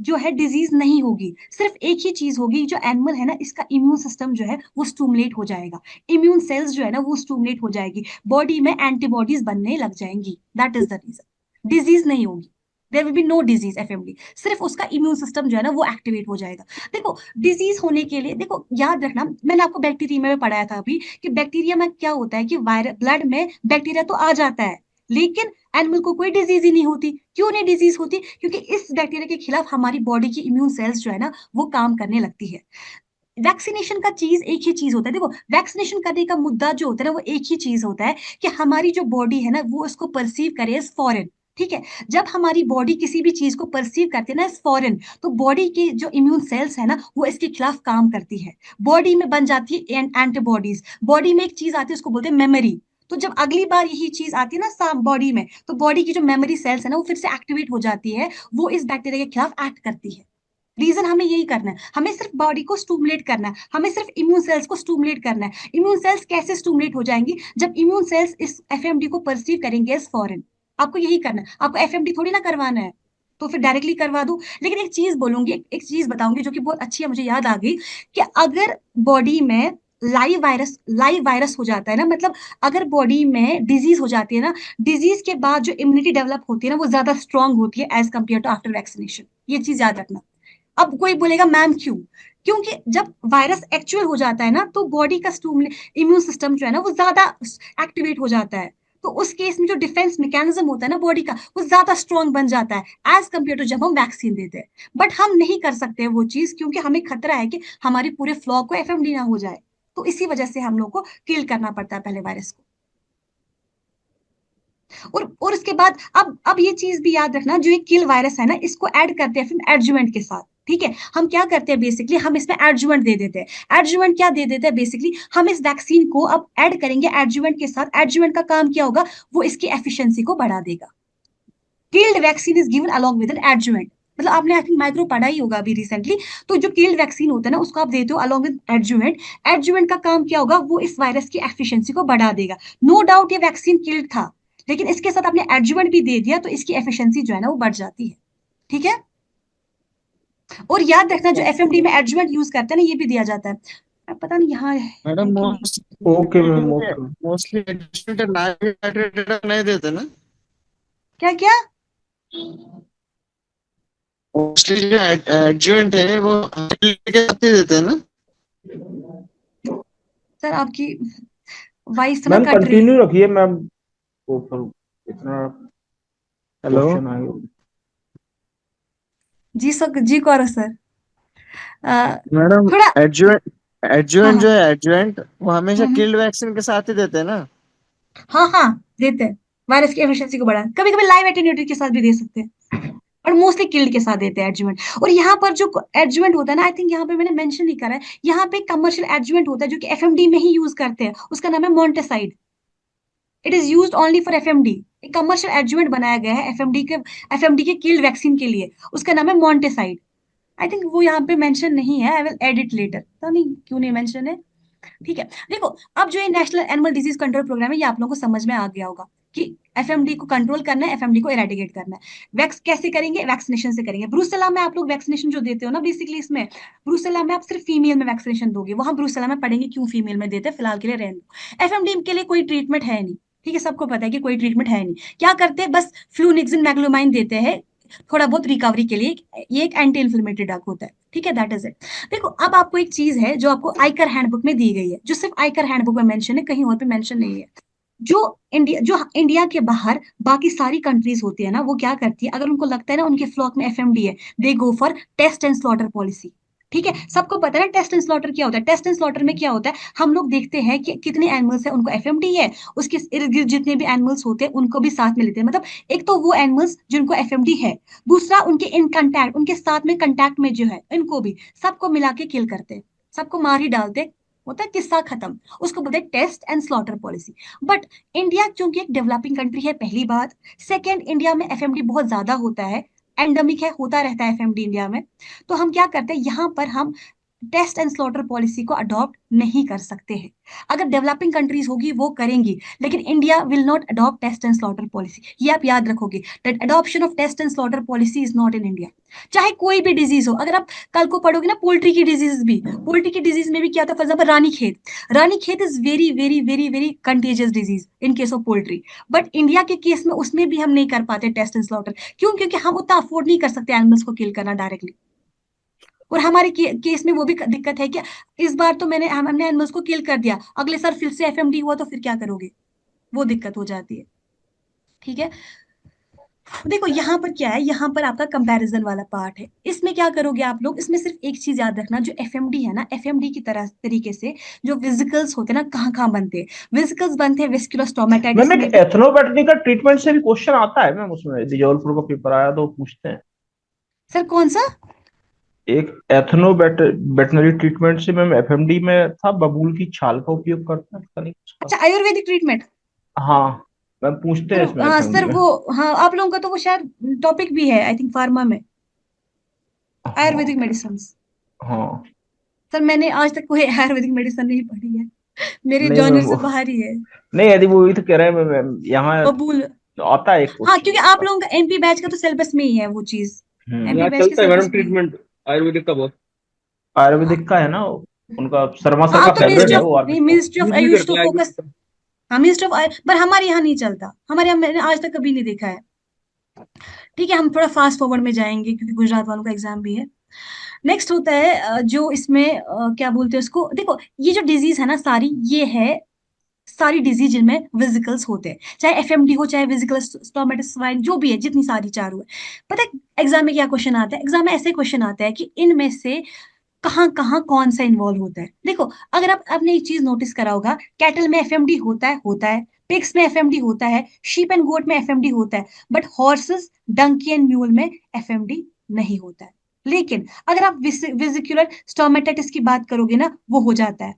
जो है डिजीज नहीं होगी, सिर्फ एक ही चीज होगी, जो एनिमल है ना इसका इम्यून सिस्टम जो है वो स्टूमुलेट हो जाएगा, इम्यून सेल्स जो है ना वो स्टूमुलेट हो जाएगी, बॉडी में एंटीबॉडीज बनने लग जाएंगी, that is the reason, disease नहीं होगी। There will be no disease FMD, सिर्फ उसका इम्यून सिस्टम जो है ना वो एक्टिवेट हो जाएगा। देखो डिजीज होने के लिए, देखो याद रखना, मैंने आपको बैक्टीरिया में पढ़ाया था अभी कि बैक्टीरिया में क्या होता है कि वायरस, ब्लड में बैक्टीरिया तो आ जाता है लेकिन एनिमल को कोई डिजीज ही नहीं होती। क्यों नहीं डिजीज होती? क्योंकि इस बैक्टीरिया के खिलाफ हमारी बॉडी की इम्यून सेल्स जो है ना वो काम करने लगती है। वैक्सीनेशन का चीज एक ही चीज होता है, देखो वैक्सीनेशन करने का मुद्दा जो होता है ना वो एक ही चीज होता है कि हमारी जो बॉडी है ना वो इसको परसीव करे एज फॉरेन। ठीक है, जब हमारी बॉडी किसी भी चीज को परसीव करती है ना एज फॉरेन, तो बॉडी की जो इम्यून सेल्स है ना वो इसके खिलाफ काम करती है, बॉडी में बन जाती है एंटीबॉडीज। बॉडी में एक चीज आती है उसको बोलते हैं मेमोरी। तो जब अगली बार यही चीज आती है ना बॉडी में, तो बॉडी की जो मेमोरी सेल्स है ना वो फिर से एक्टिवेट हो जाती है, वो इस बैक्टीरिया के खिलाफ एक्ट करती है। रीजन हमें यही करना है, हमें सिर्फ बॉडी को स्टूमुलेट करना है, हमें सिर्फ इम्यून सेल्स को स्टूमुलेट करना है। इम्यून सेल्स कैसे स्टूमुलेट हो जाएंगी? जब इम्यून सेल्स इस एफएमडी को परसीव करेंगे एज फॉरेन। आपको यही करना है, आपको एफएमडी थोड़ी ना करवाना है, तो फिर डायरेक्टली करवा दो। लेकिन एक चीज बोलूंगी, एक चीज बताऊंगी जो कि बहुत अच्छी है, मुझे याद आ गई कि अगर बॉडी में लाइव वायरस हो जाता है ना, मतलब अगर बॉडी में डिजीज हो जाती है ना, डिजीज के बाद जो इम्यूनिटी डेवलप होती है ना वो ज्यादा स्ट्रांग होती है as compare to after vaccination. ये चीज याद रखना। अब कोई बोलेगा मैम क्यों? क्योंकि जब वायरस एक्चुअल हो जाता है ना तो बॉडी का इम्यून सिस्टम जो है ना वो ज्यादा एक्टिवेट हो जाता है, तो उस केस में जो डिफेंस मैकेनिज्म होता है ना बॉडी का वो ज्यादा स्ट्रांग बन जाता है एज कम्पेयर टू जब हम वैक्सीन देते हैं। बट हम नहीं कर सकते वो चीज क्योंकि हमें खतरा है कि हमारी पूरे फ्लॉक को एफएमडी ना हो जाए, तो इसी वजह से हम लोग को किल करना पड़ता है पहले वायरस को। और उसके बाद अब ये चीज भी याद रखना, जो ये किल वायरस है ना इसको ऐड करते हैं फिर एडजुवेंट के साथ। ठीक है, हम क्या करते हैं बेसिकली, हम इसमें एडजुवेंट दे देते हैं। एडजुवेंट क्या दे देते हैं बेसिकली, हम इस वैक्सीन को अब ऐड करेंगे एडजुवेंट के साथ। एडजुवेंट का काम क्या होगा, वो इसकी एफिशिएंसी को बढ़ा देगा। Killed vaccine is given along with an adjuvant, मतलब आपने आई थिंक माइक्रो पढ़ा ही होगा अभी रिसेंटली। तो जो किल्ड वैक्सीन होता है ना उसको आप देते हो अलोंग विद एडजुवेंट। एडजुवेंट का काम क्या होगा, वो इस वायरस की एफिशिएंसी को बढ़ा देगा। नो डाउट ये वैक्सीन किल्ड था, लेकिन इसके साथ आपने एडजुवेंट भी दे दिया तो इसकी एफिशिएंसी जो है ना वो बढ़ जाती है। ठीक है, और याद रखना जो एफएमडी में एडजुवेंट यूज करते हैं ना ये भी दिया जाता है। अब पता नहीं यहाँ है मैडम कि ओके मैम, ओके। मोस्टली नहीं देते ना? क्या क्या। मोस्टली जो एडजुवेंट है वो के साथ ही देते हैं ना? सर आपकी वॉइस ना मैम कट रही है। कंटिन्यू रखिए मैम, ऊपर इतना हेलो क्वेश्चन आ गया। जी सर, जी कौर सर। मैडम, थोड़ा। एडजुवेंट हाँ एडजुवेंट हाँ। जो है एडजुवेंट वो हमेशा हम्म, किल्ड वैक्सीन के साथ ही देते हैं ना? हाँ हाँ देते हैं, वायरस की एफिशिएंसी को बढ़ा, कभी कभी लाइव एटेन्यूएटेड के साथ भी दे सकते हैं, और मोस्टली किल्ड के साथ देते हैं एडजुवेंट। और यहाँ पर जो एडजुवेंट होता है ना, आई थिंक यहाँ पे मैंने मेंशन नहीं करा है, यहाँ पे कमर्शियल एडजुवेंट होता है जो कि एफएमडी में ही यूज करते हैं, उसका नाम है Montanide. It is used only for FMD. एक कमर्शियल एडजुवेंट बनाया गया है एफएमडी के किल्ड वैक्सीन के लिए, उसका नाम है मोन्टेसाइड। आई थिंक वो यहाँ पे मेंशन नहीं है, I will add it later, पता नहीं क्यों नहीं मेंशन है। ठीक है, देखो अब जो ये national animal disease control programme है ये आप लोगों को समझ में आ गया होगा कि एफएमडी को कंट्रोल करना है, एफएमडी को इरेडिकेट करना है। वैक्स कैसे करेंगे, वैक्सीनेशन से करेंगे। ब्रूसेला में आप लोग वैक्सीनेशन जो देते हो ना बेसिकली, इसमें ब्रूसेला में आप सिर्फ फीमेल में वैक्सीनेशन दोगे, वहां ब्रूसेला में पढ़ेंगे क्यों फीमेल में देते हैं, फिलहाल के लिए रहने दो। एफएमडी के लिए कोई ट्रीटमेंट है नहीं, ठीक है, सबको पता है कि कोई ट्रीटमेंट है नहीं। क्या करते हैं, बस फ्लूनिक्सिन मैग्लोमाइन देते हैं थोड़ा बहुत रिकवरी के लिए, ये एक एंटी इन्फ्लेमेटरी ड्रग होता है। ठीक है, दैट इज इट। देखो अब आपको एक चीज है जो आपको आयकर हैंडबुक में दी गई है, जो सिर्फ आयकर हैंडबुक में मेंशन है, कहीं और पे मेंशन नहीं है। जो इंडिया के बाहर बाकी सारी कंट्रीज होती है ना वो क्या करती है, अगर उनको लगता है ना उनके फ्लॉक में एफएमडी है, they go for test and slaughter policy. ठीक है, सबको पता है ना टेस्ट एंड स्लॉटर क्या होता है। टेस्ट एंड स्लॉटर में क्या होता है, हम लोग देखते हैं कि कितने एनिमल्स है उनको एफएमडी है, उसके इर्द गिर्द जितने भी एनिमल्स होते हैं उनको भी साथ में लेते हैं। मतलब एक तो वो एनिमल्स जिनको एफएमडी है, दूसरा उनके इन कंटैक्ट, उनके साथ में कंटैक्ट में जो है इनको भी सबको मिला के किल करते हैं, सबको मार ही डालते हैं, होता है किस्सा खत्म। उसको बोलते हैं test and slaughter policy. But India चूंकि एक डेवलपिंग कंट्री है, पहली बात। सेकेंड, इंडिया में एफएमडी बहुत ज्यादा होता है, एंडेमिक है, होता रहता है एफएमडी इंडिया में। तो हम क्या करते हैं, यहाँ पर हम टेस्ट एंड स्लॉटर पॉलिसी को अडॉप्ट नहीं कर सकते हैं। अगर डेवलपिंग कंट्रीज होगी वो करेंगी, लेकिन India will not adopt test and slaughter policy. ये आप याद रखोगे, that adoption of test and slaughter policy is not in India. चाहे कोई भी डिजीज हो, अगर आप कल को पढ़ोगे ना पोल्ट्री की डिजीज भी, पोल्ट्री की डिजीज में भी क्या था, फॉर एग्जाम्पल रानी खेत is very very very very contagious disease in case of poultry. But India के केस में उसमें भी हम नहीं कर पाते टेस्ट एंड स्लॉटर। क्यों? क्योंकि हम उतना अफोर्ड नहीं कर सकते एनिमल्स को किल करना डायरेक्टली। और हमारे केस में वो भी दिक्कत है कि इस बार तो हमने एनिमल्स को किल कर दिया, अगले साल फिर से एफएमडी हुआ तो फिर क्या करोगे? वो दिक्कत हो जाती है। ठीक है, देखो यहाँ पर क्या है, यहाँ पर आपका कंपैरिजन वाला पार्ट है। इसमें क्या करोगे आप लोग, इसमें सिर्फ एक चीज याद रखना, जो एफएमडी है ना, एफएमडी की तरह तरीके से जो वेसिकल्स होते हैं ना, कहाँ कहाँ बनते हैं वेसिकल्स? बनते हैं वेस्कुलर स्टोमेटाइटिस मैम में एक भी। एथनोबैटनी का ट्रीटमेंट से भी क्वेश्चन आता है मैम, उसमें जबलपुर का पेपर आया तो पूछते हैं। सर कौन सा? एक एथनोबैटनरी ट्रीटमेंट से मैम एफएमडी में था, बबूल की छाल का उपयोग करते हैं, पता नहीं उसका। अच्छा, आयुर्वेदिक ट्रीटमेंट। हाँ मैम, पूछते हैं सर इसमें हाँ एफएमडी सर, में। वो हाँ आप लोगों का तो वो शायद टॉपिक भी है आई थिंक फार्मा में, हाँ आयुर्वेदिक मेडिसिन। हाँ। सर मैंने आज तक कोई आयुर्वेदिक मेडिसिन नहीं पढ़ी है, मेरे नहीं जॉनर मैम से वो, बाहर ही है। नहीं यदि वो ही तो कह रहे हैं मैम, यहाँ बबूल। आता है एक हाँ क्वेश्चन क्योंकि आप उसका। लोगों का एमपी बैच का तो सिलेबस में ही है वो चीज, एमपी हम्म। यहाँ बैच के चलता है सिलेबस मैडम में ही। ट्रीटमेंट आयुर्वेदिक का बहुत। आयुर्वेदिक का है ना उनका, शर्मा हाँ सर का अब तो फेवरेट मिनिस्ट्री है ऑफ वो नहीं, आयुर्वेदिक। मिनिस्ट्री ऑफ यूज भी आयुष करते तो हैं फोकस। आयुर्वेदिक का। हाँ मिनिस्ट्री ऑफ आयुष, पर हमारे यहाँ नहीं चलता, हमारे यहाँ मैंने आज तक कभी नहीं देखा है। ठीक है, हम थोड़ा फास्ट फॉरवर्ड में जाएंगे क्योंकि गुजरात वालों का एग्जाम भी है। नेक्स्ट होता है जो इसमें क्या बोलते हैं उसको, देखो ये जो डिजीज है ना सारी, ये है सारी डिजीज जिनमें विजिकल्स होते हैं, चाहे एफएमडी हो, चाहे विजिकल स्टोमेटिस स्वाइन, जो भी है, जितनी सारी चारों है। पता है एग्जाम में क्या क्वेश्चन आता है? एग्जाम में ऐसे क्वेश्चन आता है कि इनमें से कहाँ कहाँ कौन सा इन्वॉल्व होता है। देखो अगर आपने एक चीज नोटिस करा होगा, कैटल में एफएमडी होता है, पिग्स में एफएमडी होता है, शीप एंड गोट में एफएमडी होता है, but horses, donkey and mule में एफएमडी नहीं होता है। लेकिन अगर आप विजिकुलर स्टोमेटाइटिस की बात करोगे ना, वो हो जाता है।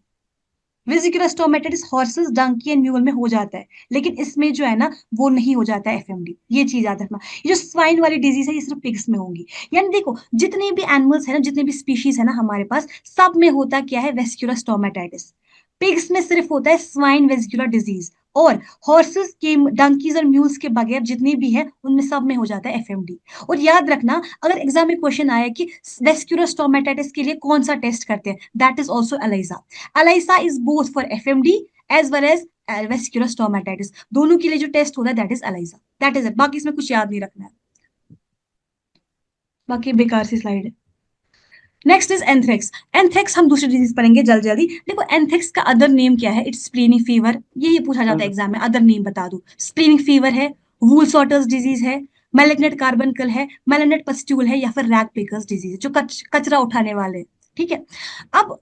Vesicular stomatitis horses, donkey and mule में हो जाता है, लेकिन इसमें जो है ना वो नहीं हो जाता है एफएमडी। ये चीज याद रखना। ये जो स्वाइन वाली डिजीज है ये सिर्फ पिग्स में होगी। यानी देखो जितने भी एनिमल्स है ना, जितने भी स्पीशीज है ना हमारे पास, सब में होता क्या है? Vascular stomatitis. पिग्स में सिर्फ होता है स्वाइन वेस्कुलर डिजीज, और हॉर्सेस के, डंकीज और म्यूल्स के बगैर जितने भी हैं उनमें सब में हो जाता है एफएमडी। और याद रखना, अगर एग्जाम में क्वेश्चन आया कि वेस्कुलर स्टोमेटाइटिस के लिए कौन सा टेस्ट करते हैं, that is also ELISA. ELISA is both for FMD as well as vesicular stomatitis, दोनों के लिए जो टेस्ट होता है that is ELISA. That is it, बाकी इसमें कुछ याद नहीं रखना है, बाकी बेकार सी स्लाइड है। Next is anthrax. एंथ्रेक्स हम दूसरी डिजीज पढ़ेंगे जल्दी जल्दी। देखो एंथ्रेक्स का अदर नेम क्या है? It's splenic fever. ये पूछा जाता है एग्जाम में, अदर नेम बता दो। स्प्लीनिक फीवर है, वूल सॉटर्स डिजीज है, मैलिग्नेंट कार्बनकल है, मैलिग्नेंट पस्ट्यूल है, या फिर रैग पिकर्स डिजीज है, जो कचरा उठाने वाले हैं। ठीक है, अब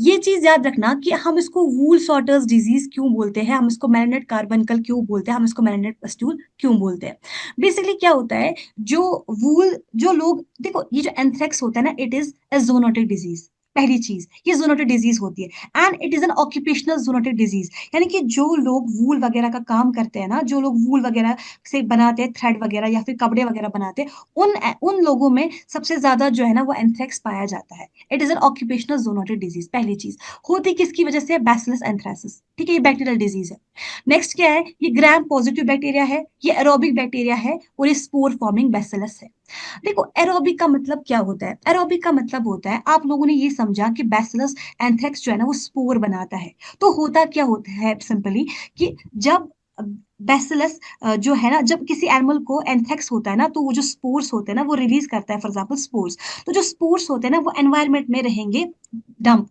ये चीज याद रखना कि हम इसको वूल सॉटर्स डिजीज क्यों बोलते हैं, हम इसको मैलिग्नेंट कार्बनकल क्यों बोलते हैं, हम इसको मैलिग्नेंट पस्ट्यूल क्यों बोलते हैं। बेसिकली क्या होता है, जो वूल, जो लोग, देखो ये जो एंथ्रेक्स होता है ना, it is A zoonotic disease. पहली चीज, ये जूनोटिक डिजीज होती है and it is an occupational zoonotic disease. यानी कि जो लोग वूल वगैरह का काम करते हैं ना, जो लोग वूल वगैरह से बनाते हैं थ्रेड वगैरह या फिर कपड़े वगैरह बनाते हैं, उन उन लोगों में सबसे ज्यादा जो है ना वो एंथ्रेक्स पाया जाता है। It is an occupational zoonotic disease. पहली चीज होती किसकी वजह से? Bacillus anthracis. ठीक है, ये बैक्टीरियल डिजीज है। नेक्स्ट क्या है? ये ग्राम पॉजिटिव बैक्टीरिया है, ये एरोबिक बैक्टीरिया है, और ये स्पोर फॉर्मिंग बैसिलस है। देखो एरोबिक का मतलब क्या होता है? एरोबिक का मतलब होता है, आप लोगों ने ये समझा कि बैसिलस एंथ्रेक्स जो है ना वो स्पोर बनाता है। तो होता क्या होता है सिंपली, कि जब बैसिलस जो है ना, जब किसी एनिमल को एंथ्रेक्स होता है ना, तो वो जो स्पोर्स होते हैं ना वो रिलीज करता है, फॉर एग्जाम्पल स्पोर्स। तो जो स्पोर्स होते हैं ना वो एनवायरमेंट में रहेंगे डंप,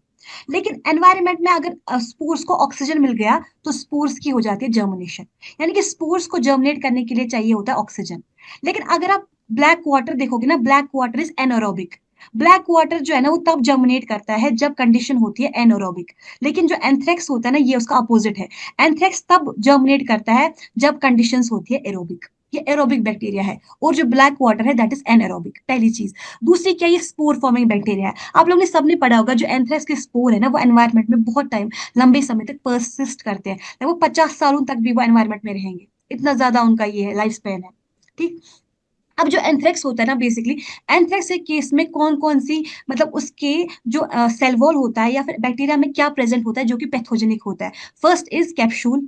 लेकिन एनवायरमेंट में अगर स्पोर्स को ऑक्सीजन मिल गया तो स्पोर्स की हो जाती है जर्मिनेशन। यानी कि स्पोर्स को जर्मिनेट करने के लिए चाहिए होता है ऑक्सीजन। लेकिन अगर आप ब्लैक वाटर देखोगे ना, black water is anaerobic. Black water जो है ना वो तब जर्मिनेट करता है जब कंडीशन होती है एनोरोबिक। लेकिन जो एंथ्रेक्स होता है ना ये उसका अपोजिट है। एंथ्रेक्स तब जर्मिनेट करता है जब कंडीशंस होती है एरोबिक। ये एरोबिक बैक्टीरिया है, और जो ब्लैक वाटर है दैट इज एनएरोबिक। पहली चीज। दूसरी क्या? ये स्पोर फॉर्मिंग बैक्टीरिया है। आप लोगों ने सबने पढ़ा होगा, जो एंथ्रेक्स के स्पोर है ना वो एनवायरमेंट में बहुत टाइम, लंबे समय तक परसिस्ट करते हैं, वो 50 सालों तक भी वो एनवायरमेंट में रहेंगे, इतना ज्यादा उनका ये है लाइफ स्पेन है। ठीक, अब जो एंथ्रेक्स होता है ना, बेसिकली एंथ्रेक्स के केस में कौन कौन सी, मतलब उसके जो सेल वॉल होता है या फिर बैक्टीरिया में क्या प्रेजेंट होता है जो कि पैथोजेनिक होता है। फर्स्ट इज कैप्सूल,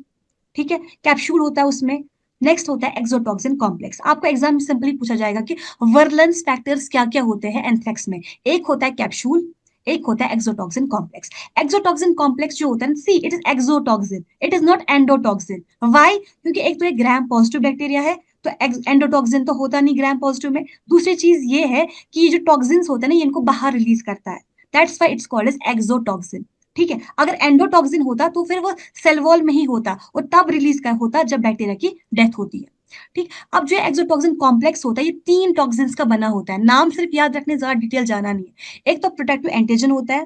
ठीक है, कैप्सूल होता है उसमें। नेक्स्ट होता है एक्सोटॉक्सिन कॉम्प्लेक्स। आपको एग्जाम में सिंपली पूछा जाएगा कि वर्लेंस फैक्टर्स क्या क्या होते हैं एंथ्रेक्स में। एक होता है कैप्सूल, एक होता है एक्सोटॉक्सिन कॉम्प्लेक्स। एक्सोटॉक्सिन कॉम्प्लेक्स जो होता है, see it is exotoxin, it is not endotoxin. Why? क्योंकि एक तो एक ग्राम पॉजिटिव बैक्टीरिया है, तो एंडोटॉक्सिन तो होता नहीं ग्राम पॉजिटिव में। दूसरी चीज ये है कि ये जो टॉक्सिन्स होते हैं ना, ये इनको बाहर रिलीज करता है, that's why it's called as exotoxin. ठीक है, अगर एंडोटॉक्सिन होता तो फिर वो सेल वॉल में ही होता और तब रिलीज कर होता जब बैक्टीरिया की डेथ होती है। ठीक, अब जो एक्सोटॉक्सिन कॉम्प्लेक्स होता है, ये 3 टॉक्सिन्स का बना होता है। नाम सिर्फ याद रखने, ज्यादा डिटेल जाना नहीं है। एक तो प्रोटेक्टिव एंटीजन होता है,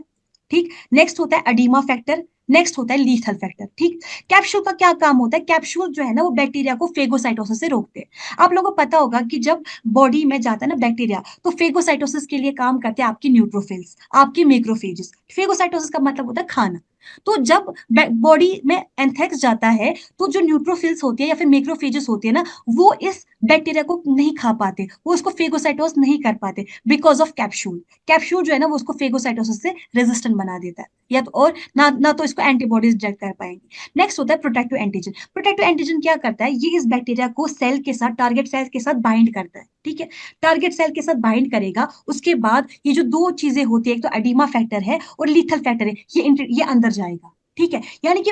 ठीक, नेक्स्ट होता है अडीमा फैक्टर, नेक्स्ट होता है लीथल फैक्टर। ठीक, कैप्सूल का क्या काम होता है? कैप्सूल जो है ना, वो बैक्टीरिया को फेगोसाइटोसिस से रोकते हैं। आप लोगों को पता होगा कि जब बॉडी में जाता है ना बैक्टीरिया, तो फेगोसाइटोसिस के लिए काम करते हैं आपकी न्यूट्रोफिल्स, आपकी मैक्रोफेजेस। फेगोसाइटोसिस का मतलब होता है खाना। तो जब बॉडी में एंथ्रेक्स जाता है, तो जो न्यूट्रोफिल्स होती है या फिर मैक्रोफेजेस होती है ना, वो इस बैक्टीरिया को नहीं खा पाते, वो उसको फेगोसाइटोस नहीं कर पाते बिकॉज ऑफ कैप्सूल। कैप्सूल जो है ना, वो उसको फेगोसाइटोसिस से रेजिस्टेंट बना देता है, या तो और ना तो इसको एंटीबॉडीज डिटेक्ट कर पाएंगे। नेक्स्ट होता है प्रोटेक्टिव एंटीजन। प्रोटेक्टिव एंटीजन क्या करता है? ये इस बैक्टीरिया को सेल के साथ, टारगेट सेल के साथ बाइंड करता है। ठीक है, टारगेट सेल के साथ बाइंड करेगा, उसके बाद ये जो 2 चीजें होती है, एक तो एडिमा फैक्टर है और लीथल फैक्टर है, ये अंदर जाएगा। ठीक है, यानी कि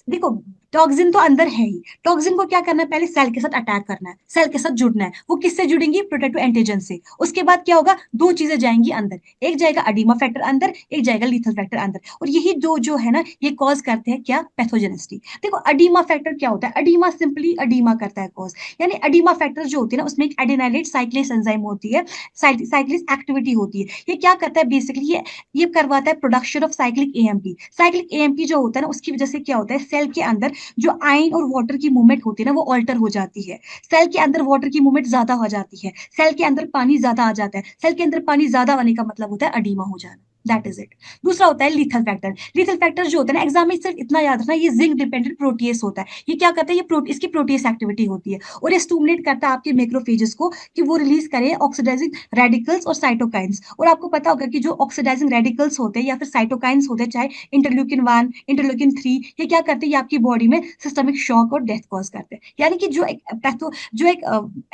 देखो, टॉक्सिन तो अंदर है ही, टॉक्सिन को क्या करना है? पहले सेल के साथ अटैक करना है, सेल के साथ जुड़ना है। वो किससे जुड़ेंगी? प्रोटेक्टिव एंटीजन से। उसके बाद क्या होगा? 2 चीजें जाएंगी अंदर, एक जाएगा अडीमा फैक्टर अंदर, एक जाएगा लीथल फैक्टर अंदर, और यही दो जो है ना, ये कॉज करते हैं क्या? पैथोजेनिसिटी। देखो, अडीमा फैक्टर क्या होता है? अडीमा सिंपली अडीमा करता है कॉज, यानी अडीमा फैक्टर जो होती है ना, उसमें एक एडेनाइलेट साइक्लेस एंजाइम होती है, साइक्लिस एक्टिविटी होती है। ये क्या करता है बेसिकली? ये करवाता है production of cyclic AMP. Cyclic AMP जो होता है ना, उसकी वजह से क्या होता है? सेल के अंदर जो आयन और वाटर की मूवमेंट होती है ना, वो ऑल्टर हो जाती है। सेल के अंदर वाटर की मूवमेंट ज्यादा हो जाती है, सेल के अंदर पानी ज्यादा आ जाता है। सेल के अंदर पानी ज्यादा आने का मतलब होता है अडीमा हो जाना, दैट इज इट। दूसरा होता है लीथल फैक्टर। लीथल फैक्टर जो होता है ना, एग्जाम में सिर्फ इतना याद रखना, ये जिंक डिपेंडेंट प्रोटीएस होता है। ये क्या करता है? इसकी प्रोटीएस एक्टिविटी होती है, और ये स्टिमुलेट करता है आपके मैक्रोफेजेस को कि वो रिलीज करें ऑक्सीडाइजिंग रेडिकल्स और साइटोकाइंस। और आपको पता होगा कि जो ऑक्सीडाइजिंग रेडिकल्स होते हैं या फिर साइटोकाइंस होते हैं, चाहे इंटरल्यूकिन 1, इंटरल्यूकिन 3, ये क्या करते हैं? ये आपकी बॉडी में सिस्टमिक शॉक और डेथ कॉज करते हैं। यानी कि जो एक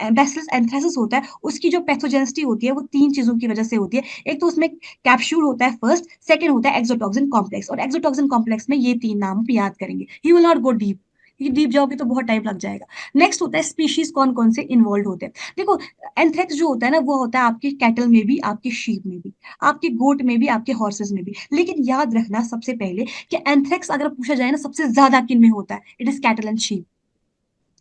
बैसिलस एंथ्रेसिस होता है, उसकी जो पैथोजेनिसिटी होती है, वो 3 चीजों की वजह से होती है। एक तो उसमें कैप्सूल होता है फर्स्ट, सेकंड होता है एक्सोटॉक्सिन कॉम्प्लेक्स, और एक्सोटॉक्सिन कॉम्प्लेक्स में ये 3 नाम आप याद करेंगे। You will not go deep, deep जाओगे तो बहुत टाइम लग जाएगा। नेक्स्ट होता है स्पीशीज कौन कौन से इन्वॉल्व होते हैं। देखो, एंथ्रेक्स जो होता है ना, वो होता है आपके कैटल में भी, आपके शीप में भी, आपके गोट में भी, आपके हॉर्सेस में भी। लेकिन याद रखना सबसे पहले कि एंथ्रेक्स अगर पूछा जाए ना, सबसे ज्यादा किन में होता है? It is cattle and sheep.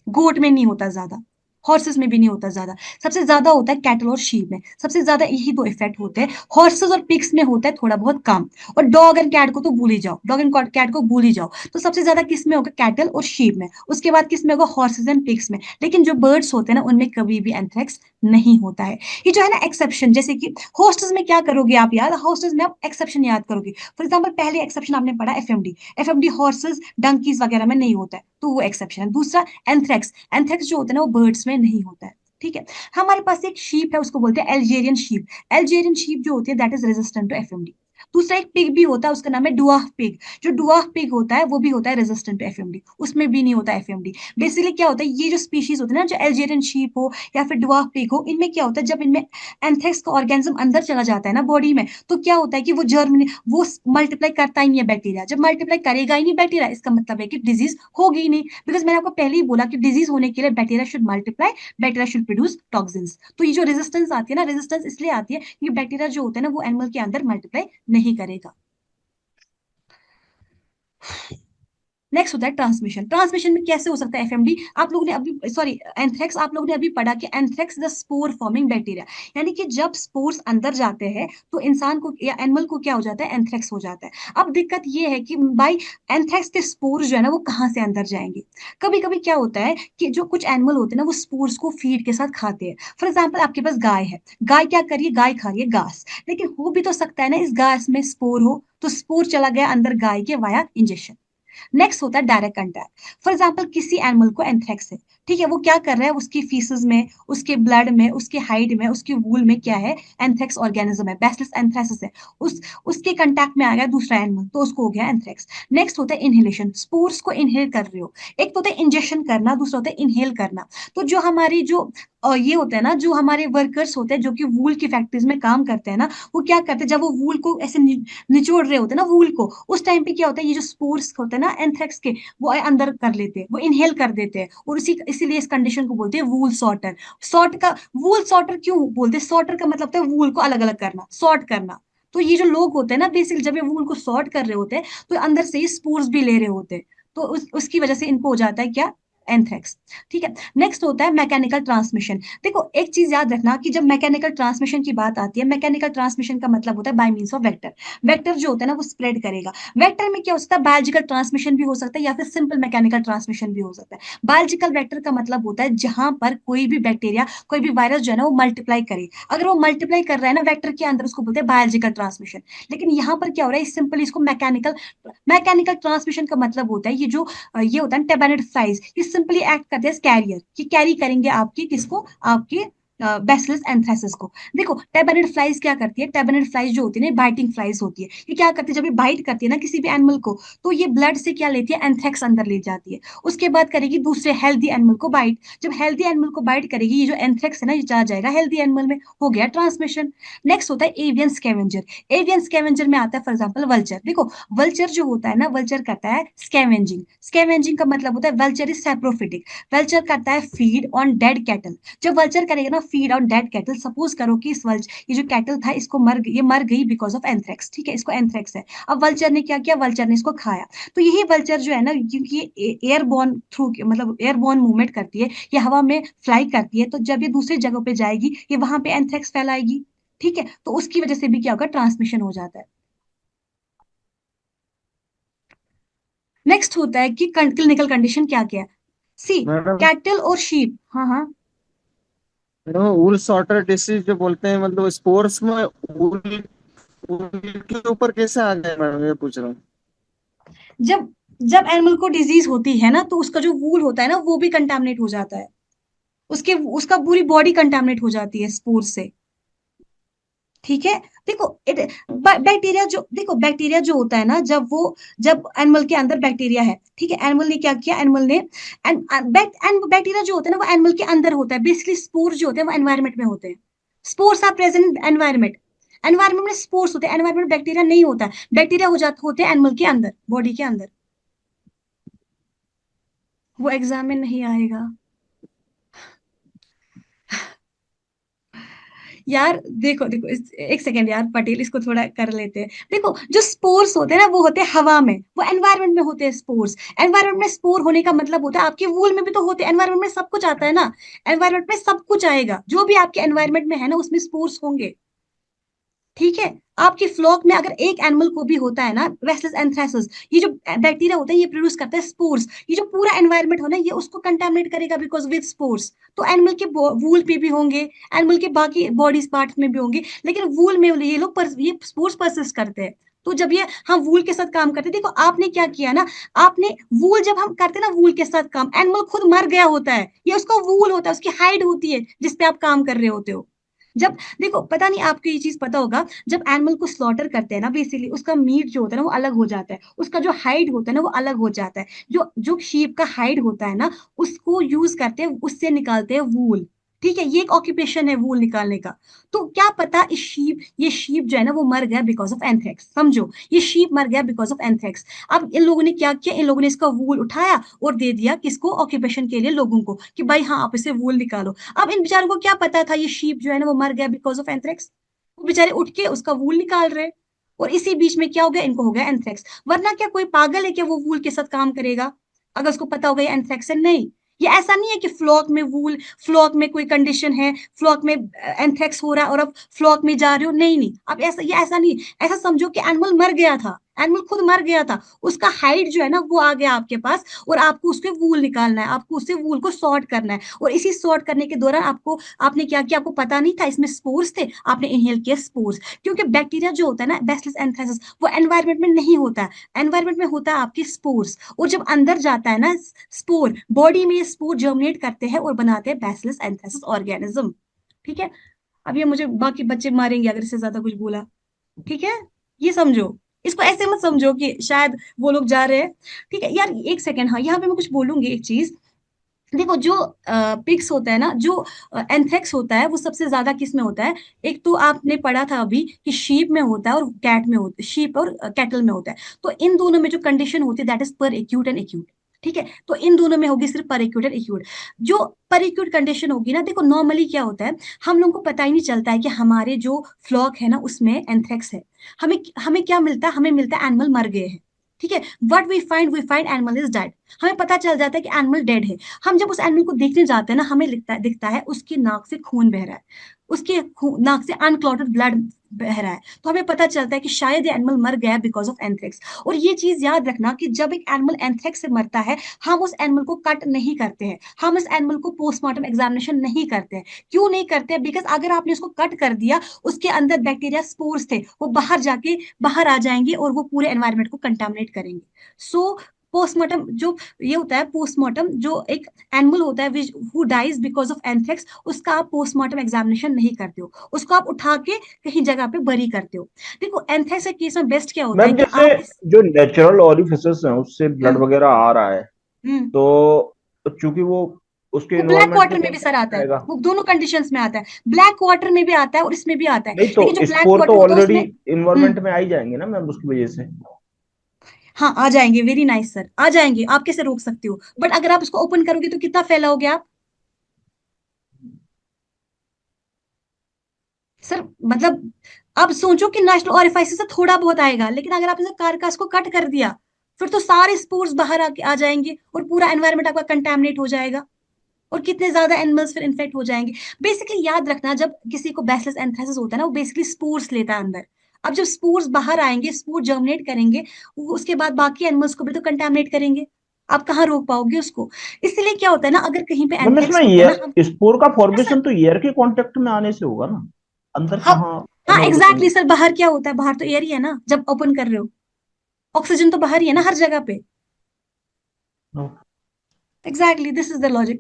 Goat में नहीं होता ज्यादा, हॉर्सेस में भी नहीं होता ज्यादा, सबसे ज्यादा होता है कैटल और शीप में। सबसे ज्यादा यही 2 इफेक्ट होते हैं। हॉर्सेस और पिग्स में होता है थोड़ा बहुत कम, और डॉग एंड कैट को तो भूल ही जाओ, डॉग एंड कैट को भूल ही जाओ। तो सबसे ज्यादा किस में होगा? कैटल और शीप में। उसके बाद किस में होगा? हॉर्सेस एंड पिग्स में। लेकिन जो बर्ड्स होते हैं ना, उनमें कभी भी एंथ्रेक्स नहीं होता है। ये जो है ना एक्सेप्शन, जैसे कि हॉस्टेस में क्या करोगे आप यार? हॉस्टेस में आप एक्सेप्शन याद करोगे। फॉर एग्जाम्पल, पहले एक्सेप्शन आपने पढ़ा एफएमडी। एफएमडी हॉर्सेस, डंकीज वगैरह में नहीं होता है, तो वो एक्सेप्शन है। दूसरा एंथ्रेक्स, एंथ्रेक्स जो होता है ना, वो बर्ड्स में नहीं होता है। ठीक है, हमारे पास एक शीप है, उसको बोलते हैं एल्जेरियन शीप। एल्जेरियन शीप जो होती है, that is resistant to FMD. दूसरा एक पिग भी होता है, उसका नाम है डुआफ पिग। जो डुआफ पिग होता है, वो भी होता है रेजिस्टेंट टू एफएमडी, उसमें भी नहीं होता एफएमडी। बेसिकली क्या होता है, ये जो स्पीशीज होते हैं ना, जो एल्जेरियन शीप हो या फिर डुआफ पिग हो, इनमें क्या होता है? जब इनमें एंथ्रेक्स का ऑर्गेनिज्म अंदर चला जाता है ना बॉडी में, तो क्या होता है कि वो मल्टीप्लाई करता ही नहीं है बैक्टीरिया। जब मल्टीप्लाई करेगा ही नहीं बैक्टीरिया, इसका मतलब है कि डिजीज होगी ही नहीं। बिकॉज मैंने आपको पहले ही बोला कि डिजीज होने के लिए bacteria should multiply, bacteria should produce toxins. तो ये जो रेजिस्टेंस आती है ना, रेजिस्टेंस इसलिए आती है कि बैक्टीरिया जो होता है ना, वो एनिमल के अंदर मल्टीप्लाई नहीं करेगा। नेक्स्ट होता है ट्रांसमिशन। ट्रांसमिशन में कैसे हो सकता है एफएमडी? आप लोगों ने अभी, सॉरी, एंथ्रेक्स, आप लोगों ने अभी पढ़ा कि anthrax the spore forming bacteria, यानी कि जब स्पोर्स अंदर जाते हैं तो इंसान को या एनिमल को क्या हो जाता है? एंथ्रेक्स हो जाता है। अब दिक्कत ये है कि भाई, एंथ्रेक्स के स्पोर जो है ना, वो कहाँ से अंदर जाएंगे? कभी कभी क्या होता है कि जो कुछ एनिमल होते हैं ना, वो स्पोर्स को फीड के साथ खाते हैं। फॉर एग्जाम्पल, आपके पास गाय है, गाय क्या करिए? गाय खा रही है घास, लेकिन हो भी तो सकता है ना इस घास में स्पोर हो, तो स्पोर चला गया अंदर गाय के वाया इंजेक्शन। नेक्स्ट होता है डायरेक्ट कंटैक्ट। फॉर एग्जाम्पल, किसी एनिमल को एंथ्रेक्स है, ठीक है, वो क्या कर रहा है, उसकी फीसेस में, उसके ब्लड में, उसके हाइड में, उसके वूल में क्या है, एंथ्रेक्स ऑर्गेनिज्म है, बैसिलस एंथ्रेसिस है। उस उसके कंटेक्ट में आ गया दूसरा एनिमल, तो उसको हो गया एंथ्रेक्स। नेक्स्ट होता है इनहेलेशन, स्पोर्स को इनहेल कर रहे हो। एक तो होता है इंजेक्शन करना, दूसरा होता है इनहेल करना। तो जो हमारी जो ये होता है ना, जो हमारे वर्कर्स होते हैं जो कि वूल की फैक्ट्रीज में काम करते हैं ना, वो क्या करते हैं, जब वो वूल को ऐसे निचोड़ रहे होते हैं ना वूल को, उस टाइम पे क्या होता है, ये जो स्पोर्स होते हैं ना एंथ्रेक्स के, वो अंदर कर लेते हैं, वो इनहेल कर देते हैं, और इसीलिए इस कंडीशन को बोलते हैं वूल सॉर्टर। सॉर्ट का वूल सॉर्टर क्यों बोलते हैं, सॉर्टर का मतलब होता है वूल को अलग अलग करना, सॉर्ट करना। तो ये जो लोग होते हैं ना बेसिकली, जब ये वूल को सॉर्ट कर रहे होते हैं तो अंदर से ये स्पोर्स भी ले रहे होते हैं, तो उसकी वजह से इनको हो जाता है क्या, एंथ्रेक्स। ठीक है, नेक्स्ट होता है मैकेनिकल ट्रांसमिशन। देखो एक चीज याद रखना कि जब मैकेनिकल ट्रांसमिशन की बात आती है, मैकेनिकल ट्रांसमिशन का मतलब होता है bye means of vector. Vector जो होता है ना वो स्प्रेड करेगा। वेक्टर में क्या हो सकता है, बायोलॉजिकल ट्रांसमिशन भी हो सकता है या फिर सिंपल मैकेनिकल ट्रांसमिशन भी हो सकता है। बायोलॉजिकल वेक्टर का मतलब होता है जहां पर कोई भी बैक्टीरिया, कोई भी वायरस जो है ना वो मल्टीप्लाई करे, अगर वो मल्टीप्लाई कर रहा है ना वेक्टर के अंदर, उसको बोलते हैं बायोलॉजिकल ट्रांसमिशन। लेकिन यहाँ पर क्या हो रहा है, सिंपली इसको मैकेनिकल, मैकेनिकल ट्रांसमिशन का मतलब होता है ये जो ये होता है टेबेनिड फ्लाइज, ये सिंपली एक्ट करते हैं कैरियर, कि कैरी करेंगे आपकी किसको, आपके बैसिलस एंथ्रेसिस को। देखो टेबेनिड फ्लाइज क्या करती है, टेबेनिड फ्लाइज जो होती है ना बाइटिंग फ्लाइज होती है, ये क्या करती है, जब ये बाइट करती है ना किसी भी एनिमल को, तो ये ब्लड से क्या लेती है, एंथ्रेक्स अंदर ले जाती है। उसके बाद करेगी दूसरे हेल्दी एनिमल को बाइट, जब हेल्दी एनिमल को बाइट करेगी, ये जो एंथ्रेक्स है ना ये चला जाएगा हेल्दी एनिमल में, हो गया ट्रांसमिशन। नेक्स्ट होता है एवियन स्कैवेंजर। एवियन स्कैवेंजर में आता है फॉर एग्जाम्पल वल्चर। देखो वल्चर जो होता है ना, वल्चर करता है स्कैवेंजिंग। स्कैवेंजिंग का मतलब होता है वल्चर इज सैप्रोफिटिक, वल्चर करता है फीड ऑन डेड कैटल। जब वल्चर करेगा ना feed on dead cattle, suppose करो कि इस ये जो कैटल था इसको ये मर गई बिकॉज ऑफ एंथ्रेक्स, ठीक है, इसको एंथ्रेक्स है। अब वल्चर ने क्या किया, वल्चर ने इसको खाया। तो यही वल्चर जो है ना, क्योंकि ये एयरबॉर्न थ्रू मतलब एयरबॉर्न मूवमेंट करती है, ये हवा में फ्लाई करती है, तो जब ये दूसरी जगह पे जाएगी ये वहां पे एंथ्रेक्स फैलाएगी। ठीक है, तो उसकी वजह से भी क्या होगा, ट्रांसमिशन हो जाता है। नेक्स्ट होता है कि क्लिनिकल कंडीशन क्या क्या है। सी, मैडम कैटल और शीप, हाँ हाँ। मैडम वूल सॉर्टर डिसीज जो बोलते हैं, मतलब स्पोर्ट्स में वूल वूल के ऊपर कैसे आ गए मैडम, ये पूछ रहा हूँ। जब जब एनिमल को डिजीज होती है ना, तो उसका जो वूल होता है ना वो भी कंटामिनेट हो जाता है, उसके उसका पूरी बॉडी कंटामिनेट हो जाती है स्पोर से। ठीक है, देखो बैक्टीरिया जो, देखो बैक्टीरिया जो होता है ना, जब एनिमल के अंदर बैक्टीरिया है, ठीक है, एनिमल ने क्या किया, एनिमल ने बैक्टीरिया जो होता है ना वो एनिमल के अंदर होता है, बेसिकली स्पोर जो होते हैं वो एनवायरमेंट में होते हैं। Spores are present in environment, environment में स्पोर्स होते हैं, एनवायरमेंट में बैक्टीरिया नहीं होता है, बैक्टीरिया हो जाते होते हैं एनिमल के अंदर, बॉडी के अंदर। वो एग्जाम में नहीं आएगा यार। देखो देखो एक सेकेंड यार पटेल, इसको थोड़ा कर लेते हैं। देखो जो स्पोर्स होते हैं ना वो होते हैं हवा में, वो एनवायरमेंट में होते हैं स्पोर्स। एनवायरमेंट में स्पोर होने का मतलब होता है आपके वूल में भी तो होते हैं, एनवायरमेंट में सब कुछ आता है ना, एनवायरमेंट में सब कुछ आएगा, जो भी आपके एनवायरमेंट में है ना उसमें स्पोर्स होंगे। ठीक है, आपकी फ्लॉक में अगर एक एनिमल को भी होता है ना रेस्टलेस एंथ्रेसिस, ये जो बैक्टीरिया होता है ये प्रोड्यूस करता है स्पोर्स, ये जो पूरा एनवायरमेंट हो ना ये उसको कंटामिनेट करेगा बिकॉज विद स्पोर्स। तो एनिमल के वूल पे भी होंगे, एनिमल के बाकी बॉडी पार्ट्स में भी होंगे, लेकिन वूल में ये लोग ये स्पोर्स परसिस्ट करते हैं। तो जब ये हम वूल के साथ काम करते हैं, देखो आपने क्या किया ना, आपने वूल जब हम करते हैं ना वूल के साथ काम, एनिमल खुद मर गया होता है, ये उसका वूल होता है, उसकी हाइड होती है जिसपे आप काम कर रहे होते हो। जब देखो पता नहीं आपको ये चीज पता होगा, जब एनिमल को स्लॉटर करते हैं ना बेसिकली उसका मीट जो होता है ना वो अलग हो जाता है, उसका जो हाइड होता है ना वो अलग हो जाता है। जो जो शीप का हाइड होता है ना उसको यूज करते हैं, उससे निकालते हैं वूल। ठीक है, ये एक ऑक्यूपेशन है वूल निकालने का। तो क्या पता ये शीप जो है ना वो मर गया बिकॉज ऑफ एंथ्रेक्स, समझो ये शीप मर गया बिकॉज ऑफ एंथ्रेक्स। अब इन लोगों ने क्या किया, इन लोगों ने इसका वूल उठाया और दे दिया किसको, ऑक्यूपेशन के लिए लोगों को, कि भाई हाँ आप इसे वूल निकालो। अब इन बेचारों को क्या पता था ये शीप जो है ना वो मर गया बिकॉज ऑफ एंथ्रेक्स, वो बेचारे उठ के उसका वूल निकाल रहे, और इसी बीच में क्या हो गया, इनको हो गया एंथ्रेक्स। वरना क्या कोई पागल है क्या वो वूल के साथ काम करेगा अगर उसको पता होगा ये एंथ्रेक्स है, नहीं। ये ऐसा नहीं है कि फ्लॉक में कोई कंडीशन है, फ्लॉक में एंथ्रेक्स हो रहा है और अब फ्लॉक में जा रहे हो, नहीं नहीं, अब ऐसा ये ऐसा नहीं, ऐसा समझो कि एनिमल मर गया था, एनिमल खुद मर गया था, उसका हाइड जो है ना वो आ गया आपके पास, और आपको उसके वूल निकालना है, आपको उससे वूल को सॉर्ट करना है, और इसी सॉर्ट करने के दौरान आपने क्या किया, आपको पता नहीं था इसमें स्पोर्स थे, आपने इनहेल किया स्पोर्स। क्योंकि बैक्टीरिया जो होता है ना, बैसिलस एंथ्रेसिस, वो एनवायरमेंट में नहीं होता है, एनवायरमेंट में होता है आपके स्पोर्स, और जब अंदर जाता है ना स्पोर, बॉडी में ये स्पोर जर्मिनेट करते हैं और बनाते हैं बैसिलस एंथ्रेसिस ऑर्गेनिज्म। ठीक है, अब ये मुझे बाकी बच्चे मारेंगे अगर इससे ज्यादा कुछ बोला। ठीक है, ये समझो, इसको ऐसे मत समझो कि शायद वो लोग जा रहे हैं। ठीक है यार, एक सेकेंड, हाँ यहाँ पे मैं कुछ बोलूंगी एक चीज। देखो जो पिग्स होता है ना, जो एंथ्रेक्स होता है, वो सबसे ज्यादा किस में होता है? एक तो आपने पढ़ा था अभी कि शीप में होता है और कैट में होता है, शीप और कैटल में होता है। तो इन दोनों में जो कंडीशन होती है दैट इज पर एक्यूट एंड एक्यूट। ठीक है, तो इन दोनों में होगी सिर्फ पर एक्यूट एंड एक्यूट। जो पर एक्यूट कंडीशन होगी ना, देखो नॉर्मली क्या होता है, हम लोगों को पता ही नहीं चलता है कि हमारे जो फ्लॉक है ना उसमें एंथ्रेक्स है। हमें हमें क्या मिलता है? हमें मिलता है एनिमल मर गए हैं। ठीक है, what we find animal is dead. हमें पता चल जाता है कि एनिमल डेड है। हम जब उस एनिमल को देखने जाते हैं ना, हमें दिखता है उसकी नाक से खून बह रहा है, उसके नाक से अनक्लॉटेड ब्लड बह रहा है। तो हमें पता चलता है कि शायद ये एनिमल मर गया बिकॉज ऑफ एंथ्रेक्स। और ये चीज याद रखना कि जब एक एनिमल एंथ्रेक्स से मरता है, हम उस एनिमल को कट नहीं करते हैं, हम उस एनिमल को पोस्टमार्टम एग्जामिनेशन नहीं करते हैं। क्यों नहीं करते हैं? बिकॉज अगर आपने उसको कट कर दिया, उसके अंदर बैक्टीरिया स्पोर्स थे, वो बाहर आ जाएंगे और वो पूरे एनवायरमेंट को कंटामिनेट करेंगे। सो पोस्टमार्टम जो ये होता है, पोस्टमार्टम जो एक एनिमल होता है which who dies because of anthrax, उसका आप पोस्टमार्टम एग्जामिनेशन नहीं करते हो, उसको आप उठा के कहीं जगह पे बरी करते हो। देखो एंथ्रेक्स के केस में बेस्ट क्या होता है मैम कि जैसे आप जो नेचुरल ओरिफिसेस हैं उससे ब्लड हम्म वगैरह आ रहा है, हम्म तो चूंकि वो उसके वो ब्लैक इन्वायरमेंट के वाटर में भी सर कॉन्टेक्ट आता में है, आएगा। वो दोनों कंडीशंस में आता है, ब्लैक वाटर में भी आता है और इसमें भी आता है। नहीं तो लेकिन जो ब्लैक स्पोर वाटर तो होता है ऑलरेडी उसमें इन्वायरमेंट में आ ही जाएंगे ना मैम उसकी वजह से। हाँ आ जाएंगे, वेरी नाइस सर, आ जाएंगे, आप कैसे रोक सकते हो? बट अगर आप उसको ओपन करोगे तो कितना फैलाओगे आप? सर मतलब अब सोचो कि नेशनल ओरिफाइस से थोड़ा बहुत आएगा, लेकिन अगर आपने कार्कास को कट कर दिया, फिर तो सारे स्पोर्स बाहर आ जाएंगे और पूरा एनवायरमेंट आपका कंटेमिनेट हो जाएगा, और कितने ज्यादा एनिमल्स फिर इन्फेक्ट हो जाएंगे। बेसिकली याद रखना, जब किसी को बैसिलस एंथ्रेसिस होता है ना, वो बेसिकली स्पोर्स लेता है अंदर। अब जब स्पोर्स बाहर आएंगे, स्पोर जर्मिनेट करेंगे, उसके बाद बाकी एनिमल्स को भी तो कंटेमिनेट करेंगे। आप कहाँ रोक पाओगे उसको? इसलिए क्या होता है ना, अगर कहीं पे मैम इसमें एंथ्रेक्स होता है ना, हम ये स्पोर का सर फॉर्मेशन तो एयर के कांटेक्ट में आने से होगा ना, अंदर हम कहाँ हाँ एनोड एग्जैक्टली सर, बाहर क्या होता है? बाहर तो एयर ही है ना, जब ओपन कर रहे हो ऑक्सीजन तो बाहर ही है ना हर जगह पे। Exactly, this is the logic.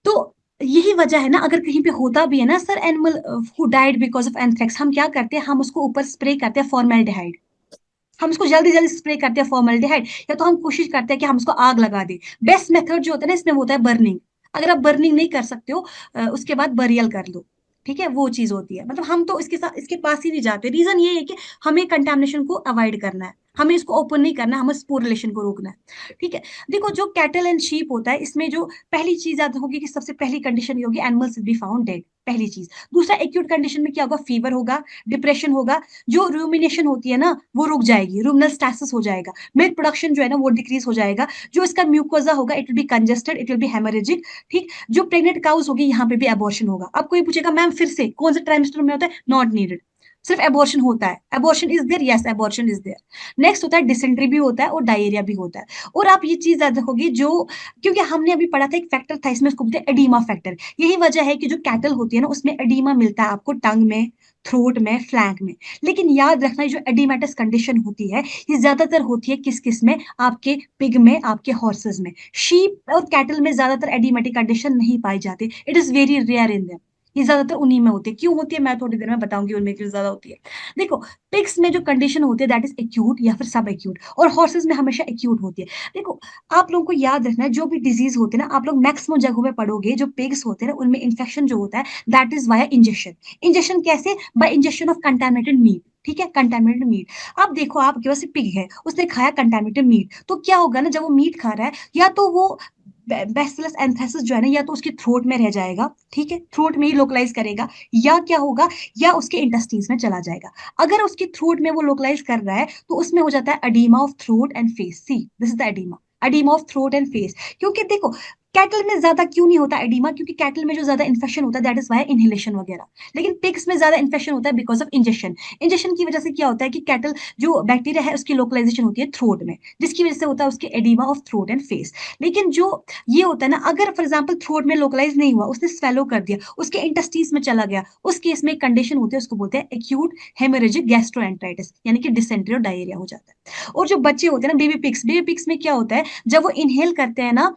तो यही वजह है ना, अगर कहीं पे होता भी है ना sir animal who died because of anthrax, हम क्या करते हैं, हम उसको ऊपर स्प्रे करते हैं फॉर्मेल्डिहाइड। हम उसको जल्दी जल्दी स्प्रे करते हैं फॉर्मेल्डिहाइड, या तो हम कोशिश करते हैं कि हम उसको आग लगा दें। बेस्ट मेथड जो होता है ना इसमें, वो होता है बर्निंग। अगर आप बर्निंग नहीं कर सकते हो, उसके बाद बरियल कर लो। ठीक है, वो चीज होती है। मतलब हम तो इसके साथ इसके पास ही नहीं जाते, रीजन ये है कि हमें कंटामिनेशन को अवॉइड करना है, हमें इसको ओपन नहीं करना है, हमें स्पोरिलेशन को रोकना है। ठीक है, देखो जो कैटल एंड शीप होता है, इसमें जो पहली चीज याद होगी कि सबसे पहली कंडीशन ये होगी animals will be found dead, पहली चीज। दूसरा, एक्यूट कंडीशन में क्या होगा? फीवर होगा, डिप्रेशन होगा, जो रूमिनेशन होती है ना वो रुक जाएगी, रूमिनल स्टैसिस हो जाएगा, मिल्क प्रोडक्शन जो है ना वो डिक्रीज हो जाएगा, जो इसका म्यूकोजा होगा it will be congested, it will be haemorrhagic. ठीक, जो प्रेग्नेंट काउस होगी यहाँ पे भी अबॉर्शन होगा। अब कोई पूछेगा मैम फिर से कौन से ट्राइमेस्टर में होता है? नॉट नीडेड, सिर्फ एबॉर्शन होता है। Abortion is there, yes abortion is there. Next होता है डिसेंट्री भी होता है और डायरिया भी होता है। और आप ये चीज याद रखोगे, जो क्योंकि हमने अभी पढ़ा था एक फैक्टर था इसमें, उसको बोलते हैं एडीमा फैक्टर। यही वजह है कि जो कैटल होती है ना उसमें एडीमा मिलता है आपको टंग में, थ्रोट में, फ्लैंक में। लेकिन याद रखना, जो एडिमेटस कंडीशन होती है ये ज्यादातर होती है किस किस में? आपके पिग में, आपके हॉर्सेस में। शीप और कैटल में ज्यादातर एडिमेटिक कंडीशन नहीं पाई जाती, it is very rare in them. ये ज्यादातर उन्हीं में होती है। क्यों होती है मैं थोड़ी देर में बताऊंगी, उनमें क्यों ज्यादा होती है। देखो पिग्स में जो कंडीशन होती है दैट इज एक्यूट या फिर सब एक्यूट, और हॉर्सेस में हमेशा एक्यूट होती है। देखो आप लोगों को याद रखना है, जो भी डिजीज होते हैं ना, आप लोग मैक्सिमम जगहों में पढ़ोगे, जो पिग्स होते हैं ना उनमें इन्फेक्शन जो होता है that is via injection. Injection कैसे? By injection of contaminated meat. ठीक है, कंटामिनेटेड मीट। अब देखो आपके पास पिग है, उसने खाया कंटामिनेटेड मीट, तो क्या होगा ना, जब वो मीट खा रहा है, या तो वो बैसिलस एंथ्रेसिस जो है ना, या तो उसकी थ्रोट में रह जाएगा, ठीक है, थ्रोट में ही लोकलाइज करेगा, या क्या होगा, या उसके इंटेस्टाइन्स में चला जाएगा। अगर उसकी थ्रोट में वो लोकलाइज कर रहा है तो उसमें हो जाता है oedema of throat and face. See this is the oedema, oedema of throat and face. क्योंकि देखो कैटल में ज्यादा क्यों नहीं होता एडिमा? क्योंकि कैटल में जो ज्यादा इन्फेक्शन होता है दैट इज वाई इनहेलेशन वगैरह, लेकिन पिग्स में ज्यादा इन्फेक्शन होता है बिकॉज ऑफ इंजेक्शन। इंजेक्शन की वजह से क्या होता है कि कैटल जो बैक्टीरिया है उसकी लोकलाइजेशन होती है थ्रोट में, जिसकी वजह से होता है उसके oedema of throat and face. लेकिन जो ये होता है ना, अगर फॉर एग्जाम्पल थ्रोट में लोकलाइज नहीं हुआ, उसने स्वेलो कर दिया, उसके इंटेस्टीज में चला गया, उस केस में एक कंडीशन होती है, उसको बोलते हैं एक्यूट हेमोरेजिक गैस्ट्रोएंटेराइटिस, यानी कि डिसेंट्री और डायरिया हो जाता है। और जो बच्चे होते हैं ना बेबी पिग्स में क्या होता है, जब वो इनहेल करते हैं ना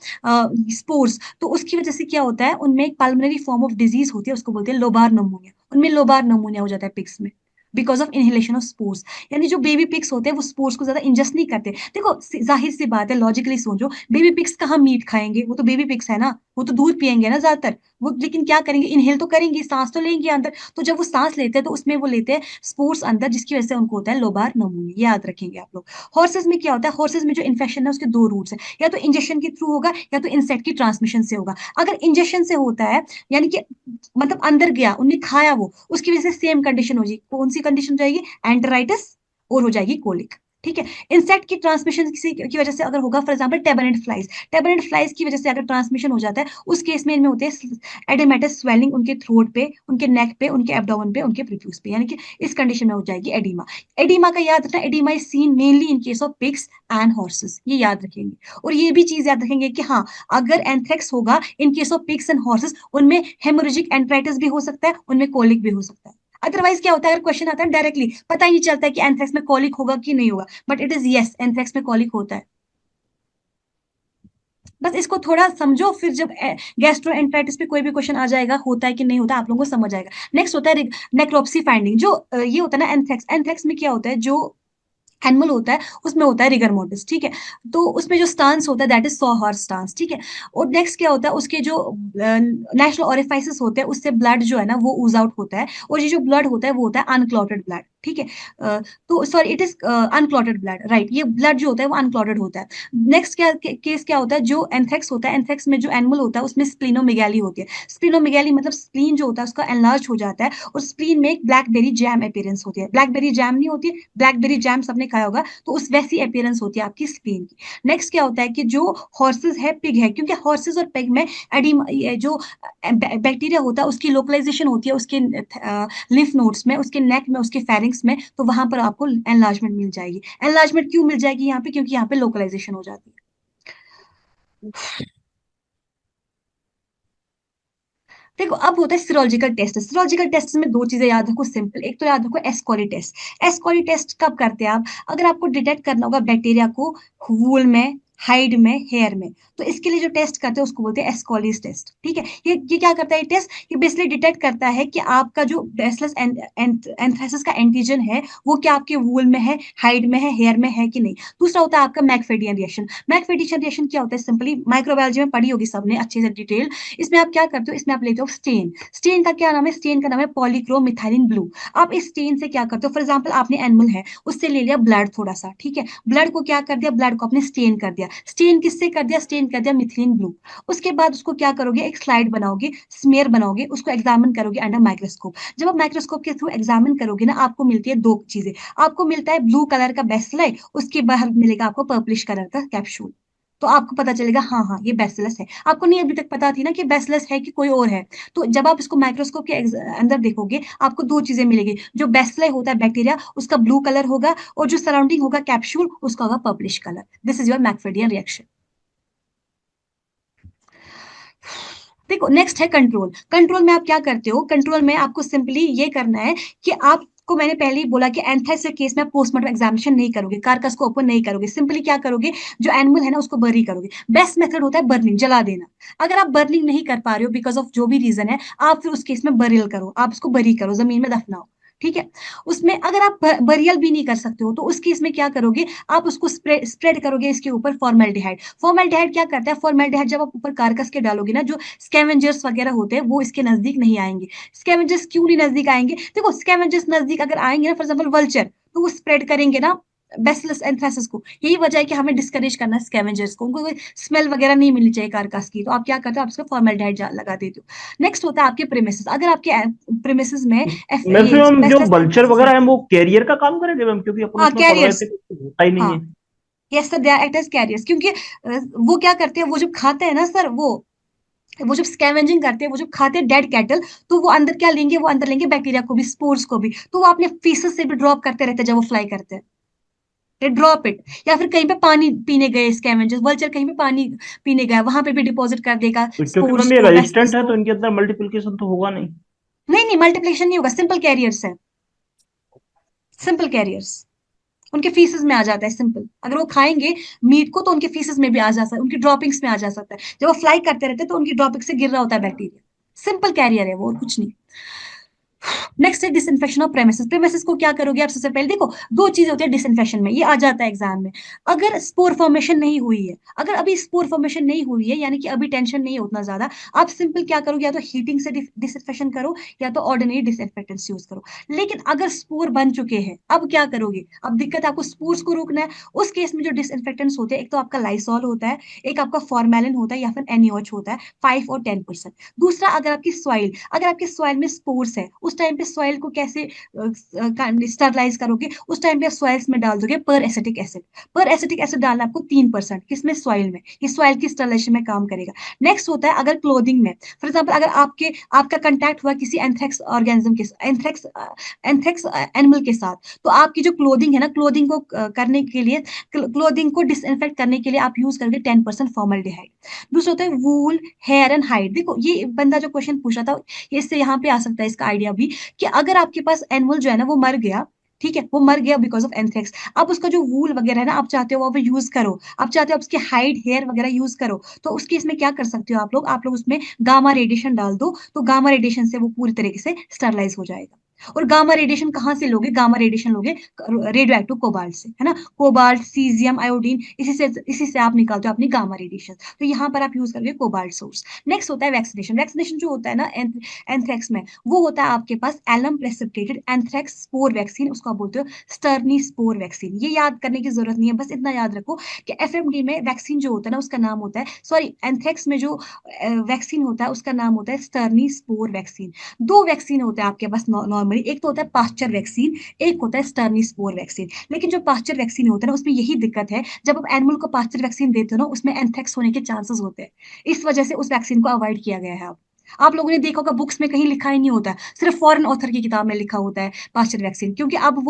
स्पोर्स, तो उसकी वजह से क्या होता है, उनमें एक पल्मोनरी फॉर्म ऑफ डिजीज होती है, उसको बोलते हैं लोबार नमूनिया। उनमें लोबार नमूनिया हो जाता है पिग्स में because of inhalation of spores. यानी जो बेबी पिग्स होते हैं वो स्पोर्स को ज्यादा इंजेस्ट नहीं करते। देखो जाहिर सी बात है, लॉजिकली सोचो, बेबी पिग्स कहाँ मीट खाएंगे, वो तो बेबी पिग्स है ना, वो तो दूध पियेंगे ना ज्यादातर। वो लेकिन क्या करेंगे, इनहेल तो करेंगे, सांस तो लेंगे अंदर। तो जब वो सांस लेते हैं तो उसमें वो लेते हैं स्पोर्स अंदर, जिसकी वजह से उनको होता है लोबार नमूनिया। याद रखेंगे आप लोग। हॉर्सेस में क्या होता है, हॉर्सेस में जो इन्फेक्शन है उसके दो रूट्स है, या तो इंजेक्शन के थ्रू होगा या तो इंसेक्ट की ट्रांसमिशन से होगा। अगर इंजेक्शन से होता है, यानी कि मतलब अंदर गया, उन्हें खाया, वो उसकी वजह से सेम कंडीशन हो जाएगी। कौन सी कंडीशन हो जाएगी, एंटेराइटिस और हो जाएगी कोलिक। ठीक है। इंसेक्ट की ट्रांसमिशन की वजह से अगर होगा, फॉर एग्जांपल टेबनेट फ्लाइज की वजह से अगर ट्रांसमिशन हो जाता है, उस केस में इनमें होते हैं एडेमेटस स्वेलिंग उनके थ्रोट पे, उनके नेक पे, उनके एब्डोमेन पे, उनके प्रीफ्यूज पे, यानी कि इस कंडीशन में हो जाएगी एडिमा। एडिमा का याद रखना, oedema is seen mainly in case of pigs and horses, ये याद रखेंगे। और ये भी चीज याद रखेंगे कि हाँ, अगर एंथ्रेक्स होगा इन case of pigs and horses, उनमें हेमोरेजिक एंट्राइटिस भी हो सकता है, उनमें कोलिक भी हो सकता है। अदरवाइज क्या होता है, अगर क्वेश्चन आता है डायरेक्टली पता ही नहीं चलता है कि एंथ्रेक्स में कॉलिक होगा कि नहीं होगा, but it is yes, anthrax में कॉलिक होता है। बस इसको थोड़ा समझो, फिर जब गैस्ट्रोएंटेराइटिस पे कोई भी क्वेश्चन आ जाएगा होता है कि नहीं होता, आप लोगों को समझ आएगा। नेक्स्ट होता है नेक्रोप्सी फाइंडिंग। जो ये होता है ना एंथ्रेक्स में क्या होता है, जो एनिमल होता है उसमें होता है रिगर मोर्टिस। ठीक है। तो उसमें जो स्टांस होता है that is saw horse stance. ठीक है। और नेक्स्ट क्या होता है, उसके जो नेशनल ओरिफाइसिस होते हैं उससे ब्लड जो है ना वो ऊज आउट होता है, और ये जो ब्लड होता है वो होता है अनक्लॉटेड ब्लड। ठीक है। तो sorry, it is unclotted blood, right. ये ब्लड जो होता है वो अनक्लॉटेड होता है। नेक्स्ट क्या केस क्या होता है, जो एंथ्रेक्स होता है, एंथ्रेक्स में जो एनिमल होता है उसमें स्प्लीनोमेगाली होती है। स्प्लीनोमेगाली मतलब स्प्लीन जो होता है उसका एनलार्ज हो जाता है, और स्प्लीन में एक ब्लैकबेरी जैम अपीयरेंस होती है। ब्लैकबेरी जैम नहीं होती है, ब्लैकबेरी जैम सबने खाया होगा, तो उस वैसी अपीयरेंस होती है आपकी स्प्लीन की। नेक्स्ट क्या होता है कि जो हॉर्सेस है, पिग है, क्योंकि हॉर्सेस और पिग में एडिमा, जो बैक्टीरिया होता है उसकी लोकलाइजेशन होती है उसके लिम्फ नोड्स में, उसके नेक में, उसके फेरिंग्स में, तो वहां पर आपको एनलार्जमेंट मिल जाएगी। एनलार्जमेंट क्यों मिल जाएगी यहाँ पे, क्योंकि यहाँ पे लोकलाइजेशन हो जाती है। देखो अब होता है सिरोलॉजिकल टेस्ट। सिरोलॉजिकल टेस्ट में दो चीजें याद रखो सिंपल। एक तो याद रखो एस्कॉरी टेस्ट। एस्कॉरी टेस्ट कब करते हैं आप, अगर आपको डिटेक्ट करना होगा बैक्टीरिया को वूल में, हाइड में, हेयर में, तो इसके लिए जो टेस्ट करते हैं उसको बोलते हैं एस्कॉलीज टेस्ट। ठीक है। ये क्या करता है टेस्ट, ये बेसिकली डिटेक्ट करता है कि आपका जो बैसिलस एंथ्रासिस का एंटीजन है वो क्या आपके वूल में है, हाइड में है, हेयर में है कि नहीं। दूसरा होता है आपका मैकफेडियन रिएक्शन। मैकफेडियन रिएक्शन क्या होता है, सिंपली माइक्रोबायोलॉजी में पढ़ी होगी सबने अच्छे से डिटेल। इसमें आप क्या करते हो, इसमें आप लेते हो स्टेन। स्टेन का क्या नाम है, स्टेन का नाम है पॉलीक्रोमिथाइलिन ब्लू। आप इस स्टेन से क्या करते हो, फॉर एग्जाम्पल आपने एनिमल है उससे ले लिया ब्लड थोड़ा सा, ठीक है, ब्लड को क्या कर दिया, ब्लड को आपने स्टेन कर दिया। स्टेन किससे कर दिया, स्टेन कर दिया मिथिलीन ब्लू। उसके बाद उसको क्या करोगे, एक स्लाइड बनाओगे, स्मेयर बनाओगे, उसको एग्जामिन करोगे अंडर माइक्रोस्कोप। जब आप माइक्रोस्कोप के थ्रू एग्जामिन करोगे ना, आपको मिलती है दो चीजें। आपको मिलता है ब्लू कलर का बेसिलाई, उसके बाहर मिलेगा आपको पर्पलिश कलर का कैप्सूल। तो आपको पता चलेगा हाँ हाँ ये बेसिलस है। आपको नहीं अभी तक पता थी ना कि बेसिलस है कि कोई और है। तो जब आप इसको माइक्रोस्कोप के अंदर देखोगे, आपको दो चीजें मिलेगी। जो बेसिलाई होता है बैक्टीरिया, उसका ब्लू कलर होगा, और जो सराउंडिंग होगा कैप्सूल, उसका होगा purplish colour. This is your McFadyean reaction. देखो नेक्स्ट है कंट्रोल। कंट्रोल में आप क्या करते हो, कंट्रोल में आपको सिंपली ये करना है कि आपको मैंने पहले ही बोला कि एंथ्रेक्स के केस में पोस्टमार्टम एग्जामिनेशन नहीं करोगे, कार्कस को ओपन नहीं करोगे, सिंपली क्या करोगे, जो एनिमल है ना उसको बरी करोगे। बेस्ट मेथड होता है बर्निंग, जला देना। अगर आप बर्निंग नहीं कर पा रहे हो बिकॉज ऑफ जो भी रीजन है, आप फिर उस केस में बरियल करो, आप उसको बरी करो, जमीन में दफनाओ। ठीक है। उसमें अगर आप बरियल भी नहीं कर सकते हो तो उस केस में क्या करोगे, आप उसको स्प्रेड करोगे इसके ऊपर फॉर्मेल्डिहाइड। फॉर्मेल्डिहाइड क्या करता है, फॉर्मेल्डिहाइड जब आप ऊपर कार्कस के डालोगे ना, जो स्कैवेंजर्स वगैरह होते हैं वो इसके नजदीक नहीं आएंगे। स्कैवेंजर्स क्यों नहीं नजदीक आएंगे, देखो स्कैवेंजर्स नजदीक अगर आएंगे ना, फॉर एग्जाम्पल वल्चर, तो वो स्प्रेड करेंगे ना बेसिलस एंथ्रासिस को। यही वजह है कि हमें डिस्करेज करना है स्कैवेंजर्स को, उनको कोई स्मेल वगैरह नहीं मिलनी चाहिए कार्कास की। तो आप क्या करते हो, आप इसको फॉर्मेल्डिहाइड लगा देते हो। नेक्स्ट होता है आपके प्रेमिसेस। अगर आपके प्रेमिसेस में मैक्सिमम जो बेसिलस बल्चर एंथ्रासिस वगैरह है, है वो कैरियर का काम करेंगे मैम, क्योंकि अपन हाँ उसमें पढ़ रहे कैरियर्स, थे कि कुछ होता ही नहीं हाँ है। Yes sir, they are act as carriers. क्योंकि वो क्या करते हैं, वो जब खाते हैं ना सर, वो वो जब स्कैवेंजिंग करते हैं, वो जब खाते हैं डेड कैटल, तो वो अंदर क्या लेंगे, वो अंदर लेंगे बैक्टीरिया को भी, स्पोर्स को भी, तो वो अपने फीसेस से भी ड्रॉप करते रहते हैं जब वो फ्लाई करते हैं, दे ड्रॉप इट। या फिर कहीं पे पानी पीने गए स्कैवेंजर्स, वल्चर कहीं पे पानी पीने गया, वहां पे भी डिपॉजिट कर देगा तो क्योंकि स्पोर्स मैम ये को, रेजिस्टेंट वेस्पस है तो को। इनके अंदर मल्टीप्लिकेशन तो होगा नहीं। नहीं नहीं, मल्टीप्लिकेशन नहीं होगा, सिंपल कैरियर्स है, सिंपल कैरियर्स, उनके फीसेस में आ जाता है सिंपल। अगर वो खाएंगे मीट को तो उनके फीसेस में भी आ जा सकता है, उनकी ड्रॉपिंग्स में आ जा सकता है, जब वो फ्लाई करते रहते हैं तो उनकी ड्रॉपिंग से गिर रहा होता है बैक्टीरिया। सिंपल कैरियर है वो, और कुछ नहीं। नेक्स्ट है डिसइंफेक्शन ऑफ प्रेमिसेस। प्रेमिसेस को क्या करोगे आप? सबसे पहले देखो, दो चीजें होती है डिसइंफेक्शन में, ये आ जाता है एग्जाम में। अगर स्पोर फॉर्मेशन नहीं हुई है, अगर अभी स्पोर फॉर्मेशन नहीं हुई है, यानी कि अभी टेंशन नहीं है उतना ज्यादा, आप सिंपल क्या करोगे, या तो हीटिंग से डिसइंफेक्शन करो, या तो ऑर्डिनरी डिसइंफेक्टेंट्स यूज करो। लेकिन अगर स्पोर बन चुके हैं, अब क्या करोगे? अब दिक्कत है, आपको स्पोर्स को रोकना है। उस केस में जो डिसइंफेक्टेंट्स होते हैं, एक तो आपका लाइसॉल होता है, एक आपका फॉर्मेलिन होता है, या फिर एनएओएच होता है, 5 और 10%। दूसरा, अगर आपकी सॉइल में स्पोर्स है, उस टाइम पे सॉइल को कैसे स्टरलाइज करोगे? उस टाइम पे सॉइल्स में डाल दोगे पर एसिटिक एसिड। पर एसिटिक एसिड डालना आपको 3%, किसमें? सॉइल में। ये सॉइल की स्टरलाइजेशन में काम करेगा। नेक्स्ट होता है अगर क्लोथिंग में, फॉर एग्जाम्पल अगर आपका कंटैक्ट हुआ किसी एंथ्रेक्स ऑर्गेनिज्म के, एंथ्रेक्स एनिमल के साथ, तो आपकी जो क्लोथिंग है ना, क्लोथिंग को करने के लिए, क्लोथिंग को डिसइंफेक्ट करने के लिए आप यूज करोगे 10% फॉर्मल्डिहाइड। दूसरा होता है वूल, हेयर एंड हाइड। देखो ये बंदा जो क्वेश्चन पूछा था, ये इससे यहाँ पे आ सकता है इसका आइडिया भी, कि अगर आपके पास एनिमल जो है ना वो मर गया, ठीक है, वो मर गया बिकॉज ऑफ एंथ्रेक्स, अब उसका जो वूल वगैरह है ना, आप चाहते हो वो यूज करो, आप चाहते हो उसके हाइड हेयर वगैरह यूज करो, तो उसके इसमें क्या कर सकते हो आप लोग उसमें गामा रेडिएशन डाल दो, तो गामा रेडिएशन से वो पूरी तरीके से स्टरलाइज हो जाएगा। और गामा रेडिएशन कहाँ से लोगे? गामा रेडिएशन लोगे रेडियो एक्टिव कोबाल्ट से, है ना, कोबाल्ट, सीजियम, आयोडीन, इसी से आप निकालते हो अपनी गामा रेडिएशन, तो यहाँ पर आप यूज करोगे कोबाल्ट सोर्स। नेक्स्ट होता है वैक्सीनेशन। वैक्सीनेशन जो होता है ना एंथ्रेक्स में, वो होता है आपके पास alum precipitated anthrax spore vaccine, उसको आप बोलते हो स्टर्नी स्पोर वैक्सीन। ये याद करने की जरूरत नहीं है, बस इतना याद रखो कि एफएमडी में वैक्सीन जो होता है ना, उसका नाम होता है, सॉरी, एंथ्रेक्स में जो वैक्सीन होता है उसका नाम होता है स्टर्नी स्पोर वैक्सीन। दो वैक्सीन होते हैं आपके पास नॉर्मली, एक तो होता है पास्चर वैक्सीन, एक होता है स्टर्नी स्पोर वैक्सीन। लेकिन जो पास्चर वैक्सीन होता है ना, उसमें यही दिक्कत है, जब आप एनिमल को पास्चर वैक्सीन देते हो ना, उसमें एंथ्रेक्स होने के चांसेस होते हैं, इस वजह से उस वैक्सीन को अवॉइड किया गया है। आप लोगों ने देखा होगा बुक्स में कहीं लिखा ही नहीं होता है, सिर्फ फॉरेन ऑथर की किताब में लिखा होता है पास्चर वैक्सीन, क्योंकि अब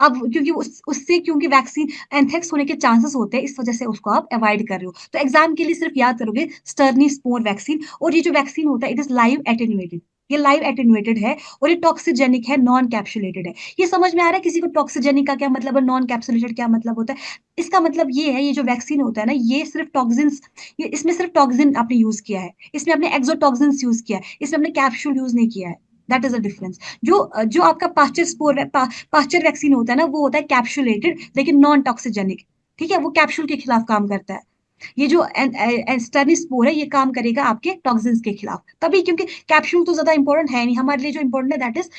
क्योंकि उससे क्योंकि वैक्सीन एंथ्रेक्स होने के चांसेस होते हैं, इस वजह से उसको आप अवॉइड कर रहे हो। तो एग्जाम के लिए सिर्फ याद करोगे स्टर्नी स्पोर वैक्सीन। और ये जो वैक्सीन होता है, इट इज लाइव एटेन्युएटेड, ये लाइव एटेन्युएटेड है, और ये टॉक्सिजेनिक है, नॉन कैप्सुलेटेड है। ये समझ में आ रहा है किसी को टॉक्सिजेनिक का क्या मतलब है, नॉन कैप्सुलेटेड क्या मतलब होता है? इसका मतलब ये है, ये जो वैक्सीन होता है ना, ये सिर्फ टॉक्सिन्स, ये इसमें सिर्फ टॉक्सिन आपने यूज किया है, इसमें आपने एक्सोटॉक्सिन्स यूज किया है, इसमें आपने कैप्सूल यूज नहीं किया है। That is a difference. जो आपका पास्चर वैक्सीन होता है ना, वो होता है कैप्सुलेटेड लेकिन नॉन टॉक्सिजेनिक, ठीक है, वो कैप्सूल के खिलाफ काम करता है। ये जो स्टेनिस्पोर है, ये काम करेगा आपके टॉक्सिन्स के खिलाफ, तभी, क्योंकि कैप्सूल तो ज्यादा इंपॉर्टेंट है नहीं हमारे लिए, जो इंपॉर्टेंट है दैट इज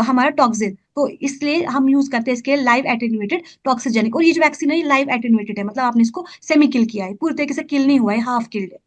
हमारा टॉक्सिन, तो इसलिए हम यूज करते हैं इसके लिए लाइव एटेन्यूएटेड टॉक्सिजेनिक। और ये जो वैक्सीन है, ये लाइव एटेन्यूएटेड है, मतलब आपने इसको सेमी किल किया है, पूरी तरीके से किल नहीं हुआ है, हाफ किल्ड है,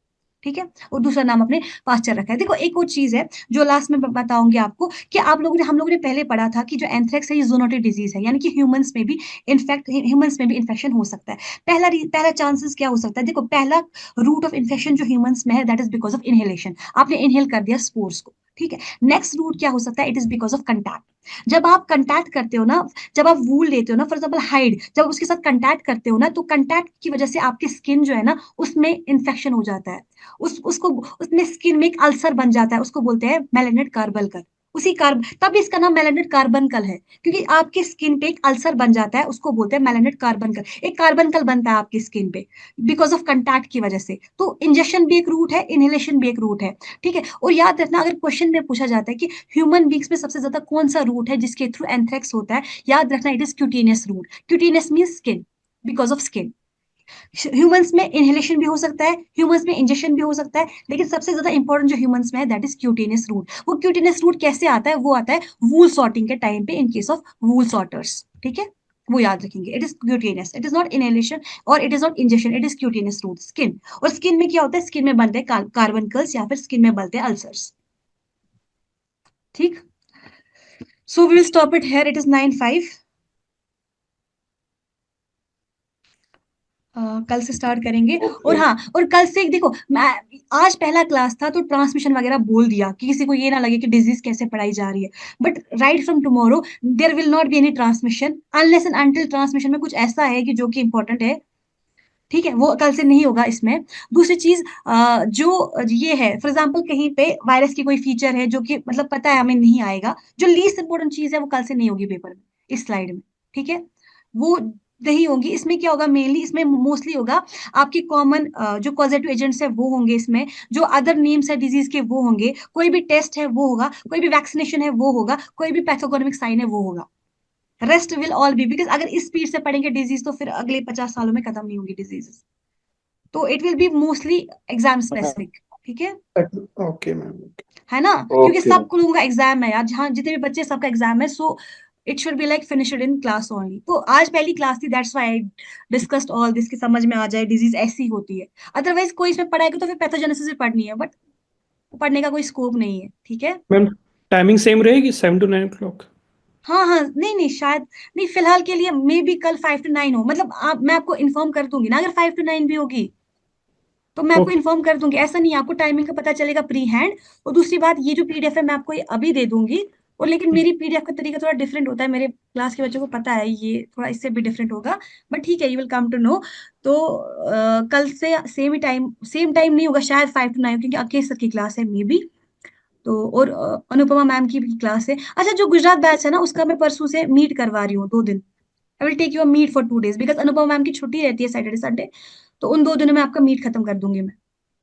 ठीक है। और दूसरा नाम अपने पास्चर रखा है। देखो एक और चीज है जो लास्ट में बताऊंगी आपको, कि हम लोगों ने पहले पढ़ा था कि जो एंथ्रेक्स है ये जूनोटिक डिजीज है, यानी कि ह्यूमंस में भी ह्यूमंस में भी इन्फेक्शन हो सकता है। पहला चांसेस क्या हो सकता है? देखो, पहला रूट ऑफ इन्फेक्शन जो ह्यूमंस में है, that is because of inhalation, आपने इनहेल कर दिया स्पोर्स को, ठीक है। नेक्स्ट रूट क्या हो सकता है? It is because of contact. जब आप कंटैक्ट करते हो ना, जब आप वूल लेते हो ना, फॉर एग्जाम्पल हाइड, जब उसके साथ कंटैक्ट करते हो ना, तो कंटैक्ट की वजह से आपकी स्किन जो है ना, उसमें इन्फेक्शन हो जाता है, उसको उसमें स्किन में एक अल्सर बन जाता है, उसको बोलते हैं मेलेनेट कार्बलकल। उसी कार्ब तब इसका नाम मेलेनेट कार्बनकल है, क्योंकि आपकी स्किन पे एक अल्सर बन जाता है, उसको बोलते हैं मेलेनेट कार्बनकल। एक कार्बनकल बनता है आपकी स्किन पे बिकॉज ऑफ कंटैक्ट की वजह से। तो इंजेक्शन भी एक रूट है, इनहेलेशन भी एक रूट है, ठीक है। और याद रखना, अगर क्वेश्चन में पूछा जाता है कि ह्यूमन बींग्स में सबसे ज्यादा कौन सा रूट है जिसके थ्रू एंथ्रेक्स होता है, याद रखना it is cutaneous route. Cutaneous mean skin, because of skin. Humans में इनहेलेशन भी हो सकता है, ह्यूमंस में इंजेक्शन भी हो सकता है, लेकिन सबसे ज्यादा इंपॉर्टेंट जो ह्यूमंस में है दैट इज क्यूटेनियस रूट। वो क्यूटेनियस रूट कैसे आता है? वो आता है वूल सॉर्टिंग के टाइम पे, in case of wool sorters, ठीक है, वो याद रखेंगे। It is cutaneous, it is not inhalation और it is not injection, it is cutaneous route, skin. और स्किन में क्या होता है? स्किन में बनते हैं कार्बनकल्स, या फिर स्किन में बनते हैं अल्सर्स, ठीक। So we will stop it here, it is 9:05। कल से स्टार्ट करेंगे। और ओके हाँ, और कल से देखो, मैं आज पहला क्लास था तो ट्रांसमिशन वगैरह बोल दिया कि किसी को ये ना लगे कि डिजीज कैसे पढ़ाई जा रही है, but right from tomorrow there will not be any transmission unless and until transmission में कुछ ऐसा है कि जो कि इंपॉर्टेंट है, ठीक है, वो कल से नहीं होगा इसमें। दूसरी चीज, जो ये है फॉर एग्जाम्पल कहीं पे वायरस की कोई फीचर है जो कि मतलब पता है हमें नहीं आएगा, जो लीस्ट इंपॉर्टेंट चीज है वो कल से नहीं होगी पेपर में, इस स्लाइड में, ठीक है, वो नहीं होगी। इसमें क्या होगा, मेनली इसमें मोस्टली होगा आपकी कॉमन जो पॉजिटिव एजेंट्स है वो होंगे इसमें, जो अदर नेम्स है डिजीज के वो होंगे, कोई भी टेस्ट है वो होगा, कोई भी वैक्सीनेशन है वो होगा, कोई भी पैथोगोनमिक साइन है वो होगा। Rest will all B, because अगर इस स्पीड से पढ़ेंगे डिजीज तो फिर अगले 50 सालों में खत्म नहीं होंगी डिजीजेस। तो it will be mostly exam specific, ठीक है, ओके मैम। है ना, क्योंकि ओके सब लोगों का एग्जाम है यार, जहाँ जितने भी बच्चे सबका एग्जाम है, so it should be like finished in class only. तो आज पहली क्लास थी, that's why I discussed all this, कि समझ में आ जाए डिजीज ऐसी होती है। अदरवाइज कोई इसमें पढ़ाएगा तो फिर पैथोजेनेसिस भी पढ़नी है, बट पढ़ने का कोई स्कोप नहीं है, ठीक है। मैम टाइमिंग सेम रहेगी 7 to 9 o'clock? हाँ हाँ, नहीं नहीं, शायद नहीं, फिलहाल के लिए मे बी कल 5 to 9 हो, मतलब मैं आपको इन्फॉर्म कर दूंगी ना अगर 5 to 9 भी होगी, तो मैं आपको ओके इन्फॉर्म कर दूंगी, ऐसा नहीं है, आपको टाइमिंग का पता चलेगा प्री हैंड। और दूसरी बात, ये जो पीडीएफ है मैं आपको ये अभी दे दूंगी, और लेकिन मेरी पीडीएफ का तरीका थोड़ा डिफरेंट होता है, मेरे क्लास के बच्चों को पता है ये थोड़ा इससे भी डिफरेंट होगा, बट ठीक है, you will come to know. तो कल से सेम टाइम नहीं होगा, शायद 5 to 9, क्योंकि अकेश सर की क्लास है मे बी। तो और अनुपमा मैम की भी क्लास है। अच्छा, जो गुजरात बैच है ना, उसका मैं परसों से मीट करवा रही हूँ 2 दिन। I will take you meet for 2 days, because Anupama ma'am की छुट्टी रहती है सैटरडे संडे, तो उन 2 दिनों में आपका मीट खत्म कर दूंगी मैं।